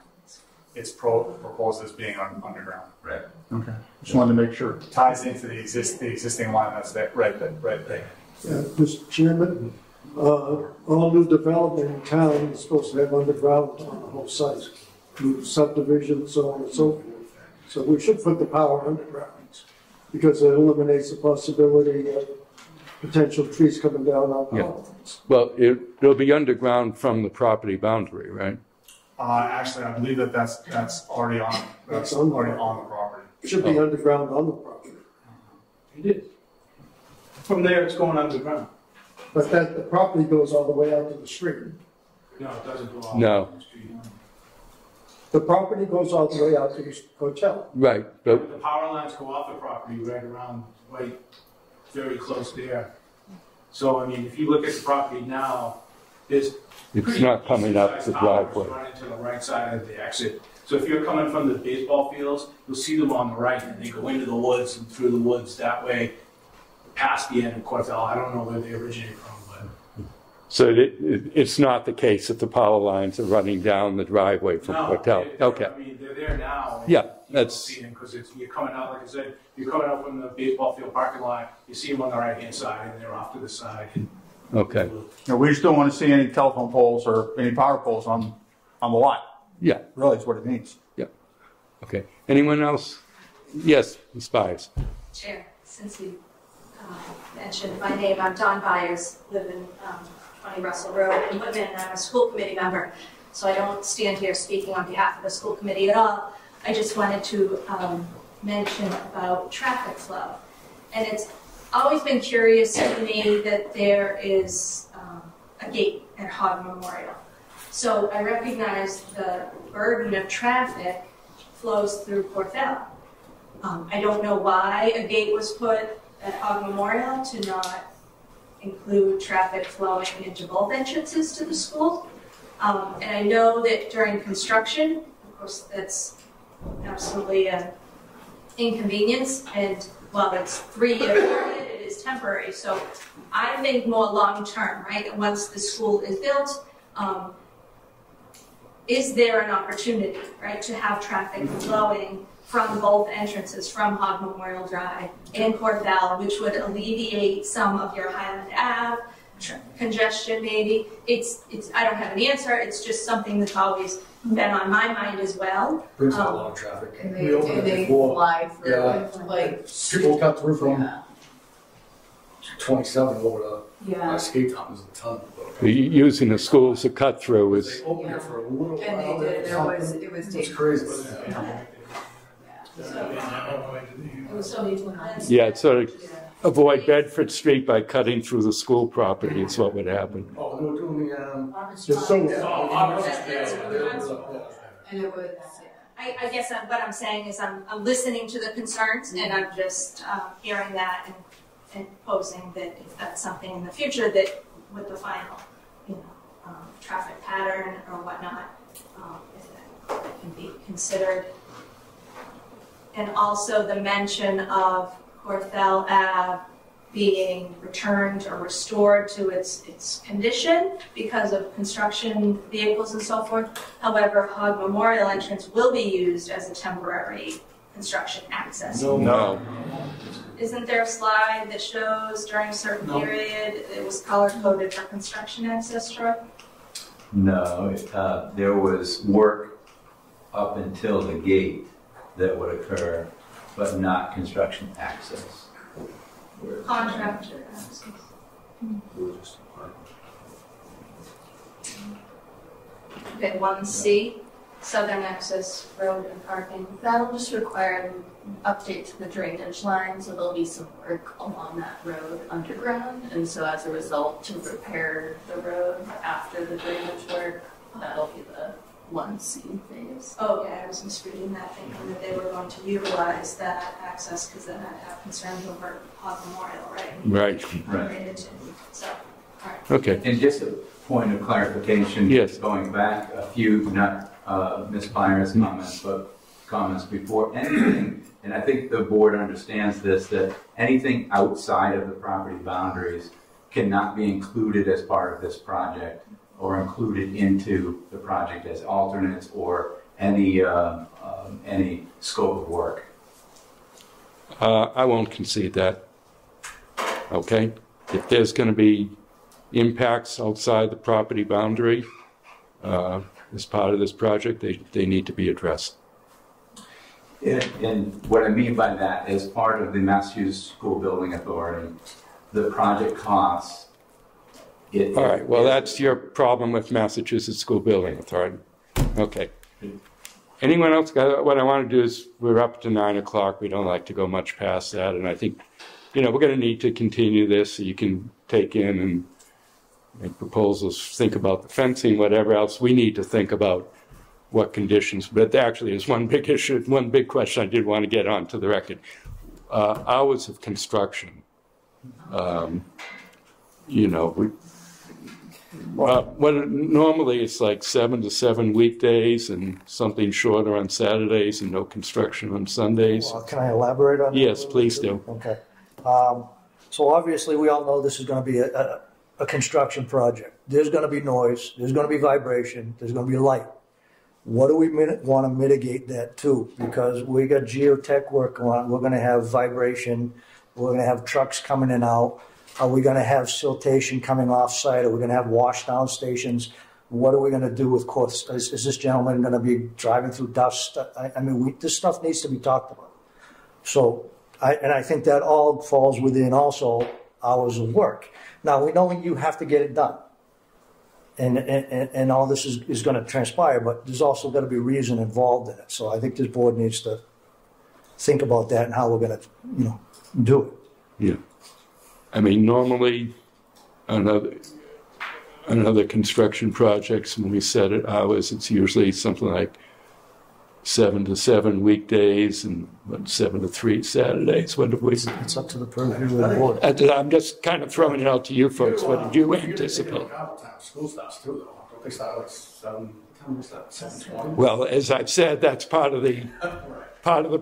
It's proposed as being underground. Right. Okay. Just wanted to make sure. It ties into the existing line that's there, right there. Yeah, Mr. Chairman, all new development in town is supposed to have underground on the whole site, new subdivisions, so on and so forth. So we should put the power underground because it eliminates the possibility of potential trees coming down on power lines. Well, it'll be underground from the property boundary, right? Actually, I believe that's already on. That's already on the property. It should be underground on the property. It is. From there, it's going underground. But that the property goes all the way out to the street. No, it doesn't go all No. the street. The property goes all the way out to the hotel. Right, but The power lines go off the property right around, right, very close there. So, I mean, if you look at the property now, there's it's not coming up the driveway. running to the right side of the exit. So if you're coming from the baseball fields, you'll see them on the right, and they go into the woods and through the woods that way, past the end of Cortell. I don't know where they originate from, but So it's not the case that the power lines are running down the driveway from Hotel? Okay. I mean, they're there now. Yeah, that's... Because you're coming out, like I said, you're coming out from the baseball field parking lot, you see them on the right-hand side, and they're off to the side. Okay. No, we just don't want to see any telephone poles or any power poles on the lot. Yeah. Really, is what it means. Yeah. Okay. Anyone else? Yes, Ms. Byers. Chair, since you mentioned my name, I'm Dawn Byers, live in 20 Russell Road in Whitman, and I'm a school committee member, so I don't stand here speaking on behalf of the school committee at all. I just wanted to mention about traffic flow. And it's always been curious to me that there is a gate at Hogg Memorial. So I recognize the burden of traffic flows through Porthel. I don't know why a gate was put at Hogg Memorial to not include traffic flowing into both entrances to the school. And I know that during construction, of course, that's absolutely an inconvenience. And while it's 3-year period, it is temporary. So I think more long-term, right? Once the school is built, is there an opportunity, right, to have traffic flowing from both entrances, from Hogg Memorial Drive and Porthel, which would alleviate some of your Highland Ave congestion, maybe? I don't have an answer. It's just something that's always been on my mind as well. Brings a lot of traffic. And they fly through. Yeah. Like, People cut through from 27 over to yeah. skate town. There's a ton. Using the school as a cut through is... They opened it for a little while. And they did. It was crazy. Yeah, it's sort of avoid Bedford Street by cutting through the school property is what would happen. Oh, they were doing And it was. I guess what I'm saying is I'm listening to the concerns, and I'm just hearing that and posing that if that's something in the future that with the final, traffic pattern or whatnot, if that can be considered. And also the mention of Porthel Ave being returned or restored to its condition because of construction vehicles and so forth. However, Hogg Memorial entrance will be used as a temporary construction access. No. Isn't there a slide that shows during a certain period it was color-coded for construction access, Troy? No, there was work up until the gate that would occur, but not construction access. Contractor access. Okay, 1C, southern access road and parking. That'll just require an update to the drainage line, so there'll be some work along that road underground, and so as a result, to repair the road after the drainage work, that'll be the 1C phase. Okay, I was misreading that, thinking that they were going to utilize that access because then I'd have concerns over Hogg Memorial, right? Right. So, all right. Okay. And just a point of clarification, yes. Going back a few, not Ms. Byers' comments, but comments before, anything, and I think the board understands this, that anything outside of the property boundaries cannot be included as part of this project or included into the project as alternates or any scope of work. I won't concede that. Okay? If there's going to be impacts outside the property boundary as part of this project, they need to be addressed. And what I mean by that is part of the Massachusetts School Building Authority, the project costs. All right, well, that's your problem with Massachusetts School Building Authority. Okay. Anyone else? What I want to do is, we're up to 9 o'clock. We don't like to go much past that. And I think, we're going to need to continue this so you can take in and make proposals, think about the fencing, whatever else. We need to think about what conditions. But actually, there's one big issue, one big question I did want to get onto the record. Hours of construction. Normally it's like 7 to 7 weekdays and something shorter on Saturdays and no construction on Sundays. Can I elaborate on that? Yes, please do. Okay. So obviously we all know this is going to be a construction project. There's going to be noise, there's going to be vibration, there's going to be light. What do we want to mitigate that to? Because we got geotech work going on, we're going to have vibration, we're going to have trucks coming in and out. Are we going to have siltation coming off site? Are we going to have washdown stations? What are we going to do with course? Is this gentleman going to be driving through dust? I mean, this stuff needs to be talked about. So, I think that all falls within also hours of work. Now, we know you have to get it done. And all this is going to transpire, but there's also got to be reason involved in it. So I think this board needs to think about that and how we're going to, do it. Yeah. I mean, normally, on other construction projects, when we set it hours, it's usually something like 7 to 7 weekdays and 7 to 3 Saturdays. What did we? It's up to the purview of the board. I'm just kind of throwing it out to you folks. What did you anticipate? School starts too, though. Don't they start like 7:20? Well, as I've said, that's part of the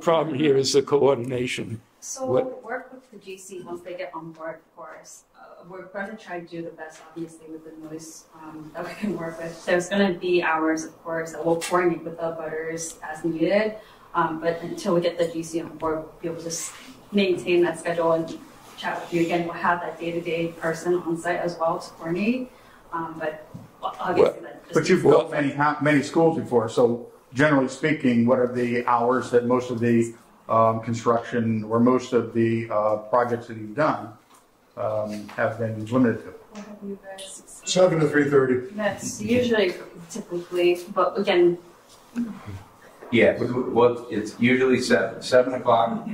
problem here is the coordination. So we'll work with the GC once they get on board, of course. We're going to try to do the best, obviously, with the noise that we can work with. There's going to be hours, of course, that we'll coordinate with the butters as needed. But until we get the GC on board, we'll be able to maintain that schedule and chat with you again. We'll have that day-to-day person on site as well to coordinate. But obviously, but you've built many schools before, so generally speaking, what are the hours that most of the construction or most of the projects that you've done have been limited to? What have you guys? 7 to 3:30. That's usually typically, but again. Yeah, well, it's usually 7 o'clock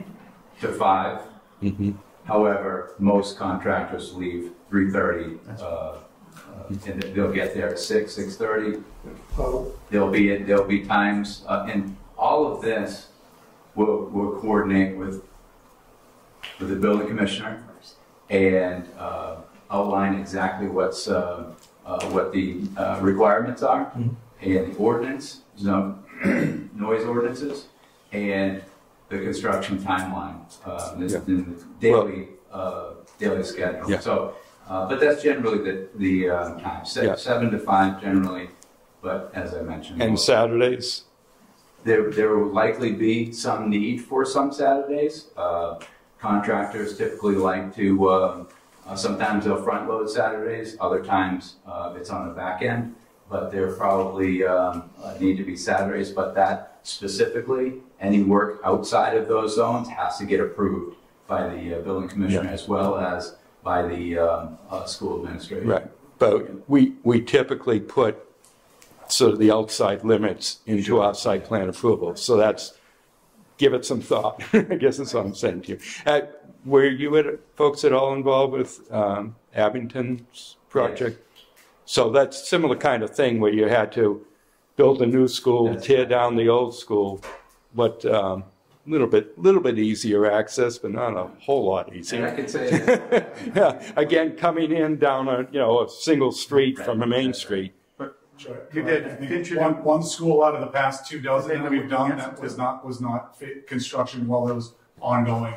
to 5. Mm-hmm. However, most contractors leave 3:30. And they'll get there at 6:30. There'll be times, and all of this we'll coordinate with the building commissioner and outline exactly what the requirements are, and the ordinance, noise ordinances, and the construction timeline, the daily schedule. Yeah. So. But that's generally the time, 7 to 5 generally, but as I mentioned. And Saturdays? There will likely be some need for some Saturdays. Contractors typically like to, sometimes they'll front load Saturdays, other times it's on the back end, but there probably need to be Saturdays, but that specifically, any work outside of those zones has to get approved by the building commissioner as well as by the school administration. Right, but we typically put sort of the outside limits into our site plan approval. So that's, give it some thought. I guess that's what I'm saying to you. Were you folks at all involved with Abington's project? Yes. So that's similar kind of thing where you had to build a new school, tear down the old school, but little bit easier access, but not a whole lot easier. And I can say, yeah, again, coming in down a single street from a main street. You did one school out of the past 2 dozen that we've done that was not construction while it was ongoing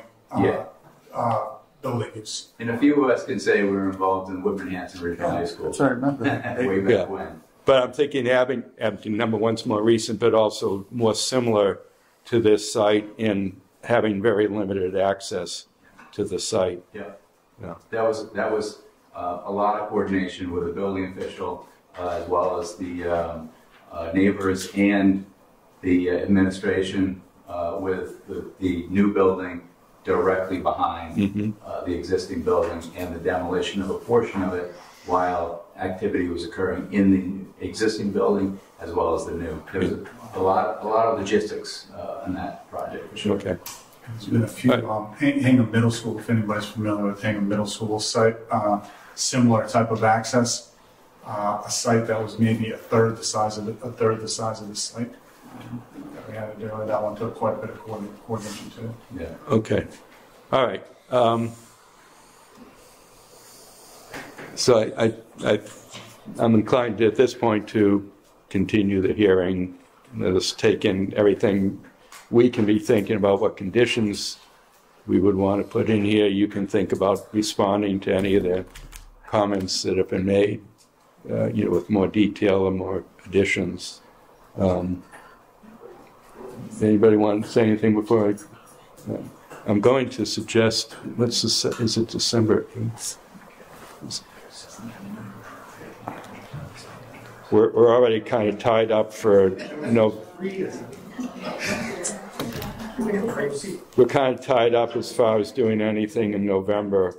building use. And a few of us can say we were involved in Whitman Hanson Regional High School. That's right, remember. Way back when. But I'm thinking Abington, number one's more recent, but also more similar to this site in having very limited access to the site. Yeah. That was a lot of coordination with the building official as well as the neighbors and the administration with the new building directly behind the existing building and the demolition of a portion of it while activity was occurring in the existing building as well as the new. There was a lot of logistics in that project for sure. Okay. There's been a few, Hingham Middle School, if anybody's familiar with Hingham Middle School site, similar type of access, a site that was maybe a third the size of the site. That we had to do. That one took quite a bit of coordination too. Yeah. Okay. All right. So I'm inclined at this point to continue the hearing. Let us take in everything we can be thinking about, what conditions we would want to put in here. You can think about responding to any of the comments that have been made, with more detail or more additions. Anybody want to say anything before I'm going to suggest, is it December 8th? We're already kind of tied up for, we're kind of tied up as far as doing anything in November.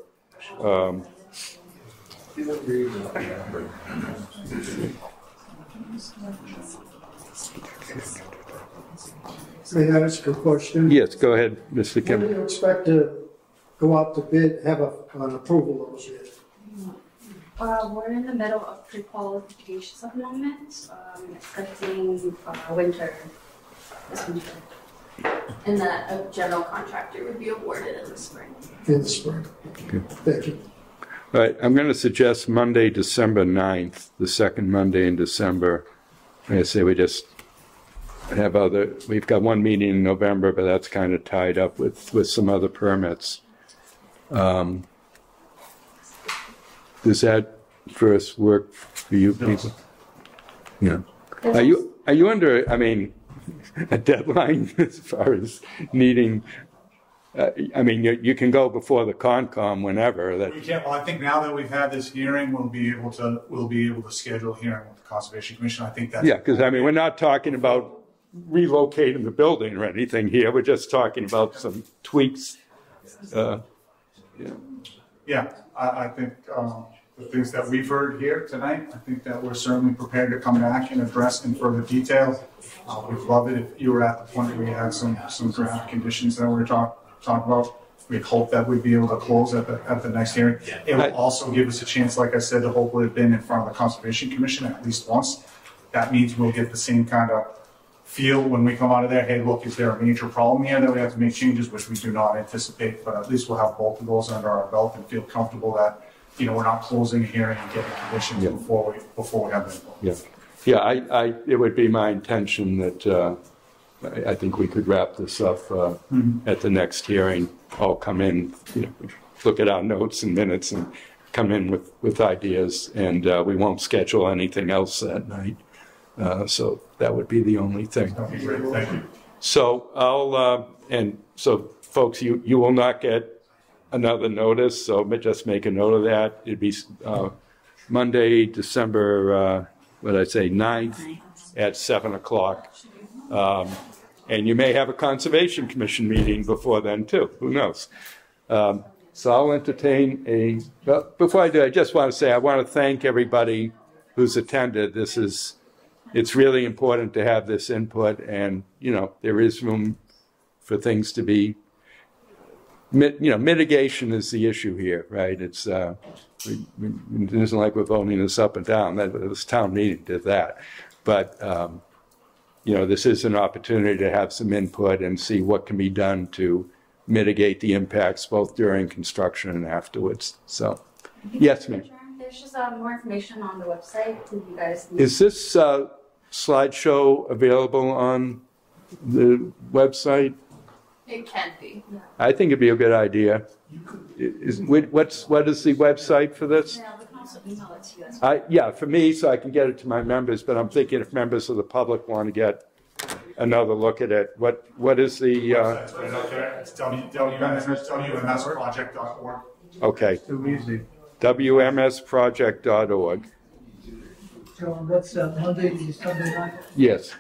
May I ask a question? Yes, go ahead, Mr. When do Kim. you expect to go out to bid, have an approval of those yet? We're in the middle of pre-qualifications at the moment, expecting winter, this winter. And that a general contractor would be awarded in the spring. In the spring. Okay. Thank you. All right, I'm going to suggest Monday, December 9th, the second Monday in December. I say we just have we've got one meeting in November, but that's kind of tied up with some other permits. Does that first work for you people? Yeah. Are you under, a deadline as far as needing, you can go before the Concom whenever. We can. Well, I think now that we've had this hearing, we'll be able to schedule a hearing with the Conservation Commission. I think that's. Yeah, because we're not talking about relocating the building or anything here. We're just talking about some tweaks. Yeah, I think the things that we've heard here tonight, I think that we're certainly prepared to come back and address in further detail. We'd love it if you were at the point where you had some draft conditions that we're talking about. We'd hope that we'd be able to close at the next hearing. It will also give us a chance, like I said, to hopefully have been in front of the Conservation Commission at least once. That means we'll get the same kind of feel when we come out of there. Hey, look, is there a major problem here that we have to make changes, which we do not anticipate, but at least we'll have both of those under our belt and feel comfortable that, we're not closing a hearing and getting conditions before we have them. Yeah, it would be my intention that I think we could wrap this up at the next hearing. All come in, look at our notes and minutes and come in with ideas, and we won't schedule anything else that night. So that would be the only thing. That'd be great. Thank you. So so folks, you will not get another notice, so just make a note of that. It'd be Monday, December, 9th at 7 o'clock. And you may have a Conservation Commission meeting before then too, who knows? So I'll entertain before I do, I just want to say, I want to thank everybody who's attended. It's really important to have this input, and, there is room for things to be, mitigation is the issue here, right? It isn't like we're voting this up and down. This town meeting did that. But, this is an opportunity to have some input and see what can be done to mitigate the impacts both during construction and afterwards. So, yes, ma'am. There's just more information on the website. If you guys need. Is this slideshow available on the website? It can be. I think it'd be a good idea. What is the website for this? Yeah, we can also email it to you as well. Yeah, for me, so I can get it to my members, but I'm thinking if members of the public want to get another look at it, what is the... It's WMSproject.org. Okay. Too easy. WMSproject.org. John, that's Monday, December 9th? Yes.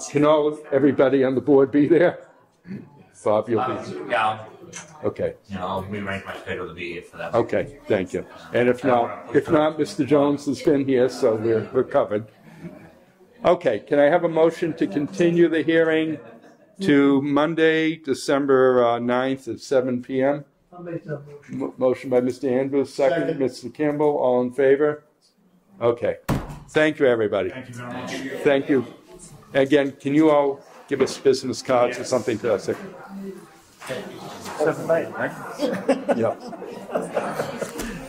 Can everybody on the board be there? Bob, you'll be. Yeah. Okay. I'll rearrange my schedule to be here for that. Okay, thank you. And if not, Mr. Jones has been here, so we're covered. Okay, can I have a motion to continue the hearing to Monday, December 9th at 7 p.m.? I'll make that motion. Motion by Mr. Andrews, second. Mr. Kimball, all in favor? Okay. Thank you, everybody. Thank you very much. Thank you. Again, can you all give us business cards or something to us? 7 night, right? Yeah.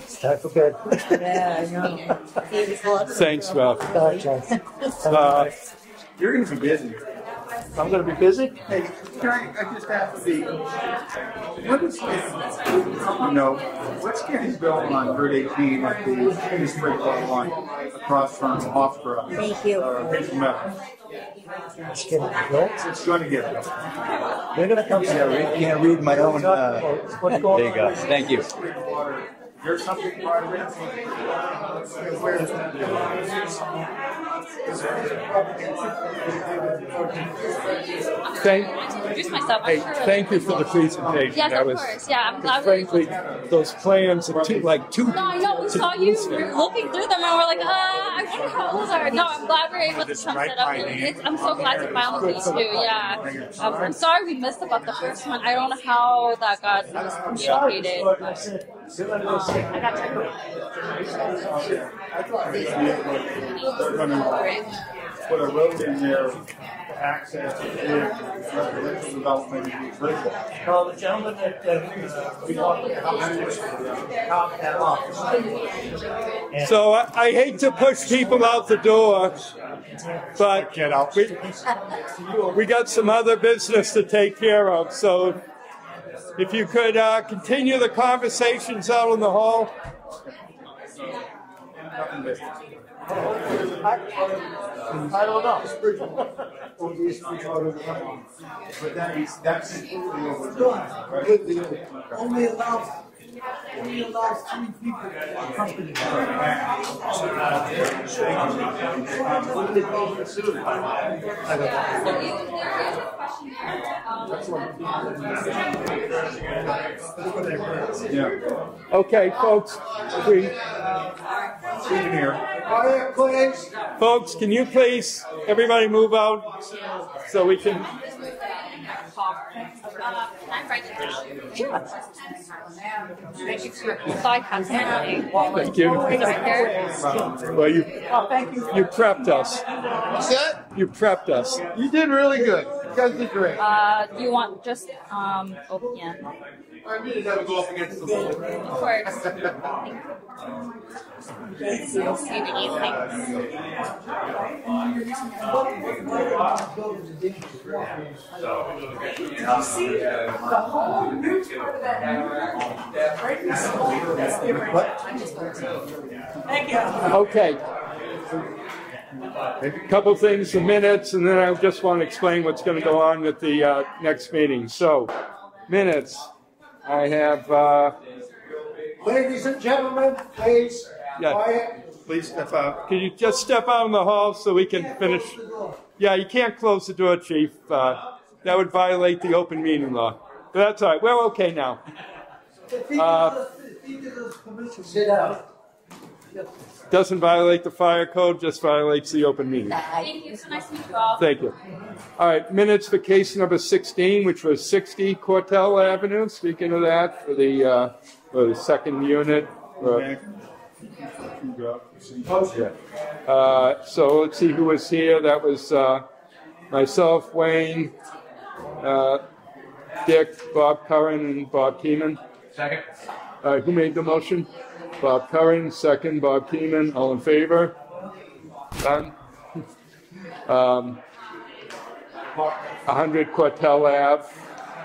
It's time for bed. Yeah, I know. Thanks, Ralph. Bye, John. You're going to be busy. I'm going to be busy. Hey, I just have to be, what is what's getting built on Route 18 at the East Freeport line across from Hofstra? Thank you. It's getting built. It's going to get built. They're going to come. Yeah, can't read my own. What's going there you go. Thank you. There's something part of it. Where is that? Introduce myself. Thank you for the presentation. Yes, of course. Yeah, I'm glad. Frankly, those plans are too. No, I know. We saw you looking through them, and we're like, I wonder how those are. No, I'm glad we were able to chunk it up. I'm so glad to finally meet you. Yeah. I'm sorry we missed about the first one. I don't know how that got communicated. I got They're going to put a road in there to access residential development in the original. No, the gentleman that we talked about. So I hate to push people out the door, but we got some other business to take care of. So if you could continue the conversations out in the hall. I don't know. But that's completely overdone. Only allows 3 people to company. Yeah. Okay, folks. Quiet, please. Folks, can you please, everybody move out so we can... Thank you. Well, you thank you. You prepped us. What's that? You prepped us. You did really good. You guys did great. Do you want just, oh, yeah. I really never go up against the wall. Of course. You'll see the evening. Okay. A couple things, the minutes, and then I just want to explain what's going to go on at the next meeting. So, minutes. I have... Ladies and gentlemen, please, quiet. Please step out. Can you just step out in the hall so we can finish? Yeah, you can't close the door, Chief. That would violate the open meeting law. But that's all right. We're okay now. Sit down. Doesn't violate the fire code, just violates the open meeting. Thank you. So nice to meet you all. Thank you. All right, minutes for case number 16, which was 60 Cortell Avenue. Speaking of that, for the second unit. So let's see who was here. That was myself, Wayne, Dick, Bob Curran, and Bob Keeman. Second. Who made the motion? Bob Curran, second. Bob Keeman, all in favor? Done. 100 Cortell Ave,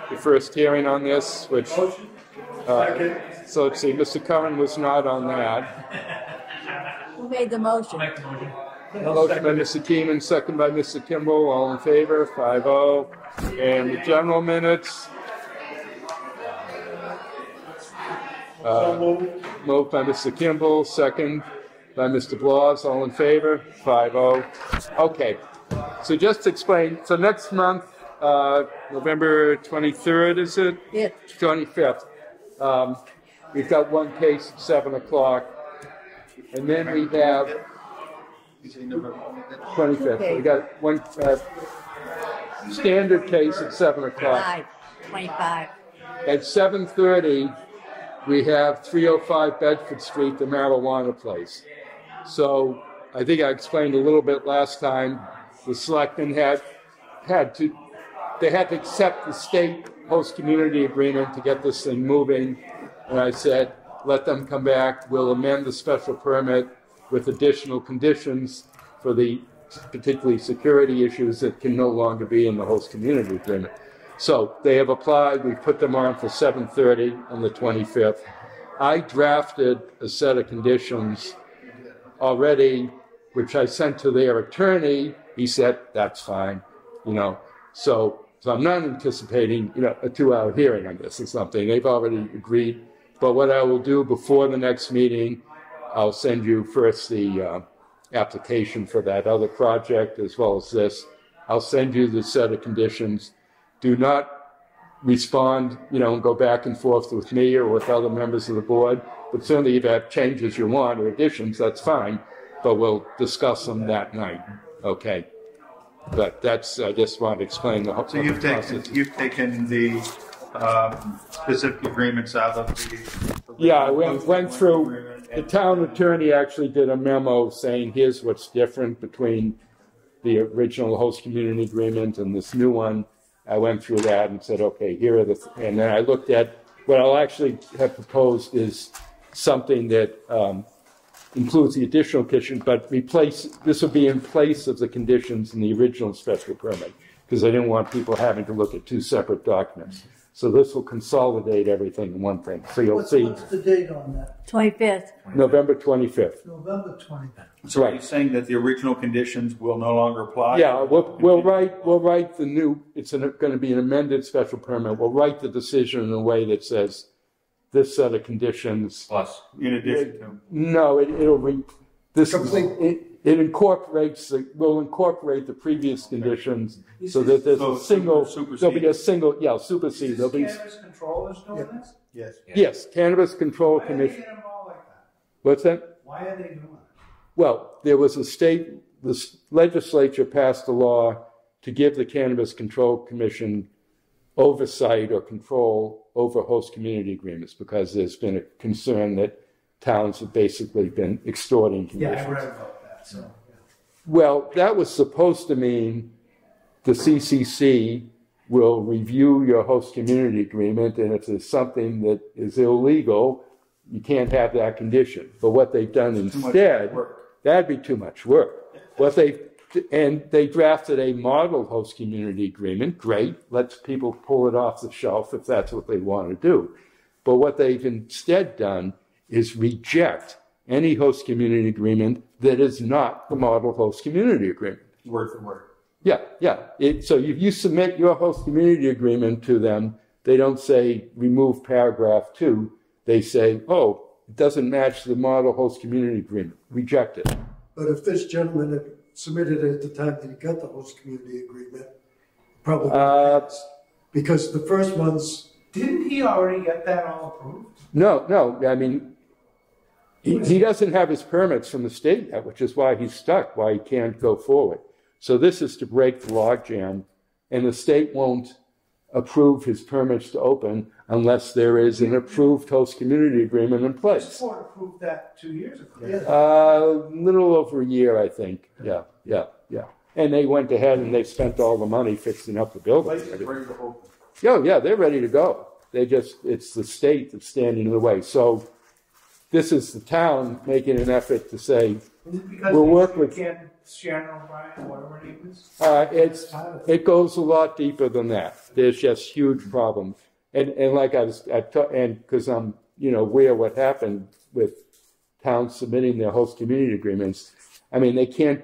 the first hearing on this, which... so let's see, Mr. Curran was not on that. Who made the motion? Motion by Mr. Keeman, second by Mr. Kimball, all in favor, 5-0. And the general minutes... moved by Mr. Kimball, second by Mr. Blas, all in favor, 5-0. Okay, so just to explain, so next month, November 23rd, is it? Yeah. 25th. We've got one case at 7 o'clock, and then we have 25th. We got one standard case at 7 o'clock. 25. At 7:30, we have 305 Bedford Street, the marijuana place. So I think I explained a little bit last time. The selectmen had to accept the state host community agreement to get this thing moving. And I said, let them come back. We'll amend the special permit with additional conditions for the particularly security issues that can no longer be in the host community agreement. So they have applied, we put them on for 7:30 on the 25th. I drafted a set of conditions already, which I sent to their attorney. He said, that's fine, So I'm not anticipating, a 2-hour hearing on this or something. They've already agreed. But what I will do before the next meeting, I'll send you first the application for that other project as well as this. I'll send you the set of conditions. Do not respond, and go back and forth with me or with other members of the board. But certainly if you have changes you want or additions, that's fine. But we'll discuss them that night. Okay. But that's, I just want to explain the whole So you've taken the specific agreements out of the... Yeah, I went through, the town attorney actually did a memo saying here's what's different between the original host community agreement and this new one. I went through that and said, okay, here are the, and then I looked at, what I'll actually have proposed is something that includes the additional condition, but this will be in place of the conditions in the original special permit, because I didn't want people having to look at two separate documents. So this will consolidate everything in one thing. So you'll see. What's the date on that? 25th. November 25th. November 25th. So are you saying that the original conditions will no longer apply? Yeah, we'll write the new, it's going to be an amended special permit. We'll write the decision in a way that says this set of conditions. Plus, in addition to. No, it incorporates, will incorporate the previous conditions so that there's there'll be a single, supersede. Is this Cannabis Control is doing this? Yes. Yes, Cannabis Control Commission. Why are they getting involved like that? What's that? Why are they doing it? Well, there was the legislature passed a law to give the Cannabis Control Commission oversight or control over host community agreements, because there's been a concern that towns have basically been extorting conditions. Yeah, I read about that. So, yeah. Well, that was supposed to mean the CCC will review your host community agreement, and if there's something that is illegal, you can't have that condition. But what they've done instead, that'd be too much work. And they drafted a model host community agreement. Great, lets people pull it off the shelf if that's what they want to do. But what they've instead done is reject any host community agreement that is not the model host community agreement. Word for word. Yeah. So if you submit your host community agreement to them, they don't say remove paragraph 2. They say, oh, it doesn't match the model host community agreement. Reject it. But if this gentleman had submitted it at the time that he got the host community agreement, probably because the first one's... Didn't he already get that all approved? No. I mean, he doesn't have his permits from the state yet, which is why he's stuck, why he can't go forward. So this is to break the logjam, and the state won't approve his permits to open unless there is an approved host community agreement in place. This board approved that 2 years ago. Little over a year, I think. Yeah. And they went ahead and they spent all the money fixing up the building. Oh, yeah, they're ready to go. It's the state that's standing in the way. So this is the town making an effort to say, we'll work with... Sharon O'Brien, whatever her name is? It goes a lot deeper than that. There's just huge problems. And like because I'm, aware what happened with towns submitting their host community agreements. I mean, they can't,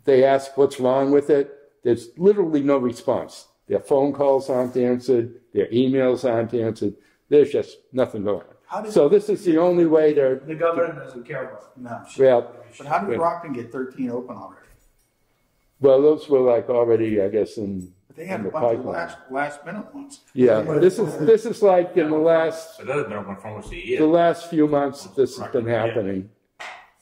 they ask what's wrong with it. There's literally no response. Their phone calls aren't answered. Their emails aren't answered. There's just nothing going on. So this is the only way to... The governor doesn't care about it. No. Well, but how did Brockton get 13 open already? Well, those were I guess, in they had the a bunch pipeline. of last minute ones. Yeah, this is like in the last... So that has been open for almost a year. The last few months that this has been happening,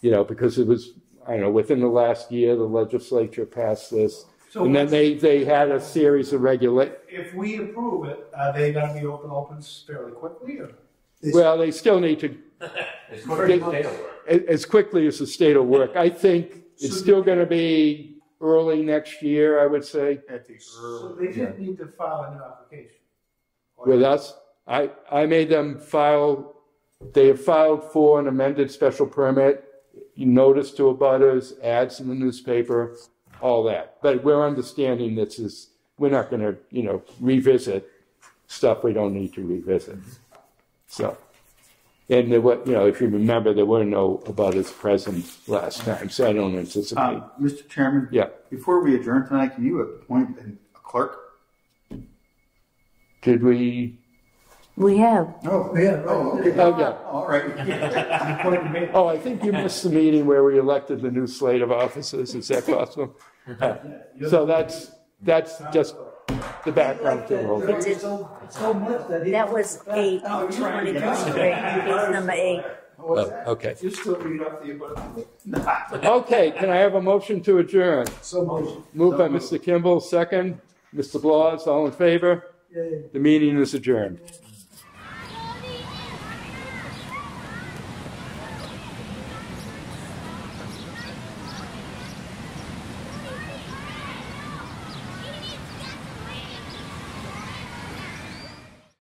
because it was, within the last year, the legislature passed this. So and then they had a series of regulations. If we approve it, are they going to be opens fairly quickly? Or? Well, they still need to as quickly as the state will work. I think it's still going to be early next year, I would say. So they didn't need to file a new application? With us, I made them file. They have filed for an amended special permit. notice to abutters, ads in the newspaper, all that. But we're understanding we're not going to, revisit stuff we don't need to revisit. So, and if you remember, there were no abutters present last time, so I don't anticipate. Mr. Chairman? Yeah. Before we adjourn tonight, can you appoint a clerk? Did we? We have. Oh, yeah. Oh, okay. Oh, yeah. All right. Oh, I think you missed the meeting where we elected the new slate of officers. Is that possible? So that's just the background to the whole thing. That was 8, 23, case number 8. Oh, okay. You still read off the Okay, can I have a motion to adjourn? So moved. Moved by Mr. Kimball, second. Mr. Blas, all in favor? Yay. The meeting is adjourned.